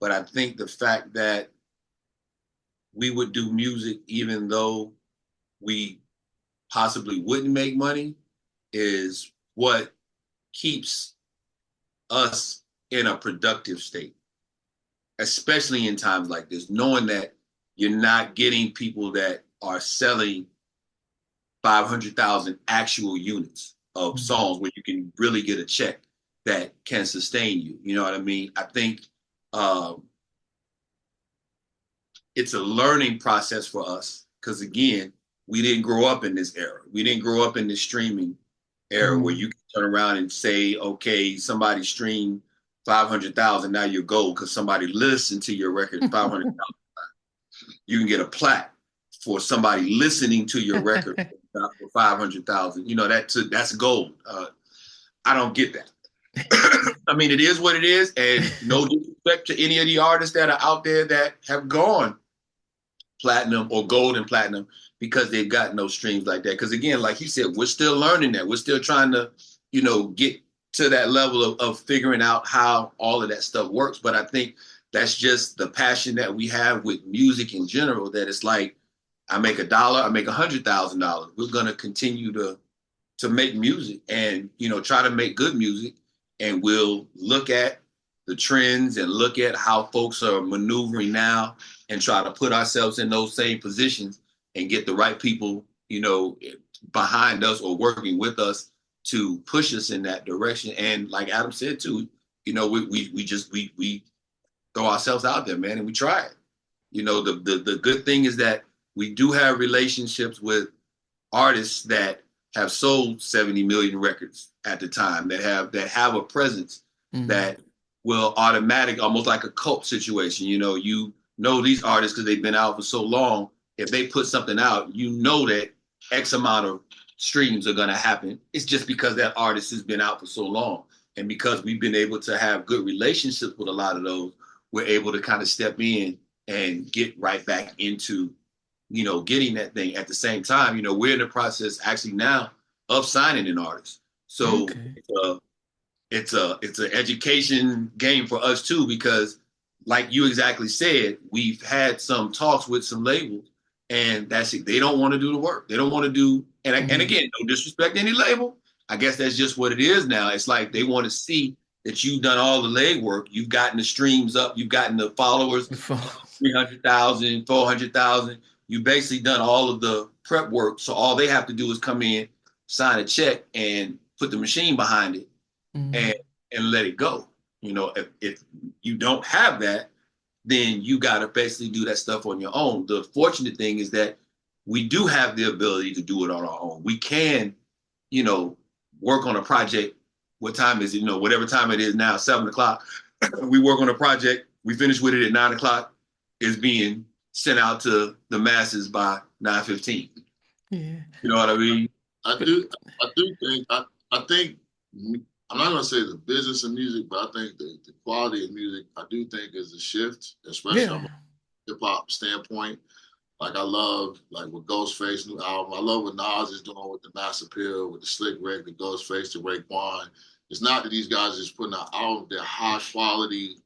Speaker 1: But I think the fact that we would do music even though we possibly wouldn't make money is what keeps us in a productive state, especially in times like this, knowing that you're not getting people that are selling 500,000 actual units of songs where you can really get a check that can sustain you. You know what I mean? I think it's a learning process for us, because again, we didn't grow up in this era. We didn't grow up in this streaming era where you can turn around and say, okay, somebody streamed 500,000, now you're gold because somebody listened to your record 500,000. You can get a plaque for somebody listening to your record for 500,000. That's gold. I don't get that. It is what it is, and no disrespect to any of the artists that are out there that have gone platinum or gold and platinum because they've got no streams like that. Because again, like he said, we're still learning that. We're still trying to, get to that level of figuring out how all of that stuff works. But I think that's just the passion that we have with music in general, that it's like, I make $1, I make $100,000. We're gonna continue to make music and try to make good music, and we'll look at the trends and look at how folks are maneuvering now and try to put ourselves in those same positions and get the right people, behind us or working with us to push us in that direction. And like Adam said too, we throw ourselves out there, man, and we try it. The good thing is that we do have relationships with artists that have sold 70 million records at the time, that have a presence that will automatic, almost like a cult situation. These artists because they've been out for so long. If they put something out, that X amount of streams are going to happen. It's just because that artist has been out for so long. And because we've been able to have good relationships with a lot of those, we're able to kind of step in and get right back into, getting that thing. At the same time, we're in the process actually now of signing an artist. So it's an education game for us too, because like you exactly said, we've had some talks with some labels, and that's it. They don't want to do the work. They don't want to do, and again, no disrespect to any label. I guess that's just what it is now. It's like they want to see that you've done all the legwork. You've gotten the streams up. You've gotten the followers, 300,000, 400,000. You basically done all of the prep work. So all they have to do is come in, sign a check, and put the machine behind it, and let it go. If you don't have that, then you got to basically do that stuff on your own. The fortunate thing is that we do have the ability to do it on our own. We can, work on a project. What time is it? Whatever time it is now, 7 o'clock. We work on a project. We finish with it at 9 o'clock. It's being sent out to the masses by 9:15.
Speaker 2: Yeah.
Speaker 1: You know what I mean?
Speaker 3: I think I'm not gonna say the business of music, but I think the quality of music, I do think is a shift, especially from a hip hop standpoint. Like I love with Ghostface new album. I love what Nas is doing with the Mass Appeal, with the Slick Rick, the Ghostface, the Raekwon. It's not that these guys are just putting out all of their high quality,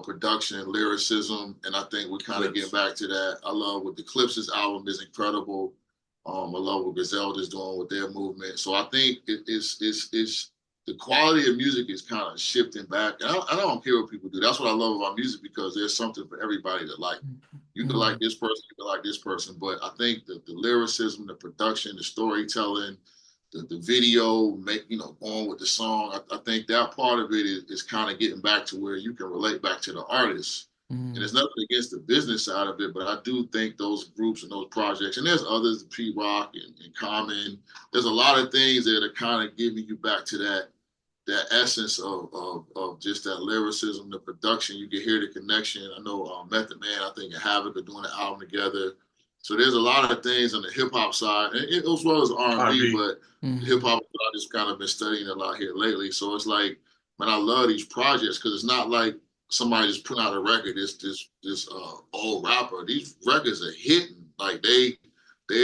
Speaker 3: production, lyricism, and I think we kind of get back to that. I love what the Clips' album is incredible. I love what Griselda's doing with their movement. So I think it's the quality of music is kind of shifting back. And I don't care what people do. That's what I love about music, because there's something for everybody to like. You can like this person, you can like this person, but I think the lyricism, the production, the storytelling, the video, going with the song, I think that part of it is kind of getting back to where you can relate back to the artist. And there's nothing against the business side of it, but I do think those groups and those projects, and there's others, P-Rock and Common, there's a lot of things that are kind of giving you back to that essence of just that lyricism, the production. You can hear the connection. I know Method Man, I think, and Havoc are doing an album together. So there's a lot of things on the hip hop side, and as well as R&B, but hip hop I just kind of been studying a lot here lately. So it's like, man, I love these projects because it's not like somebody just put out a record. This old rapper. These records are hitting. Like they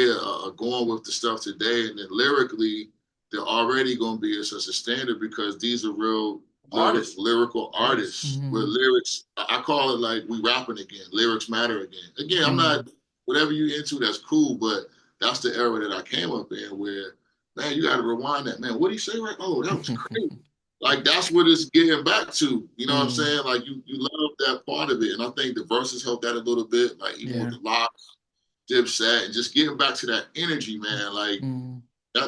Speaker 3: are going with the stuff today, and then lyrically, they're already going to be such a standard because these are real artists, lyrical artists with lyrics. I call it like we rapping again. Lyrics matter again. Again, I'm not, whatever you into, that's cool, but that's the era that I came up in where, man, you got to rewind that. Man, what did he say? Right? Oh, that was crazy. Like, that's what it's getting back to. You know what I'm saying? Like, you love that part of it. And I think the verses help that a little bit. Like, even with the locks, Dipset, and just getting back to that energy, man. Like,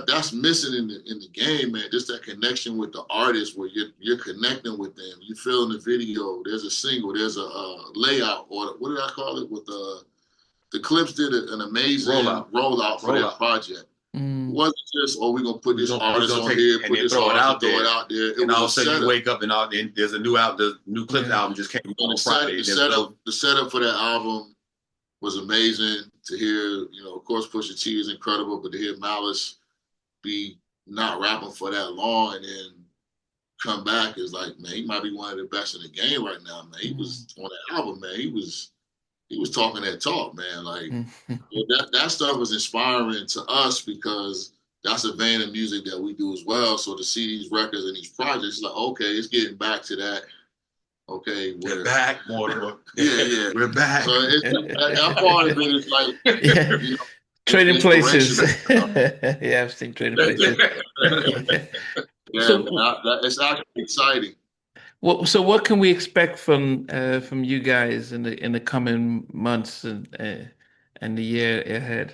Speaker 3: that's missing in the game, man. Just that connection with the artist where you're connecting with them. You feel in the video, there's a single, there's a layout, or what did I call it? With the Clips did an amazing rollout for their project. It wasn't just, we're gonna put this artist on here, put this artist, throw it out there.
Speaker 1: And all of a sudden you wake up and there's a new album, the new Clips album just came on Friday.
Speaker 3: The setup for that album was amazing. To hear, of course, Pusha T is incredible, but to hear Malice be not rapping for that long and then come back is like, man, he might be one of the best in the game right now, man. He was on the album, man. He was talking that talk, man. Like that stuff was inspiring to us because that's a vein of music that we do as well. So to see these records and these projects, like, okay, it's getting back to that Okay,
Speaker 1: We're back, Mortimer.
Speaker 3: Yeah.
Speaker 1: We're back.
Speaker 3: So that part of it is like,
Speaker 2: Yeah.
Speaker 3: you know,
Speaker 2: Trading places.
Speaker 3: inspirational.
Speaker 2: Yeah, I've seen trading places.
Speaker 3: Yeah,
Speaker 2: So,
Speaker 3: it's actually exciting.
Speaker 2: what can we expect from you guys in the coming months and the year ahead?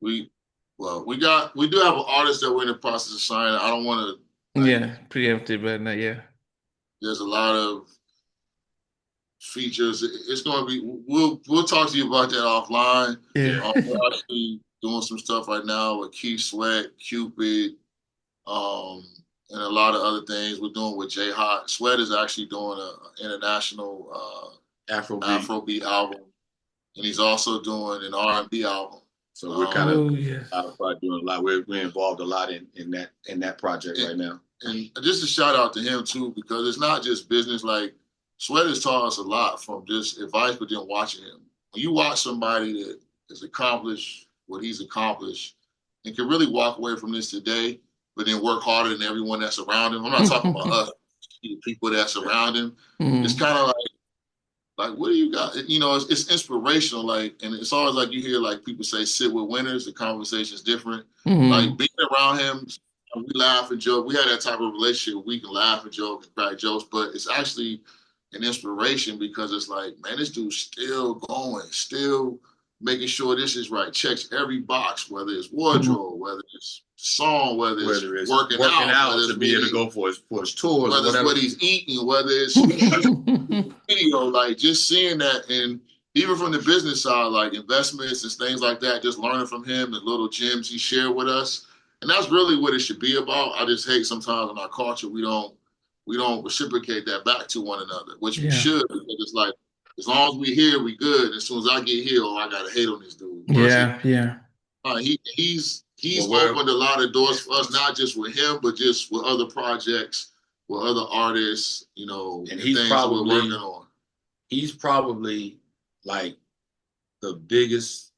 Speaker 3: We do have an artist that we're in the process of signing. I don't want to.
Speaker 2: Yeah, preemptive right now. Yeah.
Speaker 3: There's a lot of features. It's going to be. We'll talk to you about that offline.
Speaker 2: Yeah.
Speaker 3: We're actually doing some stuff right now with Keith Sweat, Cupid, and a lot of other things. We're doing with J Hot. Sweat is actually doing an international Afrobeat album, and he's also doing an R&B album.
Speaker 1: So we're kind of
Speaker 2: yes.
Speaker 1: doing a lot. We're involved a lot in that project right now.
Speaker 3: And just a shout out to him too, because it's not just business. Like Sweat has taught us a lot from just advice, but then watching him. When you watch somebody that has accomplished what he's accomplished and can really walk away from this today, but then work harder than everyone that's around him. I'm not talking about us, the people that surround him. It's kind of like, what do you got? You know, it's inspirational. Like, and it's always like you hear like people say, sit with winners. The conversation is different. Like being around him, we laugh and joke. We had that type of relationship. We can laugh and joke and crack jokes, but it's actually an inspiration because it's like, man, this dude's still going, still making sure this is right. Checks every box, whether it's wardrobe, whether it's song, whether it's working out
Speaker 1: to be able to go for his tours,
Speaker 3: whether it's what he's eating, whether it's video, like just seeing that, and even from the business side, like investments and things like that, just learning from him and little gems he shared with us. And that's really what it should be about. I just hate sometimes in our culture we don't reciprocate that back to one another, which we should, because it's like as long as we here, we good. As soon as I get here, I gotta hate on this dude. He's opened a lot of doors for us, not just with him, but just with other projects, with other artists, you know,
Speaker 1: and he's
Speaker 3: things
Speaker 1: probably
Speaker 3: we're working on.
Speaker 1: He's probably like the biggest.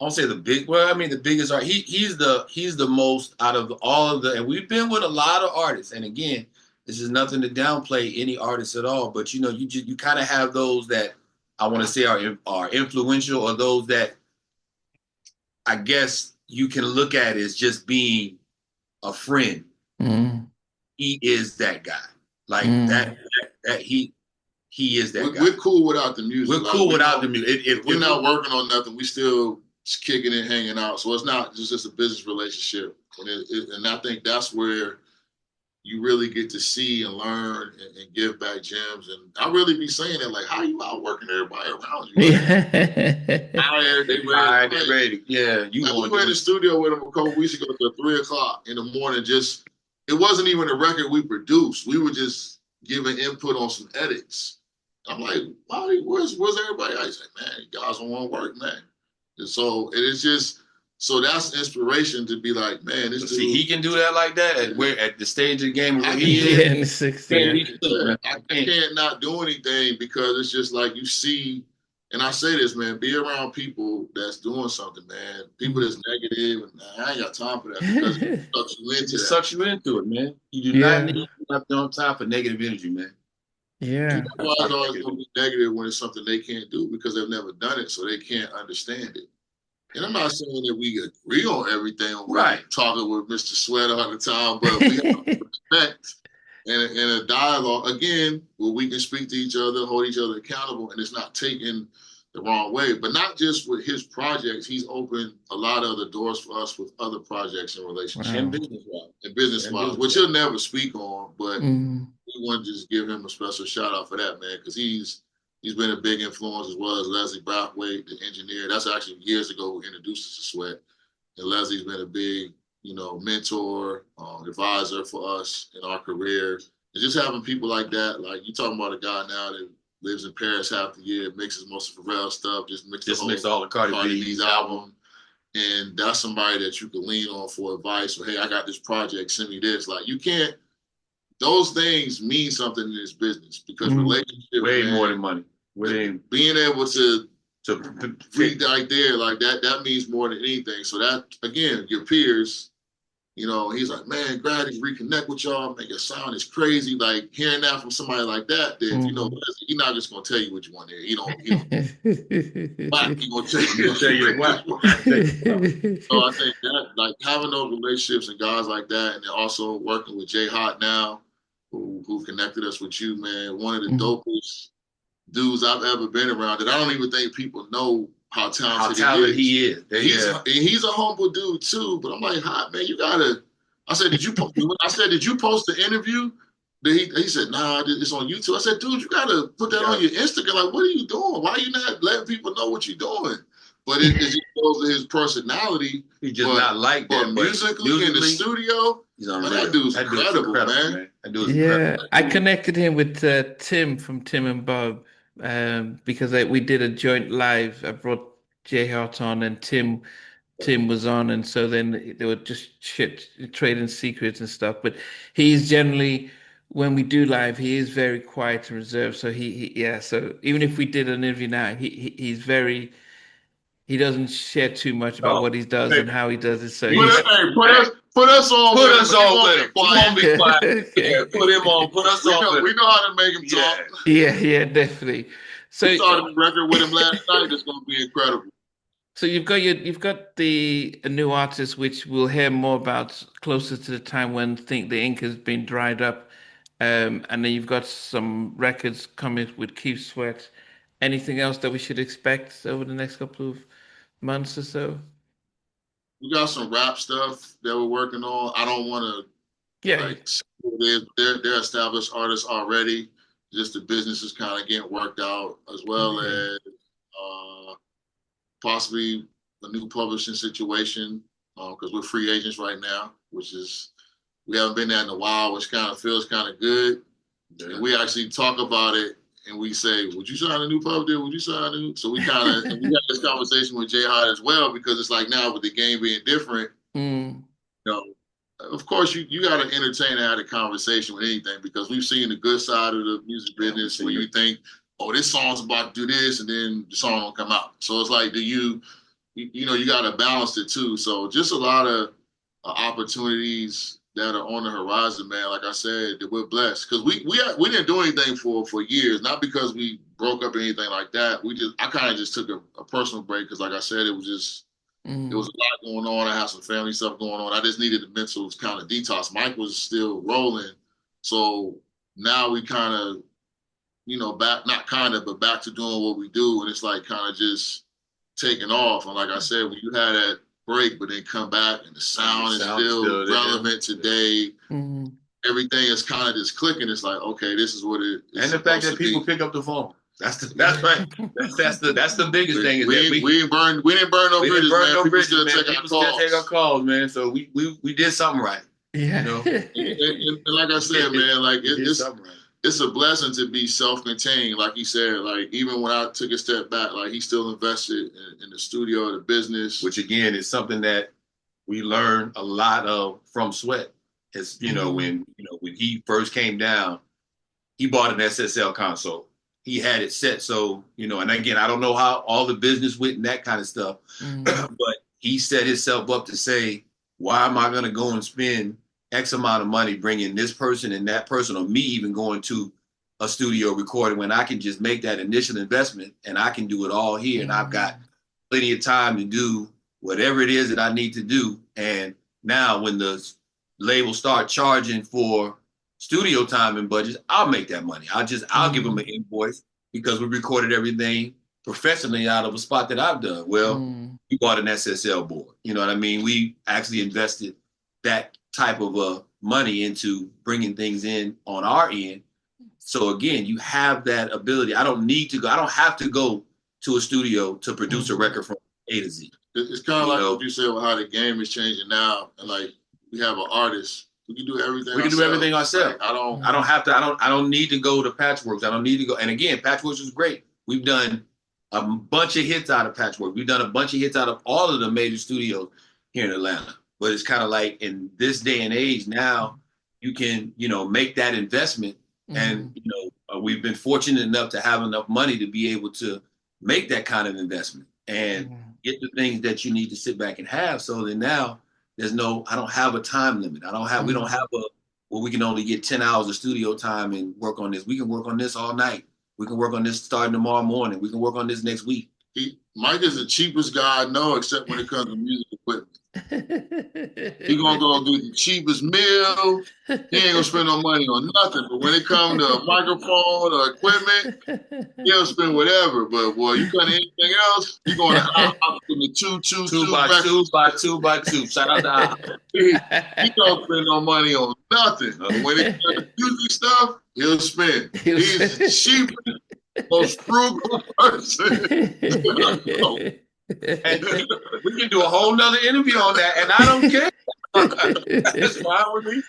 Speaker 1: I don't say the big. Well, I mean the biggest art. He's the most out of all of the. And we've been with a lot of artists. And again, this is nothing to downplay any artist at all. But you know, you kind of have those that I want to say are influential, or those that I guess you can look at as just being a friend. He is that guy. Like that he is that guy.
Speaker 3: We're cool without the music.
Speaker 1: We're cool without the music.
Speaker 3: If we're not working on nothing, we still just kicking it, hanging out. So it's not just a business relationship. And I think that's where you really get to see and learn and give back gems. And I really be saying that, like, how you outworking everybody around you? They ready.
Speaker 1: Yeah,
Speaker 3: we were in the studio with them a couple weeks ago till 3:00 in the morning. Just, it wasn't even a record we produced. We were just giving input on some edits. I'm like, where's everybody? I say, man, you guys don't want to work, man. And so it is just, so that's inspiration to be like, man, this dude,
Speaker 1: he can do that like that at the stage of the game where he
Speaker 2: is in the 60s.
Speaker 3: I can't not do anything, because it's just like you see, and I say this, man, be around people that's doing something, man. People that's negative, and I ain't got time for that, because it sucks you into
Speaker 1: it, man. You do not need nothing on time for negative energy, man.
Speaker 2: Yeah.
Speaker 3: People are always going to be negative when it's something they can't do because they've never done it, so they can't understand it. And I'm not saying that we agree on everything. Right. Talking with Mr. Sweat all the time, but we have respect and a dialogue, again, where we can speak to each other, hold each other accountable, and it's not taken the wrong way. But not just with his projects, he's opened a lot of other doors for us with other projects and relationships. And business-wise, which he'll never speak on, but we want to just give him a special shout-out for that, man, because he's been a big influence, as well as Leslie Brathwaite, the engineer. That's actually years ago who introduced us to Sweat. And Leslie's been a big, mentor, advisor for us in our career. And just having people like that, like you talking about a guy now that lives in Paris half the year, mixes most of Pharrell stuff, just mix all the Cardi B's album. And that's somebody that you can lean on for advice. Or, hey, I got this project, send me this. Like, you can't, those things mean something in this business, because relationship,
Speaker 1: way more than money.
Speaker 3: Being able to read right there, like that means more than anything. So that, again, your peers, You know, he's like, man, glad to reconnect with y'all. Man, your sound is crazy. Like hearing that from somebody like that, then you know, he's not just gonna tell you what you want to hear. He don't whack. He gonna tell you.
Speaker 1: Tell you what.
Speaker 3: So I think that like having those relationships and guys like that, and then also working with Jay Hot now, who connected us with you, man. One of the dopest dudes I've ever been around. That I don't even think people know how talented
Speaker 1: he is.
Speaker 3: He's a humble dude too. But I'm like, Hot man, you gotta. I said, did you post the interview? He said, nah, it's on YouTube. I said, dude, you gotta put that on your Instagram. Like, what are you doing? Why are you not letting people know what you're doing? But it just shows his personality.
Speaker 1: He's just not like that.
Speaker 3: But musically in the studio, man, that dude's incredible, man.
Speaker 1: That dude's
Speaker 2: incredible. I connected him with Tim from Tim and Bob because we did a joint live. I brought Jay Hart on and Tim was on, and so then they were just trading secrets and stuff. But he's generally, when we do live, he is very quiet and reserved. So so even if we did an interview now, he's very. He doesn't share too much about what he does and how he does it. So
Speaker 3: put us on
Speaker 1: with him. Won't be quiet.
Speaker 3: Yeah,
Speaker 1: put him on. Put us on.
Speaker 3: We know how to make him talk.
Speaker 2: Yeah, definitely. So
Speaker 3: we started the record with him last night. It's going to be incredible.
Speaker 2: So you've got the new artist, which we'll hear more about closer to the time when the ink has been dried up, and then you've got some records coming with Keith Sweat. Anything else that we should expect over the next couple of months or so?
Speaker 3: We got some rap stuff that we're working on. I don't want to they're established artists already. Just the business is kind of getting worked out, as well as possibly a new publishing situation, because we're free agents right now, which is, we haven't been there in a while, which kind of feels kind of good. Yeah. And we actually talk about it and we say, would you sign a new pub deal? Would you sign a new? So we kind of, we had this conversation with Jay Hart as well, because it's like now with the game being different, you know, of course you got to entertain and have a conversation with anything, because we've seen the good side of the music business where you think, oh, this song's about to do this, and then the song don't come out. So it's like, you got to balance it too. So just a lot of opportunities that are on the horizon, man. Like I said, that we're blessed, because we didn't do anything for years, not because we broke up or anything like that. I kind of just took a personal break, because like I said, it was just, there was a lot going on. I had some family stuff going on. I just needed the mental kind of detox. Mike was still rolling. So now we kind of, back to doing what we do. And it's like kind of just taking off. And like I said, when you had that break, but then come back and the sound is still relevant today. Everything is kind of just clicking. It's like, okay, this is what it is.
Speaker 1: And the fact that people pick up the phone. That's right. That's the biggest thing.
Speaker 3: We didn't burn no bridges, man. People still take our
Speaker 1: calls, man. So we did something right.
Speaker 2: Yeah.
Speaker 3: And like I said, man, like it's a blessing to be self-contained. Like you said, like even when I took a step back, like he still invested in the studio, the business.
Speaker 1: Which again is something that we learned a lot of from Sweat. It's when he first came down, he bought an SSL console. He had it set, so and again, I don't know how all the business went and that kind of stuff, but he set himself up to say, why am I going to go and spend X amount of money bringing this person and that person, or me even going to a studio recording, when I can just make that initial investment and I can do it all here, and I've got plenty of time to do whatever it is that I need to do. And now when the label start charging for studio time and budgets, I'll make that money. I'll give them an invoice, because we recorded everything professionally out of a spot that I've done. Well, we bought an SSL board. You know what I mean? We actually invested that type of money into bringing things in on our end. So again, you have that ability. I don't have to go to a studio to produce a record from A to Z.
Speaker 3: It's kind of like what you said with how the game is changing now. And like, we have an artist. We can do everything.
Speaker 1: We can do everything ourselves.
Speaker 3: Like,
Speaker 1: I don't need to go to Patchworks. I don't need to go. And again, Patchworks is great. We've done a bunch of hits out of Patchwork. We've done a bunch of hits out of all of the major studios here in Atlanta. But it's kind of like, in this day and age now, you can, make that investment. And, we've been fortunate enough to have enough money to be able to make that kind of investment and get the things that you need to sit back and have. So then now I don't have a time limit. We don't have we can only get 10 hours of studio time and work on this. We can work on this all night. We can work on this starting tomorrow morning. We can work on this next week.
Speaker 3: Mike is the cheapest guy I know, except when it comes to music equipment. He gonna go do the cheapest meal. He ain't gonna spend no money on nothing. But when it comes to a microphone or equipment, he'll spend whatever. But boy, you got anything else, you going to out in the two
Speaker 1: by two. Shout out to Al.
Speaker 3: He don't spend no money on nothing. When it comes to music stuff, he'll spend. He's the cheapest, most frugal person.
Speaker 1: And we can do a whole nother interview on that, and I don't care. That's fine with me.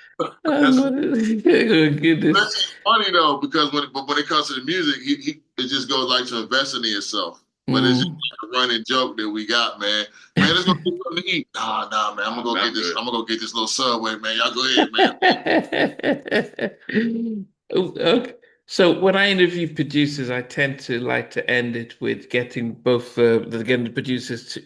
Speaker 3: That's funny though, because when it comes to the music, it just goes like to investing in yourself. But it's just like a running joke that we got, man. Man, let's go get something to eat. Nah, man. I'm gonna go get this. I'm gonna go get this little Subway, man. Y'all go ahead, man.
Speaker 2: Okay. So when I interview producers, I tend to like to end it with getting the producers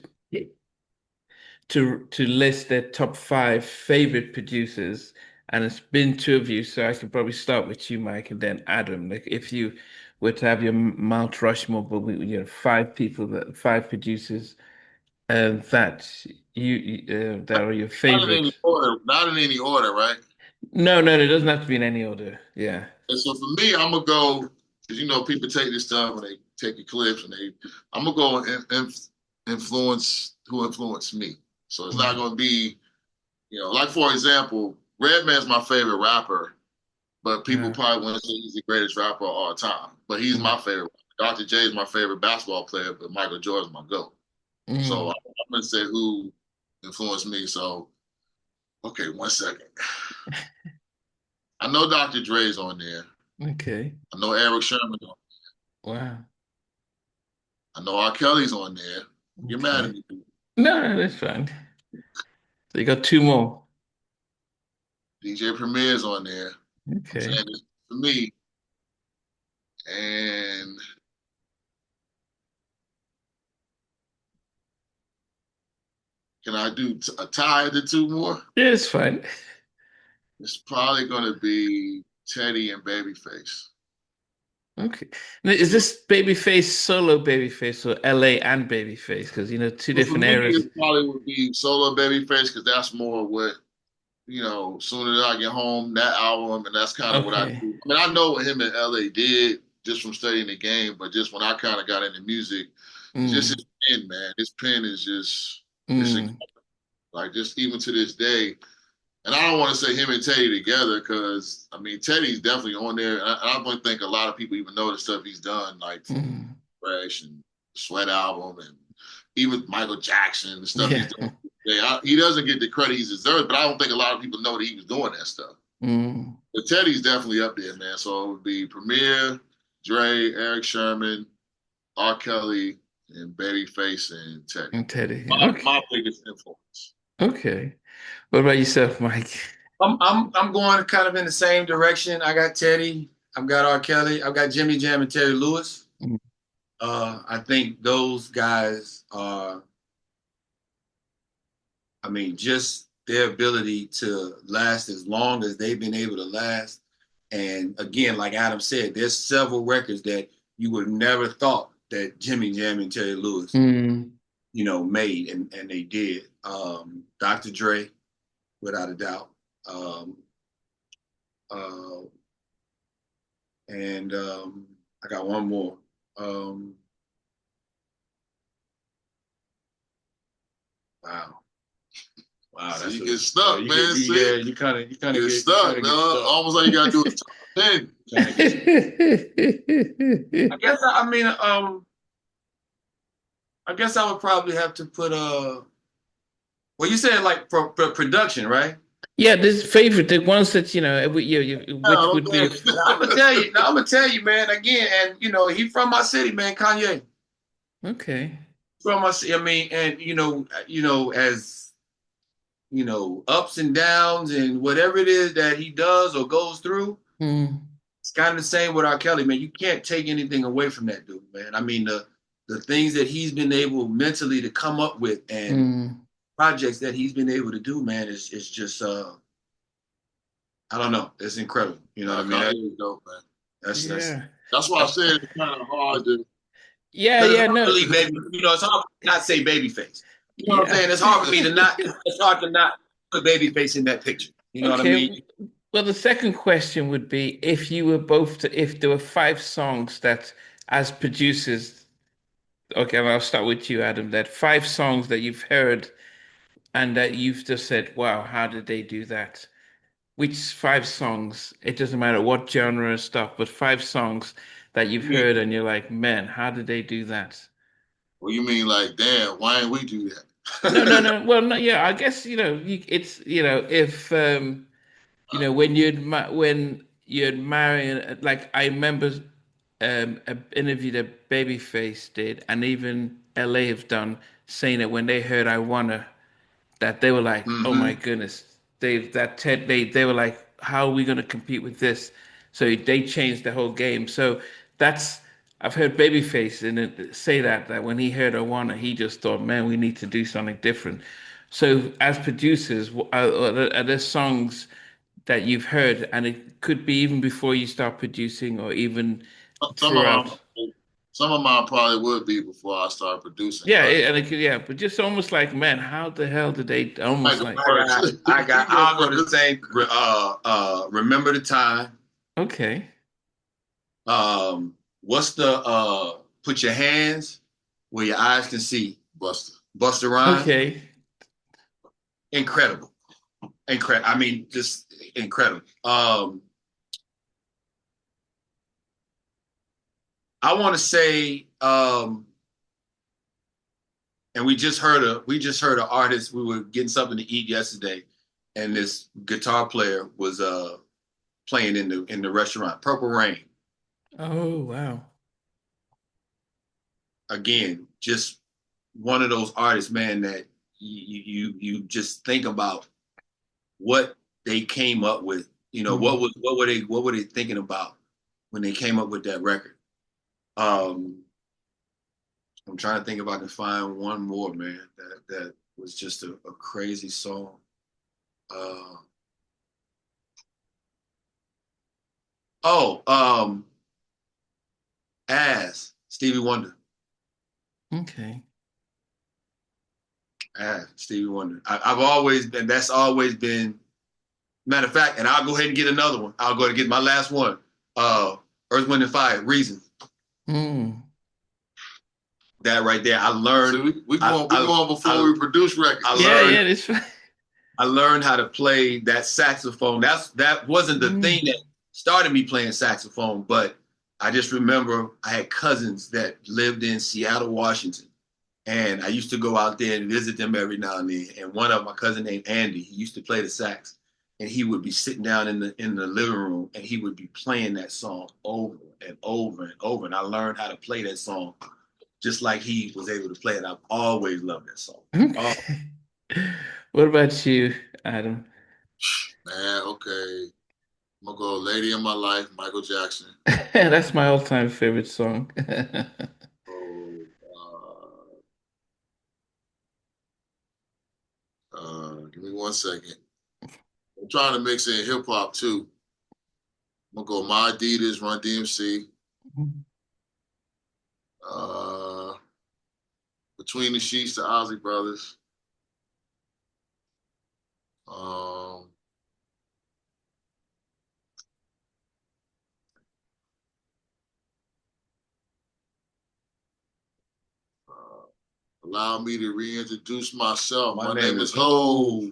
Speaker 2: to list their top 5 favorite producers, and it's been 2 of you, so I can probably start with you, Mike, and then Adam. Like if you were to have your Mount Rushmore, but 5 producers, that that are your favorite.
Speaker 3: Not in any order, right?
Speaker 2: No, it doesn't have to be in any order. Yeah.
Speaker 3: And so for me, I'm gonna go, because people take this stuff and they take your clips and I'm gonna go and influence who influenced me. So it's not gonna be, like for example, Redman's my favorite rapper, but people probably want to say he's the greatest rapper of all time. But he's my favorite. Dr. J is my favorite basketball player, but Michael Jordan's my GOAT. So I'm gonna say who influenced me. So, okay, 1 second. I know Dr. Dre's on there.
Speaker 2: Okay.
Speaker 3: I know Eric Sherman's on
Speaker 2: there. Wow.
Speaker 3: I know R. Kelly's on there. You're mad at me.
Speaker 2: No, that's fine. So you got 2 more.
Speaker 3: DJ Premier's on there.
Speaker 2: Okay.
Speaker 3: For me. And can I do a tie to 2 more?
Speaker 2: Yeah, it's fine.
Speaker 3: It's probably going to be Teddy and Babyface.
Speaker 2: Okay. Now, is this Babyface solo Babyface or LA and Babyface? Because, 2 different areas.
Speaker 3: It probably would be solo Babyface because that's more what, soon as I get home, that album, and that's kind of what I do. I mean, I know what him and LA did just from studying the game, but just when I kind of got into music, just his pen, man. His pen is just, like, just even to this day. And I don't want to say him and Teddy together because, Teddy's definitely on there. And I don't think a lot of people even know the stuff he's done, like Fresh and Sweat album and even Michael Jackson, the stuff he's doing. Yeah, he doesn't get the credit he deserves, but I don't think a lot of people know that he was doing that stuff. But Teddy's definitely up there, man. So it would be Premier, Dre, Eric Sherman, R. Kelly, and Babyface and Teddy. My biggest influence.
Speaker 2: Okay. What about yourself, Mike?
Speaker 1: I'm going kind of in the same direction. I got Teddy. I've got R. Kelly. I've got Jimmy Jam and Terry Lewis. I think those guys are, just their ability to last as long as they've been able to last. And again, like Adam said, there's several records that you would never thought that Jimmy Jam and Terry Lewis, made, and they did. Dr. Dre, without a doubt. And I got one more. Wow,
Speaker 3: so you get stuck, man.
Speaker 1: You kind of
Speaker 3: get stuck, no? Almost like you gotta do a top 10.
Speaker 1: I guess I would probably have to put well, you said like for production, right?
Speaker 2: Yeah, this favorite, the ones that which would be.
Speaker 1: I'm gonna tell you, man. Again, and he from my city, man. Kanye.
Speaker 2: Okay.
Speaker 1: From my city, and as ups and downs and whatever it is that he does or goes through, it's kind of the same with R. Kelly, man. You can't take anything away from that dude, man. The things that he's been able mentally to come up with and projects that he's been able to do, man, is just I don't know. It's incredible. You know what I mean?
Speaker 3: Kanye dope, man.
Speaker 2: Yeah.
Speaker 3: That's why I said it's kind of hard to.
Speaker 2: Yeah,
Speaker 1: Because it's
Speaker 2: yeah,
Speaker 1: not
Speaker 2: no.
Speaker 1: really baby. You know, it's hard to not say babyface. You know what I'm
Speaker 2: Yeah.
Speaker 1: saying? It's hard for me to not. It's hard to not put babyface in that picture. You know what I mean?
Speaker 2: Okay. Well, the second question would be if you were if there were five songs that, as producers, okay, well, I'll start with you, Adam, that five songs that you've heard and that you've just said, wow, how did they do that? Which five songs, it doesn't matter what genre and stuff, but five songs that you've
Speaker 3: You mean,
Speaker 2: heard and you're like, man, how did they do that?
Speaker 3: well, you mean like, damn, why ain't we do
Speaker 2: No, no,
Speaker 3: that?
Speaker 2: no. Well, no, yeah, I guess, it's, if, when when you'd marry, like I remember an interview that Babyface did, and even LA have done, saying that when they heard "I Wanna," that they were like, "Oh my
Speaker 1: Mm-hmm.
Speaker 2: goodness!" They were like, "How are we going to compete with this?" So they changed the whole game. So that's I've heard Babyface say that when he heard "I Wanna," he just thought, "Man, we need to do something different." So as producers, are there songs that you've heard, and it could be even before you start producing, or even
Speaker 3: Some of
Speaker 2: throughout?
Speaker 3: some of mine probably would be before I start producing,
Speaker 2: Yeah,
Speaker 3: but
Speaker 2: and it could, yeah, but just almost like, man, how the hell did they almost
Speaker 3: Michael
Speaker 2: like?
Speaker 3: first.
Speaker 1: I'll go to the same. Remember the time.
Speaker 2: Okay,
Speaker 1: What's the put your hands where your eyes can see?
Speaker 3: Buster.
Speaker 1: Busta Rhymes.
Speaker 2: okay,
Speaker 1: Incredible. Incredible. I mean, just incredible. I want to say, and we just heard an artist. We were getting something to eat yesterday, and this guitar player was playing in the restaurant. Purple Rain.
Speaker 2: oh wow,
Speaker 1: Again, just one of those artists, man, that you just think about what they came up with. You know,
Speaker 2: mm.
Speaker 1: what were they thinking about when they came up with that record? Um, I'm trying to think if I can find one more, man, that was just a crazy song. Uh, oh, As Stevie Wonder.
Speaker 2: Okay,
Speaker 1: As Stevie Wonder. I've always been. That's always been. Matter of fact, and I'll go ahead and get another one. I'll go ahead and get my last one. Earth, Wind, and Fire. Reason.
Speaker 2: mm.
Speaker 1: That right there. I learned.
Speaker 3: So we going before we produce records.
Speaker 1: I
Speaker 2: Yeah,
Speaker 1: learned.
Speaker 2: yeah, this,
Speaker 1: I learned how to play that saxophone. That wasn't the thing
Speaker 2: mm.
Speaker 1: that started me playing saxophone, but I just remember I had cousins that lived in Seattle, Washington, and I used to go out there and visit them every now and then. And one of my cousin named Andy, he used to play the sax, and he would be sitting down in the living room, and he would be playing that song over and over and over. And I learned how to play that song just like he was able to play it. I've always loved that song. Oh,
Speaker 2: Okay. What about you, Adam?
Speaker 3: Man, okay. I'm gonna go Lady in My Life, Michael Jackson.
Speaker 2: That's my all-time favorite song.
Speaker 3: Oh, give me 1 second. I'm trying to mix in hip hop too. I'm gonna go My Adidas, Run DMC. Uh, Between the Sheets, the Ozzy Brothers. Um, uh, Allow me to reintroduce myself. My name is Hove.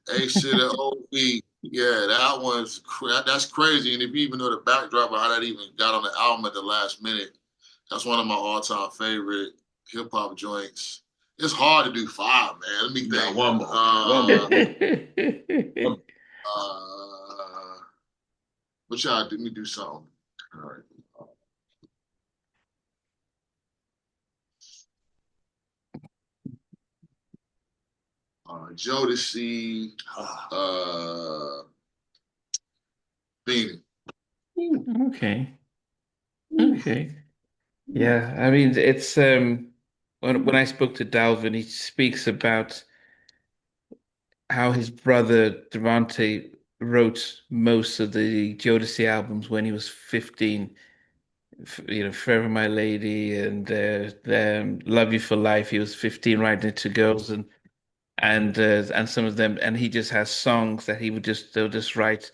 Speaker 3: A shit at OB. Yeah, that's crazy. And if you even know the backdrop of how that even got on the album at the last minute, that's one of my all-time favorite hip hop joints. It's hard to do five, man. Let me
Speaker 1: you got
Speaker 3: think.
Speaker 1: one more. One more.
Speaker 3: Uh, what y'all do? Let me do something. All right. Jodeci, uh, Beanie.
Speaker 2: Okay. Okay. Yeah, I mean it's when I spoke to Dalvin, he speaks about how his brother Devante wrote most of the Jodeci albums when he was 15. Forever My Lady and Love You for Life. He was 15 writing it to girls and some of them, and he just has songs that they'll just write.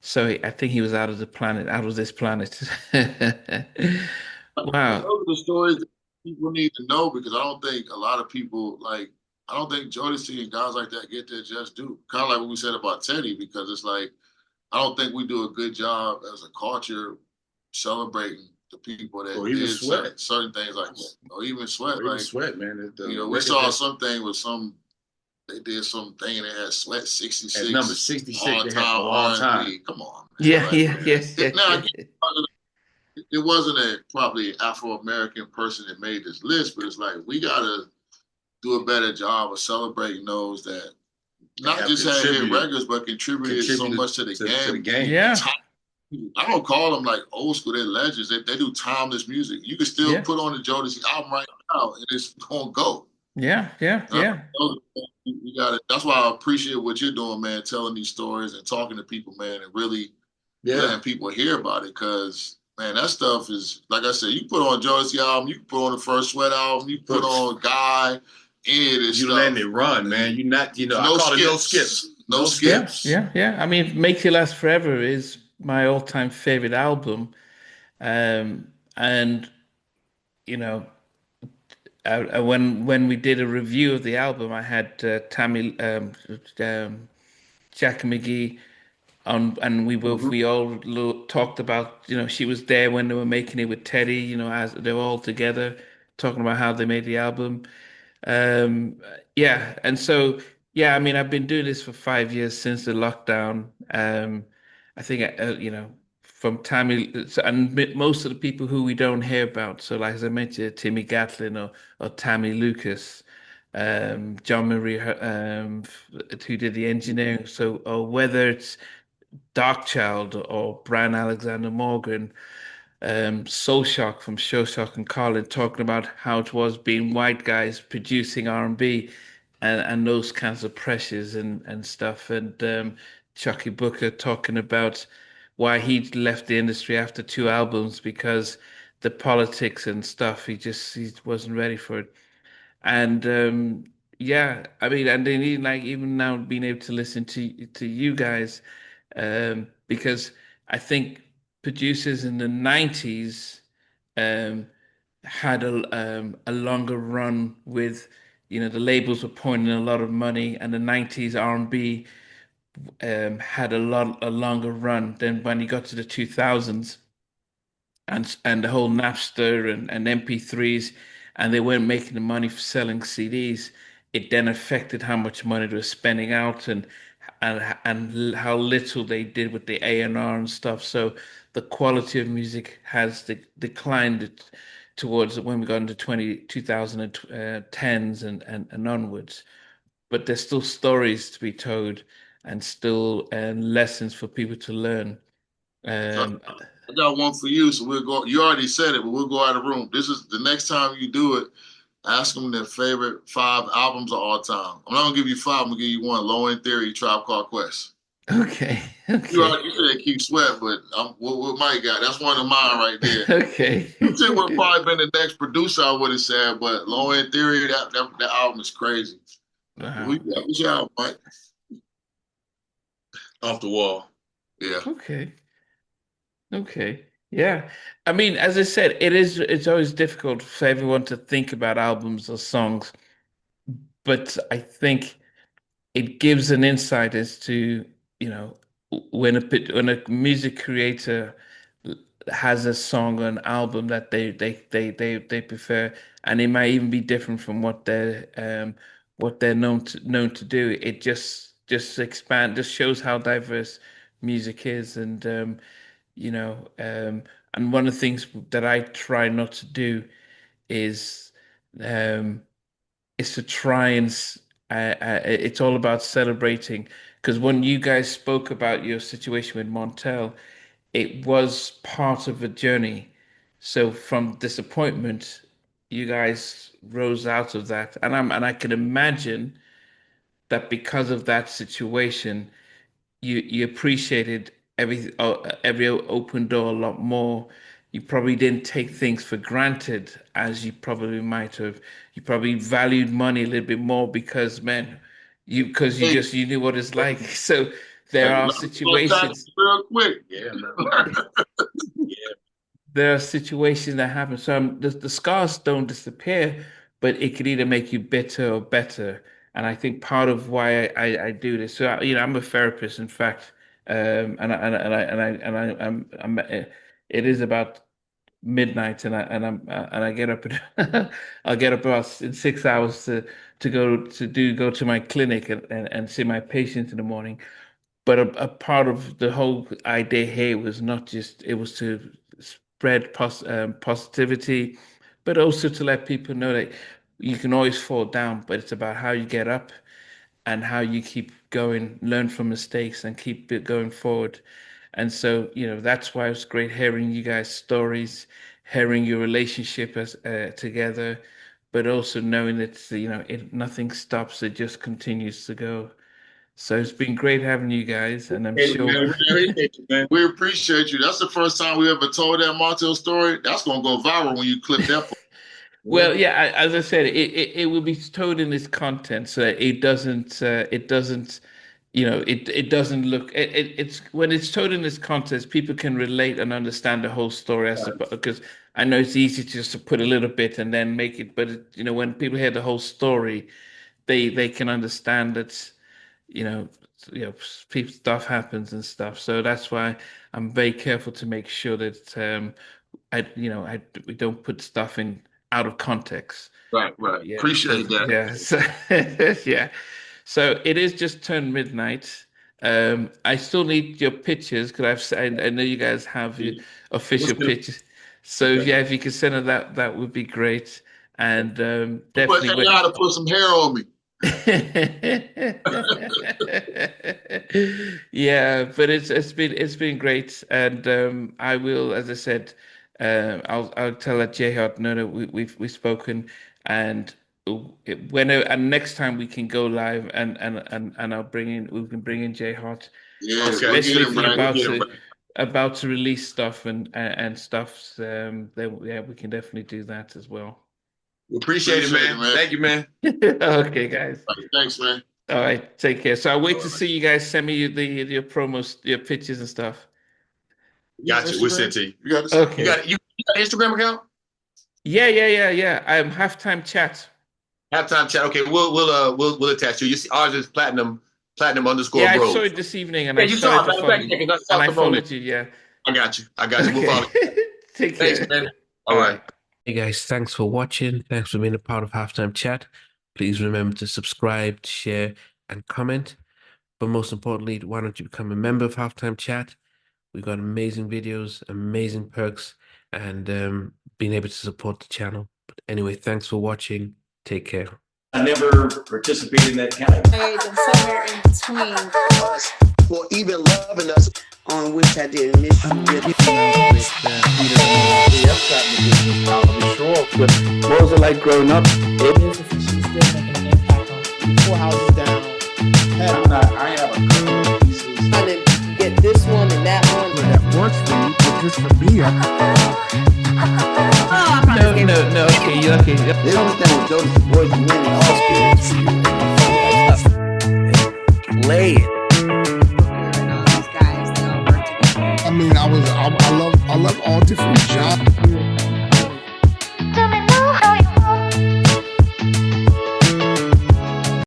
Speaker 2: So I think he was out of the planet, out of this planet.
Speaker 3: And
Speaker 2: Wow.
Speaker 3: those are the stories that people need to know because I don't think a lot of people like. I don't think Jodeci and guys like that get their just due. Kind of like what we said about Teddy, because it's like I don't think we do a good job as a culture celebrating the people
Speaker 1: Or
Speaker 3: that
Speaker 1: even
Speaker 3: did
Speaker 1: Sweat.
Speaker 3: certain things like that, or even Sweat.
Speaker 1: Or even
Speaker 3: Like
Speaker 1: Sweat, man.
Speaker 3: we saw something with some. They did something that had Sweat
Speaker 1: At number
Speaker 3: 66
Speaker 1: 66,
Speaker 3: all
Speaker 1: they had
Speaker 3: time
Speaker 1: of all time.
Speaker 3: R&B. Come on, man.
Speaker 2: Yeah,
Speaker 3: Like
Speaker 2: yeah, yeah, yeah,
Speaker 3: now,
Speaker 2: yeah.
Speaker 3: it wasn't a probably Afro American person that made this list, but it's like we gotta do a better job of celebrating those that not
Speaker 1: Have
Speaker 3: just had hit
Speaker 1: contributed
Speaker 3: records, but contributed so much to the
Speaker 1: to the
Speaker 3: game.
Speaker 1: game.
Speaker 2: Yeah,
Speaker 3: I don't call them like old school; they're legends. They do timeless music. You can still
Speaker 2: yeah,
Speaker 3: put on the Jodeci album right now, and it's gonna go.
Speaker 2: yeah, yeah,
Speaker 3: And I
Speaker 2: yeah.
Speaker 3: think you got it. That's why I appreciate what you're doing, man. Telling these stories and talking to people, man, and really
Speaker 1: Yeah.
Speaker 3: letting people hear about it. Because man, that stuff is like I said. You put on Jodeci album, you put on the first Sweat album, you put on Guy, any of this
Speaker 1: You
Speaker 3: stuff.
Speaker 1: letting it run, man. You not, I
Speaker 3: No
Speaker 1: call it no
Speaker 3: skips.
Speaker 1: skips.
Speaker 3: No
Speaker 2: Yeah,
Speaker 3: skips.
Speaker 2: yeah, yeah. I mean, Make You Last Forever is my all-time favorite album. And you know, when we did a review of the album, I had Tammy, Jack McGee on, and
Speaker 1: Mhm.
Speaker 2: we all talked about, she was there when they were making it with Teddy, as they were all together talking about how they made the album. Um, yeah, and so yeah, I mean, I've been doing this for 5 years since the lockdown. I think from Tammy and most of the people who we don't hear about. So, like as I mentioned, Timmy Gatlin or Tammy Lucas, John Marie, who did the engineering. So, or whether it's Darkchild or Brian Alexander Morgan, Soul Shock from Show Shock and Colin talking about how it was being white guys producing R&B and those kinds of pressures and stuff. And Chucky Booker talking about why he left the industry after two albums because the politics and stuff, he wasn't ready for it. And yeah, I mean, and then even now being able to listen to you guys, because I think producers in the 90s um, had a longer run with, the labels were pouring in a lot of money, and the 90s R&B had a longer run than when you got to the 2000s and the whole Napster and MP3s, and they weren't making the money for selling CDs. It then affected how much money they were spending out and how little they did with the A&R and stuff. So the quality of music has declined towards when we got into 2010s and onwards. But there's still stories to be told and still lessons for people to learn.
Speaker 3: So
Speaker 2: Um,
Speaker 3: I got one for you. So we'll go. You already said it, but we'll go out of the room. This is the next time you do it. Ask them their favorite 5 albums of all time. I'm not gonna give you 5. I'm gonna give you one. Low End Theory, Tribe Called Quest.
Speaker 2: okay,
Speaker 3: You
Speaker 2: okay.
Speaker 3: already said Keep Sweat, but what Mike got? That's one of mine right there.
Speaker 2: Okay.
Speaker 3: It would probably been the next producer I would have said, but Low End Theory, that album is crazy.
Speaker 2: Wow.
Speaker 3: What's your album, Mike?
Speaker 1: Off the wall.
Speaker 3: Yeah.
Speaker 2: Okay. Okay. Yeah. I mean, as I said, it's always difficult for everyone to think about albums or songs, but I think it gives an insight as to, you know, when a music creator has a song or an album that they prefer, and it might even be different from what they're known to do. It just shows how diverse music is, you know, and one of the things that I try not to do is um is to try and it's all about celebrating because when you guys spoke about your situation with Montell, it was part of a journey. So from disappointment, you guys rose out of that, and I can imagine that because of that situation, you appreciated every open door a lot more. You probably didn't take things for granted as you probably might have. You probably valued money a little bit more because, man, because
Speaker 3: Hey,
Speaker 2: you knew what it's like. So
Speaker 3: hey,
Speaker 2: there are
Speaker 3: learn those tactics
Speaker 2: situations.
Speaker 3: real quick.
Speaker 1: Yeah, man. Yeah.
Speaker 2: There are situations that happen. So the scars don't disappear, but it could either make you bitter or better. And I think part of why I do this. So I'm a therapist, in fact, it is about midnight, and I get up I'll get up about in 6 hours to go to my clinic and see my patients in the morning. But a part of the whole idea here was not just it was to spread positivity, but also to let people know that you can always fall down, but it's about how you get up and how you keep going, learn from mistakes, and keep it going forward. And so, that's why it's great hearing you guys' stories, hearing your relationship as together, but also knowing that nothing stops; it just continues to go. So it's been great having you guys, and I'm
Speaker 1: Hey,
Speaker 2: sure.
Speaker 1: man, we appreciate you, man.
Speaker 3: We appreciate you. That's the first time we ever told that Montell story. That's gonna go viral when you clip that.
Speaker 2: Well, yeah, as I said, it will be told in this content, so it doesn't, it doesn't look. It's when it's told in this context, people can relate and understand the whole story. I suppose because I know it's easy to just to put a little bit and then make it, but when people hear the whole story, they can understand that you know, people stuff happens and stuff. So that's why I'm very careful to make sure that we don't put stuff in out of context.
Speaker 3: Right.
Speaker 2: Yeah,
Speaker 3: Appreciate that.
Speaker 2: yeah, so, yeah. So it is just turned midnight. I still need your pictures because I know you guys have your official pictures. So
Speaker 1: Okay.
Speaker 2: yeah, if you could send it, that would be great. And
Speaker 3: But
Speaker 2: definitely
Speaker 3: you gotta put some hair on me.
Speaker 2: Yeah, but it's been great, and I will, as I said, I'll tell that J Hot know that we've spoken, and and next time we can go live, and we can bring in J Hot,
Speaker 3: Yeah, go get
Speaker 2: especially
Speaker 3: him,
Speaker 2: if you're
Speaker 3: man. Go
Speaker 2: about
Speaker 3: get him,
Speaker 2: to
Speaker 3: man.
Speaker 2: release stuff and stuff. Then yeah, we can definitely do that as well.
Speaker 1: We appreciate it, man. Thank you, man.
Speaker 2: Okay, guys.
Speaker 3: Right, thanks, man.
Speaker 2: All right, take care. So I'll wait to see you guys send me your promos, your pictures and stuff.
Speaker 1: Gotcha. We'll send it to you.
Speaker 3: You got this?
Speaker 2: Okay.
Speaker 1: You got an Instagram account?
Speaker 2: Yeah. Halftime chat.
Speaker 1: Halftime chat. Okay, we'll attach you. You see, ours is platinum underscore
Speaker 2: Yeah, I
Speaker 1: bros.
Speaker 2: saw it this evening, and
Speaker 1: Yeah,
Speaker 2: I
Speaker 1: you saw
Speaker 2: started
Speaker 1: it.
Speaker 2: to
Speaker 1: Matter of
Speaker 2: follow
Speaker 1: fact,
Speaker 2: you,
Speaker 1: that's
Speaker 2: and I
Speaker 1: South Carolina.
Speaker 2: followed you. Yeah.
Speaker 1: I got you. We'll follow you.
Speaker 2: Okay. Take
Speaker 1: Thanks,
Speaker 2: care.
Speaker 1: man. All right.
Speaker 4: Hey guys, thanks for watching. Thanks for being a part of Halftime Chat. Please remember to subscribe, share, and comment. But most importantly, why don't you become a member of Halftime Chat? We've got amazing videos, amazing perks, and being able to support the channel. But anyway, thanks for watching. Take care.
Speaker 5: I never participated in that kind of.
Speaker 6: And somewhere in between
Speaker 7: us for even loving us, on which I didn't miss you with.
Speaker 2: What was it like growing up?
Speaker 8: She's still making an impact on 4 houses down.
Speaker 5: I have a couple of pieces.
Speaker 6: trying to get this one and that one.
Speaker 9: That works for me, but just for me,
Speaker 2: No. Okay.
Speaker 7: They understand what Jodeci boys and men and all spirits.
Speaker 4: Play it.
Speaker 6: And all these guys, they all work together.
Speaker 9: I mean, I love all different genres.